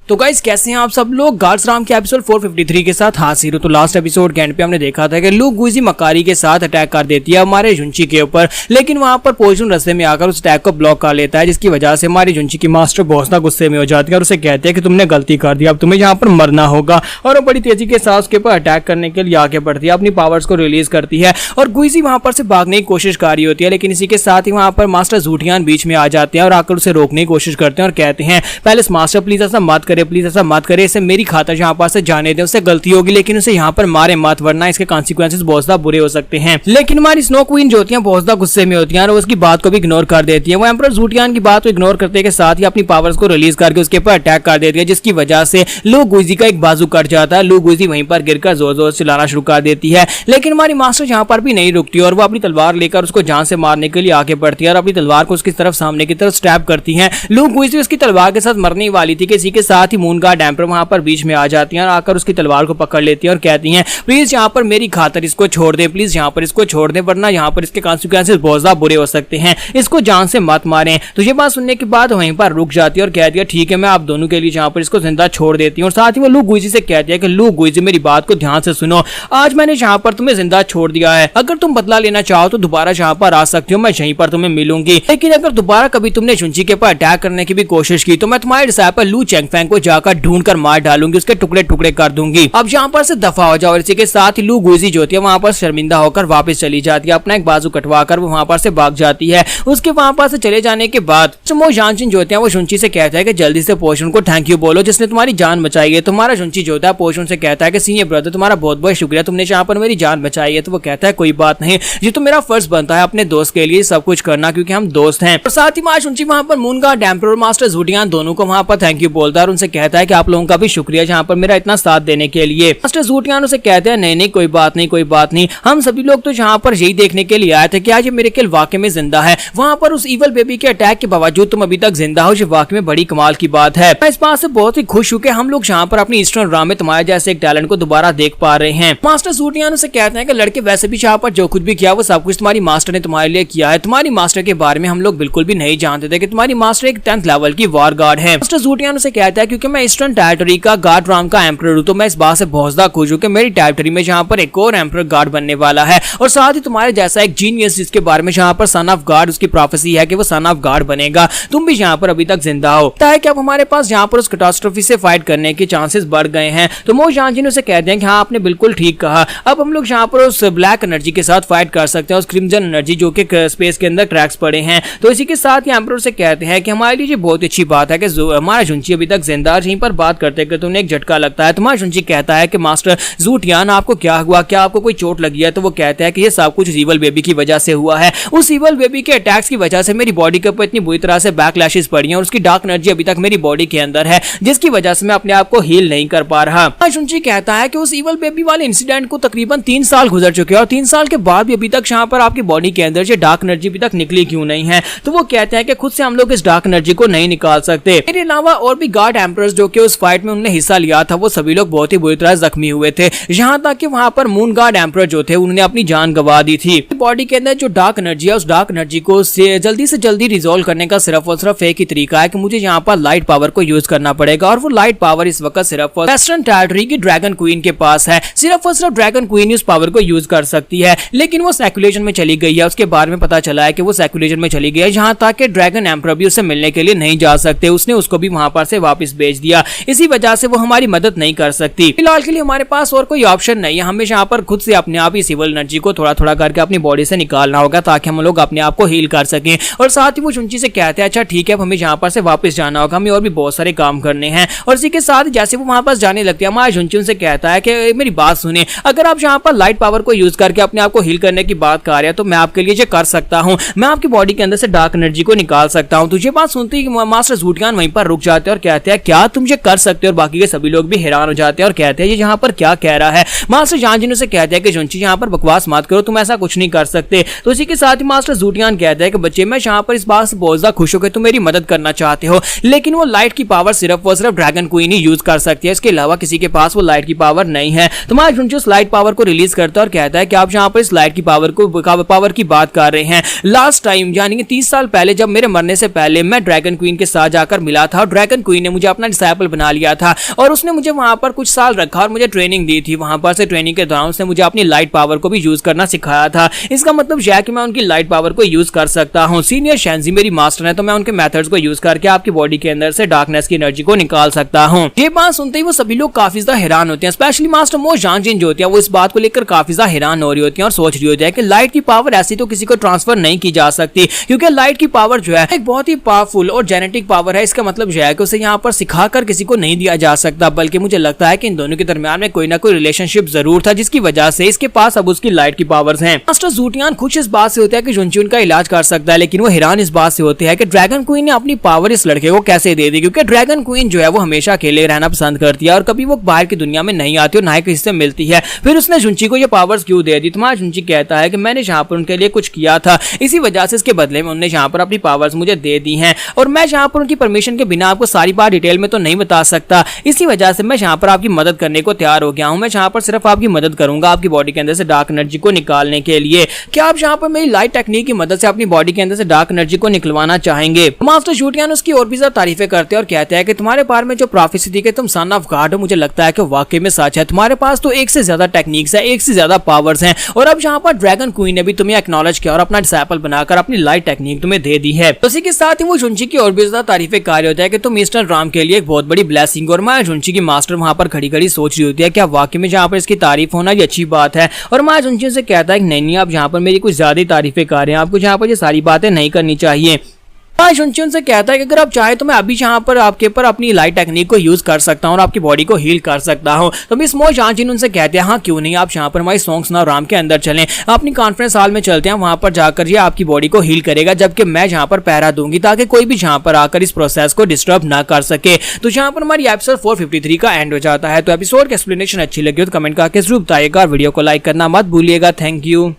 तो गाइस कैसे हैं आप सब लोग? गार्ड्स राम के एपिसोड 453 के साथ हाजिर हो। तो लास्ट एपिसोड के एंड पे हमने देखा था कि लू गुइजी मकारी के साथ अटैक कर देती है हमारे जुंची के ऊपर, लेकिन वहां पर पोषण रास्ते में आकर उस अटैक को ब्लॉक कर लेता है, जिसकी वजह से हमारी जुंची की मास्टर बहुत ज्यादा गुस्से में हो जाती है और उसे कहते हैं कि तुमने गलती कर दी, अब तुम्हें यहाँ पर मरना होगा। और वो बड़ी तेजी के साथ उसके ऊपर अटैक करने के लिए आगे बढ़ती है, अपनी पावर्स को रिलीज करती है और गुइजी वहां पर से भागने की कोशिश कर रही होती है, लेकिन इसी के साथ ही वहां पर मास्टर ज़ूटियान बीच में आ जाते हैं और आकर उसे रोकने की कोशिश करते हैं और कहते हैं पहले मास्टर प्लीज ऐसा मत करे, प्लीज ऐसा मत करे, इसे मेरी खातिर यहाँ पर से जाने दे, उससे गलती होगी लेकिन उसे यहाँ पर मारे मत, वरना इसके कॉन्सिक्वेंसेस बहुत ज्यादा बुरे हो सकते हैं। लेकिन हमारी स्नो क्वीन जो होती है बहुत ज्यादा गुस्से में होती है और उसकी बात को भी इग्नोर कर देती है। वो एम्परर ज़ूटियान की बात को इग्नोर करते के साथ ही अपनी पावर्स को रिलीज करके उसके ऊपर अटैक कर देती है, जिसकी वजह से लू गुइजी का एक बाजू कट जाता है। लू गुइजी वहीं पर गिरकर जोर जोर से चिल्लाना शुरू कर देती है, लेकिन हमारी मास्टर यहाँ पर भी नहीं रुकती और वो अपनी तलवार लेकर उसको जान से मारने के लिए आगे बढ़ती है और अपनी तलवार को उसकी तरफ सामने की तरफ स्टैब करती है। लू गुइजी उसकी तलवार के साथ मरने वाली थी कि इसी के साथ ही मून गार्ड एम्परर वहां पर बीच में आ जाती है और आकर उसकी तलवार को पकड़ लेती है और कहती हैं प्लीज यहाँ पर मेरी खातिर इसको छोड़ दे, प्लीज यहाँ पर इसको छोड़ दे, वरना यहाँ पर इसके कॉन्सिक्वेंसेस बहुत ज्यादा बुरे हो सकते हैं, इसको जान से मत मारें। तो ये बात सुनने के बाद वहीं पर रुक जाती है और कहती है ठीक है मैं आप दोनों के लिए यहाँ पर इसको जिंदा छोड़ देती हूँ। और साथ ही वो लू गुइजी से कहती है कि लू गुइजी मेरी बात को ध्यान से सुनो, आज मैंने यहाँ पर तुम्हें जिंदा छोड़ दिया है, अगर तुम बदला लेना चाहो तो दोबारा यहाँ पर आ सकती हो, मैं यहीं पर तुम्हें मिलूंगी, लेकिन अगर दोबारा कभी तुमने शुनची के ऊपर अटैक करने की भी कोशिश की तो मैं तुम्हारे डिसाइपल लू चेंगफेंग को जाकर ढूंढ कर मार डालूंगी, उसके टुकड़े टुकड़े कर दूंगी, अब यहाँ पर से दफा हो जाओ। और इसी के साथ ही लू गुइजी जो होती है वहां पर शर्मिंदा होकर वापस चली जाती है, अपना एक बाजू कटवाकर वो वहां पर से भाग जाती है। उसके वहां पर से चले जाने के बाद मो जानचिन जो होते हैं वो शुनची से कहता है कि जल्दी से पोषण को थैंक यू बोलो जिसने तुम्हारी जान बचाई है। तुम्हारा शुनची जो होता है पोषण से कहता है कि सीनियर ब्रदर तुम्हारा बहुत बहुत शुक्रिया, तुमने यहाँ पर मेरी जान बचाई है। तो वो कहता है कोई बात नहीं, ये तो मेरा फर्ज बनता है अपने दोस्त के लिए सब कुछ करना क्योंकि हम दोस्त हैं। और साथ ही मां शुनची वहां पर मून गार्ड एम्परर और मास्टर ज़ूटियान दोनों को वहां पर थैंक यू बोलता है और उनसे कहता है कि आप लोगों का भी शुक्रिया यहाँ पर मेरा इतना साथ देने के लिए। मास्टर ज़ूटियान उसे कहते हैं नहीं नहीं कोई बात नहीं, कोई बात नहीं, हम सभी लोग तो यहाँ पर यही देखने के लिए आए थे कि आज ये मिरेकल वाकई में जिंदा है, वहां पर उस ईवल बेबी के अटैक के बावजूद तुम अभी तक जिंदा हो, ये वाकई में बड़ी कमाल की बात है। मैं इस बात से बहुत ही खुश हूँ कि हम लोग यहाँ पर अपनी ईस्टर्न ड्रामा में तुम्हारे जैसे एक टैलेंट को दोबारा देख पा रहे हैं। मास्टर ज़ूटियान उसे कहते हैं कि लड़के वैसे भी यहाँ पर जो कुछ भी किया वो सब कुछ तुम्हारी मास्टर ने तुम्हारे लिए किया है, तुम्हारी मास्टर के बारे में हम लोग बिल्कुल भी नहीं जानते थे कि तुम्हारी मास्टर एक 10th लेवल की वॉर गार्ड है। मास्टर ज़ूटियान उसे कहता है क्योंकि मैं ईस्टर्न टेरिटरी का गार्ड राम का एम्परर हूँ तो मैं इस बात से बहुत ज्यादा खुश हूँ कि मेरी टेरिटरी में यहाँ पर एक और एम्परर गार्ड बनने वाला है और साथ ही तुम्हारे जैसा एक जीनियस जिसके बारे में यहाँ पर सन ऑफ गार्ड उसकी प्रोफेसी है कि वो सन ऑफ गार्ड बनेगा, तुम भी यहाँ पर अभी तक जिंदा हो। है कि अब हमारे पास यहाँ पर उस कैटास्ट्रोफी से फाइट करने के चांसेस बढ़ गए हैं। तो मो जानचिन उसे कहते हैं कि हाँ आपने बिल्कुल ठीक कहा, अब हम लोग यहाँ पर उस ब्लैक एनर्जी के साथ फाइट कर सकते हैं, उस क्रिम्जन एनर्जी जो कि स्पेस के अंदर ट्रैक्स पड़े हैं। तो इसी के साथ ही एम्परर से कहते हैं कि हमारे लिए बहुत अच्छी बात है कि हमारा शुनची अभी तक जिंदा है। यहीं पर बात करते करते उन्हें एक झटका लगता है। तुम्हारा शुनची कहता है कि मास्टर ज़ूटियान आपको क्या हुआ, क्या आपको कोई चोट लगी है? तो वो कहते हैं कि ये सब कुछ ईवल बेबी की वजह से हुआ है, उस ईवल बेबी के अटैक्स की वजह से मेरी बॉडी के ऊपर इतनी बुरी तरह से बैकलैशेस पड़ी हैं और उसकी डार्क एनर्जी अभी तक मेरी बॉडी के अंदर है जिसकी वजह से मैं अपने आप को हील नहीं कर पा रहा। शुनची कहता है कि उस ईवल बेबी वाले इंसिडेंट को तकरीबन 3 साल गुजर चुके हैं और 3 साल के बाद भी अभी तक यहाँ पर आपकी बॉडी के अंदर ये डार्क एनर्जी अभी तक निकली क्यों नहीं है? तो वो कहते हैं कि खुद से हम लोग इस डार्क एनर्जी को नहीं निकाल सकते। मेरे अलावा और भी गार्ड एम्परर्स जो कि उस फाइट में उन्होंने हिस्सा लिया था वो सभी लोग बहुत ही बुरी तरह जख्मी हुए थे, यहाँ तक कि वहां पर मून गार्ड एम्परर जो थे उन्होंने अपनी जान गंवा दी थी। बॉडी के अंदर जो डार्क एनर्जी है उस डार्क एनर्जी को जल्दी से जल्दी रिजोल्व करने का सिर्फ और सिर्फ एक ही तरीका है कि मुझे यहाँ पर लाइट पावर को यूज करना पड़ेगा और वो लाइट पावर इस वक्त सिर्फ वेस्टर्न टेरिटरी की ड्रैगन क्वीन के पास है। सिर्फ और सिर्फ ड्रैगन क्वीन उस पावर को यूज कर सकती है, लेकिन वो सैक्युलेशन में चली गई है। उसके बारे में पता चला है कि वो सैक्युलेशन में चली गई है, जहां तक कि ड्रैगन एम्परर भी उससे मिलने के लिए नहीं जा सकते, उसने उसको भी वहां पर से वापस भेज दिया। इसी वजह से वो हमारी मदद नहीं कर सकती। फिलहाल के लिए हमारे पास और कोई ऑप्शन नहीं है, हमें यहाँ पर खुद से अपने आप ही सिविल एनर्जी को थोड़ा थोड़ा करके अपनी बॉडी से निकालना होगा ताकि हम लोग अपने आप को हील कर सकें। और साथ ही वो शुनची से कहते हैं अच्छा ठीक है हमें यहाँ पर से वापस जाना होगा, हमें और भी बहुत सारे काम करने हैं। और इसी के साथ जैसे वो वहां पर जाने लगते हैं हमारा शुनची उनसे कहता है कि मेरी बात सुने, अगर आप यहाँ पर लाइट पावर को यूज करके अपने आप को हील करने की बात कर रहे हैं तो मैं आपके लिए ये कर सकता हूँ, मैं आपकी बॉडी के अंदर से डार्क एनर्जी को निकाल सकता हूँ। तुझे बात सुनते ही मास्टर ज़ूटियान वहीं पर रुक जाते हैं और कहते हैं क्या तुम ये कर सकते हो? और बाकी के सभी लोग भी हैरान हो जाते हैं और कहते हैं ये यहाँ पर क्या कह रहा है। मास्टर जानचिन से कहते हैं कि शुनची यहाँ पर बकवास मत करो, तुम ऐसा कुछ नहीं कर सकते। तो इसी के साथ ही मास्टर ज़ूटियान कहते हैं कि बच्चे मैं यहाँ पर इस बात से बहुत ज्यादा खुश हूँ कि तुम मेरी मदद करना चाहते हो, लेकिन वो लाइट की पावर सिर्फ और सिर्फ ड्रैगन क्वीन ही यूज कर सकती है, इसके अलावा किसी के पास वो लाइट की पावर नहीं है। तुम्हारा शुनची उस लाइट पावर को रिलीज करता है और कहता है कि आप यहाँ पर इस लाइट की पावर की बात कर रहे हैं। लास्ट टाइम यानी कि 30 साल पहले जब मेरे मरने से पहले मैं ड्रैगन क्वीन के साथ जाकर मिला था और ड्रैगन क्वीन ने मुझे अपना डिसाइपल बना लिया था और उसने मुझे वहां पर कुछ साल रखा और मुझे ट्रेनिंग दी थी। वहां पर से ट्रेनिंग के दौरान उसने मुझे अपनी लाइट पावर को भी यूज करना सिखाया था। इसका मतलब यह है कि मैं उनकी लाइट पावर को यूज कर सकता हूँ। सीनियर शेंजी मेरी मास्टर है तो मैं उनके मेथड्स को यूज करके आपकी बॉडी के अंदर से डार्कनेस की एनर्जी को निकाल सकता हूँ। ये बात सुनते ही वो सभी लोग काफी ज्यादा हैरान होते हैं, स्पेशली मास्टर मो जानचिन जो होती है वो इस बात को लेकर काफी ज्यादा हैरान हो रही होती है और सोच रही होती है कि लाइट की पावर ऐसी तो किसी को ट्रांसफर नहीं की जा सकती, क्योंकि लाइट की पावर जो है एक बहुत ही पावरफुल और जेनेटिक पावर है। इसका मतलब यह है कि उसे यहाँ पर सिखाकर किसी को नहीं दिया जा सकता, बल्कि मुझे लगता है कि इन दोनों के दरमियान में कोई ना कोई रिलेशनशिप जरूर था, जिसकी वजह से इसके पास अब उसकी लाइट की पावर्स हैं। मास्टर ज़ूटियान खुश इस बात से होता है कि जुनची उनका इलाज कर सकता है, लेकिन वो हैरान इस बात से होते हैं कि ड्रैगन क्वीन ने अपनी पावर इस लड़के को कैसे दे दी, क्योंकि ड्रैगन क्वीन जो है वो हमेशा अकेले रहना पसंद करती है और कभी वो बाहर की दुनिया में नहीं आती और ना ही किसी से मिलती है। फिर उसने जुनची को ये पावर्स क्यों दे दी? तुम्हारा जुनची कहता है कि मैंने जहाँ पर उनके लिए कुछ किया था, इसी वजह से इसके बदले में उन्होंने जहाँ पर अपनी पावर्स मुझे दे दी हैं, और मैं जहाँ पर उनकी परमिशन के बिना आपको सारी बात डिटेल में तो नहीं बता सकता। इसी वजह से मैं जहाँ पर आपकी मदद करने को तैयार हो गया हूँ। मैं जहाँ पर सिर्फ आपकी मदद करूंगा आपकी बॉडी के अंदर से डार्क एनर्जी को निकालने के लिए। क्या आप जहाँ पर मेरी लाइट टेक्निक की मदद से अपनी बॉडी के अंदर से डार्क एनर्जी को निकलवाना चाहेंगे? मास्टर ज़ूटियान उसकी और भी ज्यादा तारीफें करते हैं और कहते हैं कि तुम्हारे बारे में जो प्रोफेसी थी कि तुम सन ऑफ गॉड हो, मुझे लगता है कि वाकई में सच है। तुम्हारे पास तो एक से ज्यादा टेक्निक्स है, एक से ज्यादा पावर्स हैं, और अब जहाँ पर ड्रैगन क्वीन ने भी तुम्हें एक्नॉलेज किया और अपना डिसाइपल बनाकर अपनी लाइट टेक्निक तुम्हें दे दी है। उसी के साथ ही वो जुनची की और भी ज्यादा तारीफें कर रहे होता है कि तुम मिस्टर राम के लिए एक बहुत बड़ी ब्लेसिंग, और माया जुनची की मास्टर वहां पर खड़ी खड़ी सोच रही होती है क्या वाकई में जहाँ पर इसकी तारीफ होना ये अच्छी बात है। और माया जुनची से कहता है कि नहीं, आप जहाँ पर मेरी कुछ ज्यादा तारीफें कर रहे हैं, आपको जहाँ पर ये सारी बातें नहीं करनी चाहिए। जुनची उनसे कहता है कि अगर आप चाहे तो मैं अभी यहाँ पर आपके ऊपर अपनी लाइट टेक्निक को यूज कर सकता हूँ और आपकी बॉडी को हील कर सकता हूँ। तो मिस मो जानजिन उनसे कहते हैं हाँ क्यों नहीं, आप यहाँ पर हमारी सॉन्ग्स नाउ राम के अंदर चलें, अपनी कॉन्फ्रेंस हॉल में चलते हैं, वहां पर जाकर ये आपकी बॉडी को हील करेगा, जबकि मैं जहाँ पर पहरा दूंगी ताकि कोई भी जहाँ पर आकर इस प्रोसेस को डिस्टर्ब ना कर सके। तो जहाँ पर हमारी एपिसोड 453 का एंड हो जाता है। तो एपिसोड की एक्सप्लेनेशन अच्छी लगी हो तो कमेंट करके जरूर बताइएगा, वीडियो को लाइक करना मत भूलिएगा। Thank you.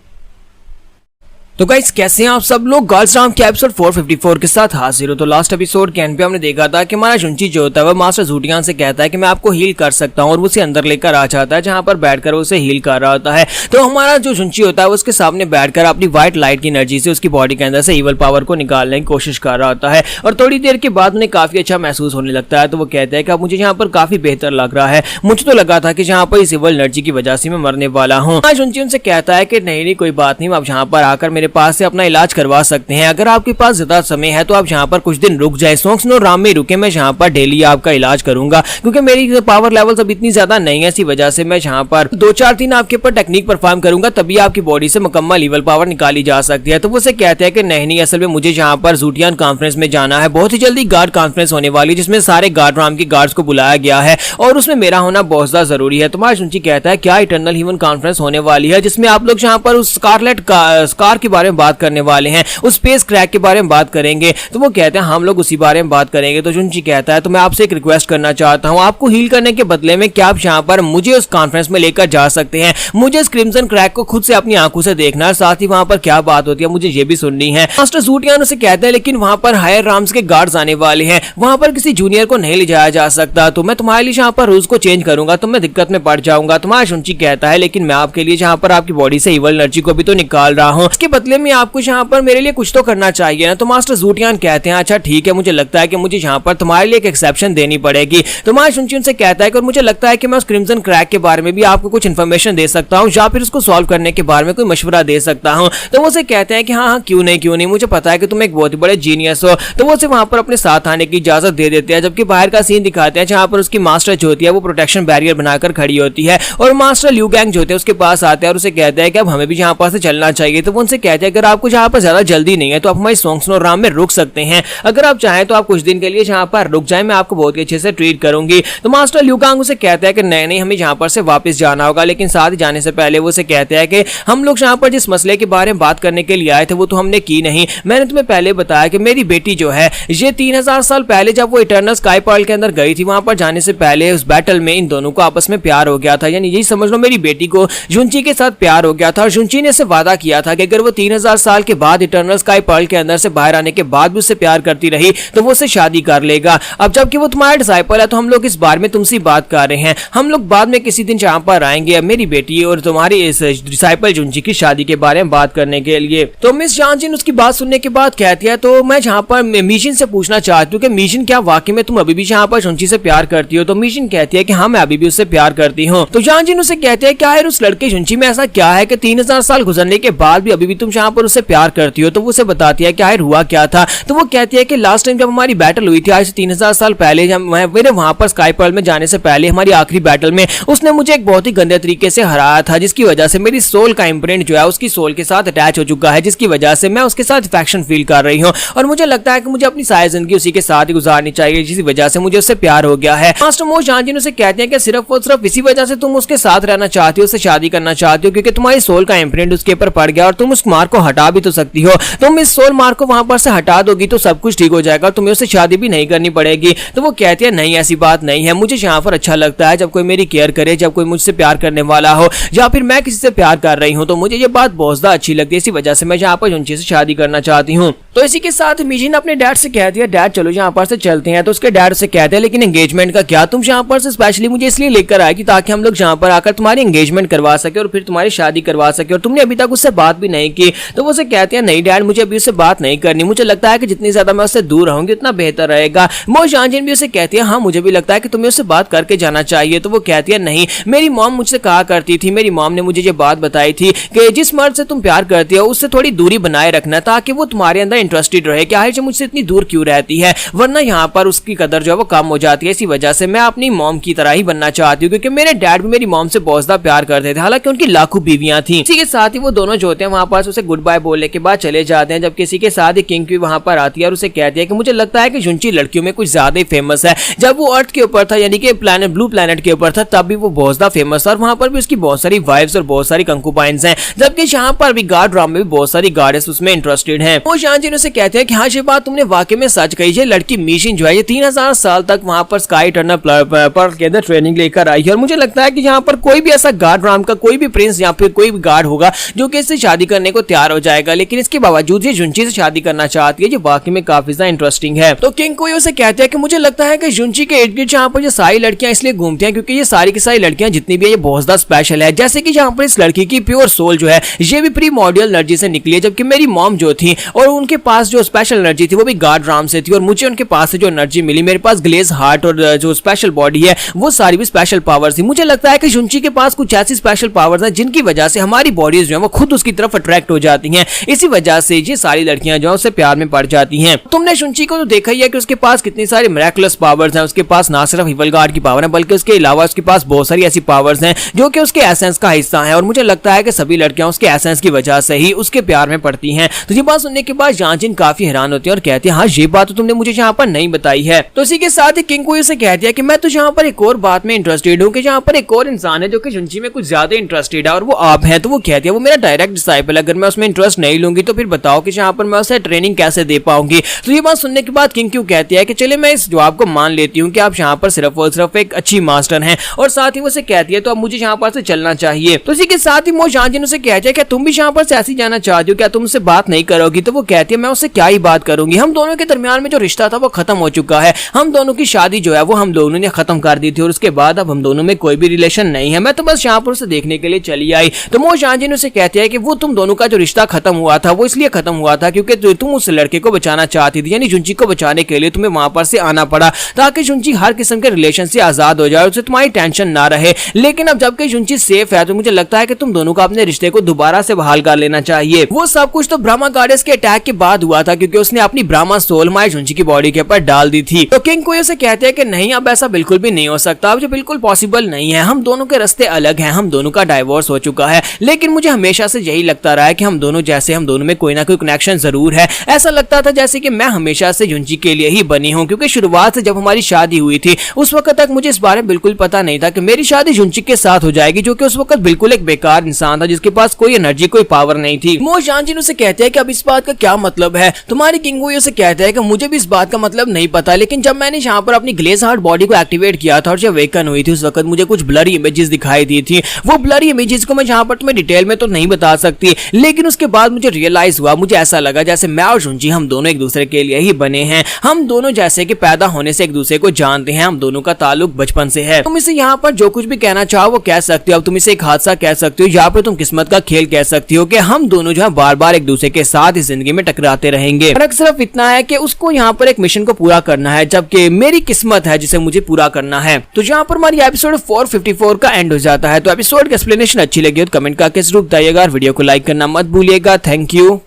तो गाइस कैसे हैं आप सब लोग? गर्ल्स राम के एपिसोड 454 के साथ हाजिर हो। तो लास्ट एपिसोड के एंड पे हमने देखा था कि हमारा जुनची जो होता है वो मास्टर ज़ूटियान से कहता है कि मैं आपको हील कर सकता हूं, और उसे अंदर लेकर आ जाता है जहां पर बैठकर वो उसे हील कर रहा होता है। तो हमारा जो जुनची होता है वो उसके सामने बैठकर अपनी व्हाइट लाइट की एनर्जी से उसकी बॉडी के अंदर से इवल पावर को निकालने की कोशिश कर रहा होता है, और थोड़ी देर के बाद उन्हें काफी अच्छा महसूस होने लगता है। तो वो कहते हैं कि अब मुझे यहाँ पर काफी बेहतर लग रहा है, मुझे तो लगा था कि जहाँ पर इस इवल एनर्जी की वजह से मैं मरने वाला हूँ। जुनची उनसे कहता है कि नहीं कोई बात नहीं, आप यहाँ पर आकर मेरे पास से अपना इलाज करवा सकते हैं। अगर आपके पास ज्यादा समय है तो आप यहाँ पर कुछ दिन रुक जाए, सॉन्ग्स नो राम में रुके, मैं यहाँ पर डेली आपका इलाज करूंगा, क्योंकि मेरी पावर लेवल्स अब इतनी ज्यादा नहीं है। इसी वजह से मैं यहाँ पर 2-4 दिन आपके ऊपर टेक्निक परफॉर्म करूंगा, तभी आपकी बॉडी से मुकम्मल लीवल पावर निकाली जा सकती है। तो वो से कहते हैं कि नहीं, असल में मुझे यहाँ पर ज़ूटियान कॉन्फ्रेंस में जाना है, बहुत ही जल्दी गार्ड कॉन्फ्रेंस होने वाली है जिसमें सारे गार्ड राम के गार्ड्स को बुलाया गया है और उसमें मेरा होना बहुत ज्यादा जरूरी है। तुम्हारा जुनची कहता है क्या इटर्नल ह्यूमन कॉन्फ्रेंस होने वाली है जिसमें आप लोग यहाँ पर उस स्कार के बारे में बात करने वाले हैं, उस स्पेस क्रैक के बारे में बात करेंगे? तो वो कहते हैं हम लोग उसी बारे में बात करेंगे। तो जुनची कहता है तो मैं आपसे एक रिक्वेस्ट करना चाहता हूं, आपको हील करने के बदले में क्या आप यहाँ पर मुझे उस कॉन्फ्रेंस में लेकर जा सकते हैं? मुझे इस क्रिम्सन क्रैक को खुद से अपनी आंखों से देखना है, साथ ही वहां पर क्या बात होती है मुझे ये भी सुननी है। मास्टर ज़ूटियान उसे कहते हैं लेकिन वहां पर हायर राम्स के गार्ड्स आने वाले हैं, वहां पर किसी जूनियर को नहीं ले जाया जा सकता, तो मैं तुम्हारे लिए यहाँ पर रूल्स को चेंज करूंगा तो मैं दिक्कत में पड़ जाऊंगा। तुम्हारा जुनची कहता है लेकिन मैं आपके लिए जहाँ पर आपकी बॉडी से इवल एनर्जी को भी तो निकाल रहा हूँ, इसके बदले में आपको यहाँ पर मेरे लिए कुछ तो करना चाहिए ना। तो मास्टर ज़ूटियान कहते हैं अच्छा ठीक है, मुझे लगता है कि मुझे यहाँ पर तुम्हारे लिए एक एक्सेप्शन देनी पड़ेगी। तो मास्टर जुनची उनसे कहता है कि मुझे लगता है कि मैं उस क्रिम्सन क्रैक के बारे में भी आपको कुछ इन्फॉर्मेशन दे सकता हूँ या फिर उसको सॉल्व करने के बारे में कोई मशवरा दे सकता हूँ। तो वो उसे कहते हैं कि हाँ क्यों नहीं, मुझे पता है कि तुम एक बहुत ही बड़े जीनियस हो। तो वो उसे वहां पर अपने साथ आने की इजाजत दे देते हैं, जबकि बाहर का सीन दिखाते हैं जहां पर उसकी मास्टर जो होती है वो प्रोटेक्शन बैरियर बनाकर खड़ी होती है और मास्टर ल्यू गैंग जो होते हैं उसके पास आते हैं और उसे कहते हैं कि अब हमें भी यहाँ पर से चलना चाहिए। तो वो उनसे कहते हैं अगर आपको जहाँ पर ज्यादा जल्दी नहीं है तो आप हमारी सॉन्ग्स नो राम में रुक सकते हैं, अगर आप चाहें तो आप कुछ दिन के लिए जहाँ पर रुक जाए, मैं आपको बहुत ही अच्छे से ट्रीट करूंगी। तो मास्टर ल्यू गैंग उसे कहता है कि नहीं हमें यहाँ पर से वापस जाना होगा, लेकिन साथ ही जाने से पहले वो उसे कहते हैं कि हम लोग यहाँ पर जिस मसले के बारे में बात करने के लिए आए थे वो तो हमने की नहीं। मैंने तुम्हें पहले बताया कि मेरी बेटी जो है ये 3000 साल पहले जब वो इटर्नल स्काई पर्ल के अंदर गई थी, वहां पर जाने से पहले उस बैटल में इन दोनों को आपस में प्यार हो गया था, यानी यही समझ लो मेरी बेटी को जुनची के साथ प्यार हो गया था और जुनची ने इससे वादा किया था कि अगर वो 3000 साल के बाद इटर्नल स्काई पर्ल के अंदर से बाहर आने के बाद भी उससे प्यार करती रही तो वो उससे शादी कर लेगा। अब जबकि वो तुम्हारा डिसाइपल है तो हम लोग इस बारे में तुमसे बात कर रहे हैं, हम लोग बाद में किसी दिन जहां पर आएंगे अब मेरी बेटी और तुम्हारी इस डिसाइपल जुनची की शादी के बारे में बात करने के लिए। तो मिस जानजिन उसकी बात सुनने के बाद कहती है तो मैं जहां पर मीशिन से पूछना चाहती हूँ कि मीशिन क्या वाकई में तुम अभी भी जहां पर जुनची से प्यार करती हो? तो मीशिन कहती है कि हाँ मैं अभी भी उससे प्यार करती हूँ। तो जानजिन उसे कहते हैं क्या है उस लड़के जुनची में ऐसा क्या है कि 3000 साल गुजरने के बाद भी अभी भी तुम जहाँ पर उससे प्यार करती हो तो वो उसे बताती है कि आखिर हुआ क्या था। तो वो कहती है कि लास्ट टाइम जब हमारी बैटल हुई थी आज से 3000 साल पहले, जब मेरे वहां पर स्काई पर्ल में जाने से पहले हमारी आखिरी बैटल में उसने मुझे एक बहुत ही गंदे तरीके से हराया था, जिसकी वजह से मेरी सोल का इंप्रिंट जो है उसकी सोल के साथ अटैच हो चुका है, जिसकी वजह से मैं उसके साथ अफेक्शन फील कर रही हूँ और मुझे लगता है कि मुझे अपनी सारी जिंदगी उसी के साथ ही गुजारनी चाहिए, जिसकी वजह से मुझे उससे प्यार हो गया है। मास्टर मो शांजिन उसे कहते हैं कि सिर्फ और सिर्फ इसी वजह से तुम उसके साथ रहना चाहती हो, उससे शादी करना चाहती हो, क्योंकि तुम्हारी सोल का इंप्रिंट उसके ऊपर पड़ गया और तुम उस मार्क को हटा भी तो सकती हो। तुम इस सोल मार्क को वहां पर से हटा दोगी तो सब कुछ ठीक हो जाएगा, तुम्हें उससे शादी भी नहीं करनी पड़ेगी। तो वो कहती है नहीं ऐसी बात नहीं है, मुझे यहाँ पर अच्छा लगता है जब कोई मेरी केयर करे, जब कोई मुझसे प्यार करने वाला हो या फिर मैं किसी से प्यार कर रही हूँ, तो मुझे ये बात बहुत ज्यादा अच्छी लगती है। इसी वजह से मैं यहाँ पर जुनची से शादी करना चाहती हूँ। तो इसी के साथ मिजिन अपने डैड से कहती है डैड चलो यहाँ पर से चलते हैं। तो उसके डैड से कहते हैं लेकिन एंगेजमेंट का क्या, तुम यहाँ पर से स्पेशली मुझे इसलिए लेकर आए कि ताकि हम लोग यहाँ पर आकर तुम्हारी एंगेजमेंट करवा सके और फिर तुम्हारी शादी करवा सके, और तुमने अभी तक उससे बात भी नहीं की। तो वो उसे कहते हैं नहीं डैड मुझे अभी उससे बात नहीं करनी, मुझे लगता है कि जितनी ज्यादा मैं उससे दूर रहूंगी उतना बेहतर रहेगा। मो शांजिन भी उसे कहती है हाँ मुझे भी लगता है कि तुम्हें उससे बात करके जाना चाहिए। तो वो कहती है नहीं, मेरी मॉम मुझसे कहा करती थी, मेरी मॉम ने मुझे ये बात बताई थी कि जिस मर्द से तुम प्यार करती हो उससे थोड़ी दूरी बनाए रखना ताकि वो तुम्हारे अंदर इंटरेस्टेड रहे, क्या है जो मुझसे इतनी दूर क्यों रहती है, वरना यहाँ पर उसकी कदर जो है वो कम हो जाती है। इसी वजह से मैं अपनी मॉम की तरह ही बनना चाहती हूँ, क्योंकि मेरे डैड भी मेरी मॉम से बहुत ज्यादा प्यार करते थे, हालांकि उनकी लाखों बीवियां थी। इसी के साथ ही वो दोनों जो होते हैं वहां पास उसे गुड बाय बोलने के बाद चले जाते हैं। जब किसी के साथ ही किंग भी वहां पर आती है और उसे कहती है कि मुझे लगता है कि जुनची लड़कियों में कुछ ज्यादा ही फेमस है। जब वो अर्थ के ऊपर था यानी कि प्लैनेट ब्लू प्लैनेट के ऊपर था तब भी वो बहुत ज्यादा फेमस था और वहां पर भी उसकी बहुत सारी वाइफ्स और बहुत सारी कंकुबाइंस हैं, जबकि यहाँ पर भी गार्ड ड्राम में भी बहुत सारी गार्डेस उसमें इंटरेस्टेड हैं। वो शांजिन उसे कहते हैं कि हाँ ये बात तुमने वाकई में सच कही, ये लड़की मिशिन जो है ये 3000 साल तक वहां पर स्काई टर्नर पर्ल के अंदर ट्रेनिंग लेकर आई है और मुझे लगता है कि यहाँ पर कोई भी ऐसा गार्ड ड्राम का कोई भी प्रिंस या फिर कोई भी गार्ड होगा जो कि इससे शादी करने को तैयार हो जाएगा, लेकिन इसके बावजूद ये जुनची से शादी करना चाहती है, जो वाकई में काफी ज्यादा इंटरेस्टिंग है। तो किंग कोई उसे कहते हैं कि मुझे लगता है कि जुनची के इर्द गिर्द यहाँ पर ये सारी लड़कियां इसलिए घूमती हैं क्योंकि ये सारी की सारी लड़कियां जितनी भी है ये बहुत ज्यादा स्पेशल है। जैसे कि यहाँ पर इस लड़की की प्योर सोल जो है ये भी प्रीमॉर्डियल एनर्जी से निकली है, जबकि मेरी मॉम जो थी और उनके पास जो स्पेशल एनर्जी थी वो भी गार्ड ड्राम से थी और मुझे उनके पास से जो एनर्जी मिली, मेरे पास ग्लेज हार्ट और जो स्पेशल बॉडी है वो सारी भी स्पेशल पावर्स थी। मुझे लगता है कि जुनची के पास कुछ ऐसी स्पेशल पावर्स हैं जिनकी वजह से हमारी बॉडीज जो है वो खुद उसकी तरफ अट्रैक्ट हो जाती हैं। इसी वजह से ये सारी लड़कियां जो है उससे प्यार में पड़ जाती हैं। तुमने जुनची को तो देखा ही है कि उसके पास कितनी सारी मिरेकुलस पावर्स हैं। उसके पास ना सिर्फ इवल गार्ड की पावर है बल्कि उसके अलावा उसके पास बहुत सारी ऐसी पावर्स हैं जो कि उसके एसेंस का हिस्सा है और मुझे लगता है कि सभी लड़कियां उसके एसेंस की वजह से ही उसके प्यार में पड़ती हैं। तो ये बात सुनने के बाद जांजिन काफी हैरान होती है और कहती है हाँ ये बात तो तुमने मुझे यहाँ पर नहीं बताई है। तो इसी के साथ ही किंग कोई उसे कहती है कि मैं तो यहाँ पर एक और बात में इंटरेस्टेड हूँ कि यहाँ पर एक और इंसान है जो कि जुनची में कुछ ज्यादा इंटरेस्टेड है और वो आप है। तो वो कहती है वो मेरा डायरेक्ट डिसाइपल, अगर मैं उसमें इंटरेस्ट नहीं लूंगी तो फिर बताओ कि यहाँ पर मैं उसे ट्रेनिंग कैसे दे पाऊंगी। तो ये बात सुनने के बाद किंग क्यों कहती है कि चले मैं इस जवाब को मान लेती हूँ कि आप यहाँ पर सिर्फ और सिर्फ एक अच्छी मास्टर हैं और साथ ही वो उसे कहती है तो अब मुझे यहाँ पर से चलना चाहिए। तो इसी के साथ ही मो शांजिन उसे कहती है क्या तुम भी यहाँ पर से ऐसी जाना चाहती हो, क्या तुम उससे बात नहीं करोगी। तो वो कहती है मैं उससे क्या ही बात करूंगी, हम दोनों के दरमियान में जो रिश्ता था वो खत्म हो चुका है, हम दोनों की शादी जो है वो हम दोनों ने खत्म कर दी थी और उसके बाद अब हम दोनों में कोई भी रिलेशन नहीं है, मैं तो बस यहाँ पर उसे देखने के लिए चली आई। तो मो शांजिन उसे कहती है कि वो तुम दोनों का जो रिश्ता खत्म हुआ था वो इसलिए खत्म हुआ था क्योंकि तुम उस लड़के को बचाना चाहती थी, यानी जुनची को बचाने के लिए तुम्हें वहां पर से आना पड़ा ताकि जुनची हर किस्म के रिलेशन से आजाद हो जाए, उसे तुम्हारी टेंशन ना रहे। लेकिन अब जबकि जुनची सेफ है तो मुझे लगता है कि तुम दोनों का अपने रिश्ते को दोबारा से बहाल कर लेना चाहिए। वो सब कुछ तो ब्रह्मा गॉडेस के अटैक के बाद हुआ था क्योंकि उसने अपनी ब्रह्मा सोल माई जुनची की बॉडी के ऊपर डाल दी थी। तो किंग कोई उसे कहते हैं कि नहीं अब ऐसा बिल्कुल भी नहीं हो सकता, अब जो बिल्कुल पॉसिबल नहीं है, हम दोनों के रास्ते अलग हैं, हम दोनों का डाइवोर्स हो चुका है, लेकिन मुझे हमेशा से यही लगता रहा है कि हम दोनों जैसे हम दोनों में कोई ना कोई कनेक्शन जरूर है। ऐसा लगता था जैसे कि मैं हमेशा से जुनची के लिए ही बनी हूँ क्योंकि शुरुआत से जब हमारी शादी हुई थी उस वक्त तक मुझे इस बारे में बिल्कुल पता नहीं था कि मेरी शादी जुनची के साथ हो जाएगी, जो कि उस वक्त बिल्कुल एक बेकार इंसान था जिसके पास कोई एनर्जी कोई पावर नहीं थी। मो शांजिन उसे कहते हैं कि अब इस बात का क्या मतलब है, तुम्हारी किंग वो उसे कहते हैं कि मुझे भी इस बात का मतलब नहीं पता, लेकिन जब मैंने यहाँ पर अपनी ग्लेज हार्ट बॉडी को एक्टिवेट किया था और जब वेकन हुई थी उस वक्त मुझे कुछ ब्लरी इमेजेस दिखाई दी थी। वो ब्लरी इमेजेस को मैं यहाँ पर तुम्हें डिटेल में तो नहीं बता सकती, लेकिन उसके बाद मुझे रियलाइज हुआ, मुझे ऐसा लगा जैसे मैं और जुनची हम दोनों एक दूसरे के लिए ही बने हैं, हम दोनों जैसे कि पैदा होने से एक दूसरे को जानते हैं, हम दोनों का ताल्लुक बचपन से है। तुम इसे यहाँ पर जो कुछ भी कहना चाहो वो कह सकते हो, अब तुम इसे एक हादसा कह सकते हो या फिर तुम किस्मत का खेल कह सकती हो कि हम दोनों जो है बार बार एक दूसरे के साथ इस जिंदगी में टकराते रहेंगे। फर्क सिर्फ इतना है कि उसको यहाँ पर एक मिशन को पूरा करना है जबकि मेरी किस्मत है जिसे मुझे पूरा करना है। तो यहाँ पर हमारी एपिसोड 454 का एंड हो जाता है। तो एपिसोड की एक्सप्लेनेशन अच्छी लगी हो तो कमेंट करके जरूर बताइएगा, वीडियो को लाइक करना मत भूलिएगा। Thank you.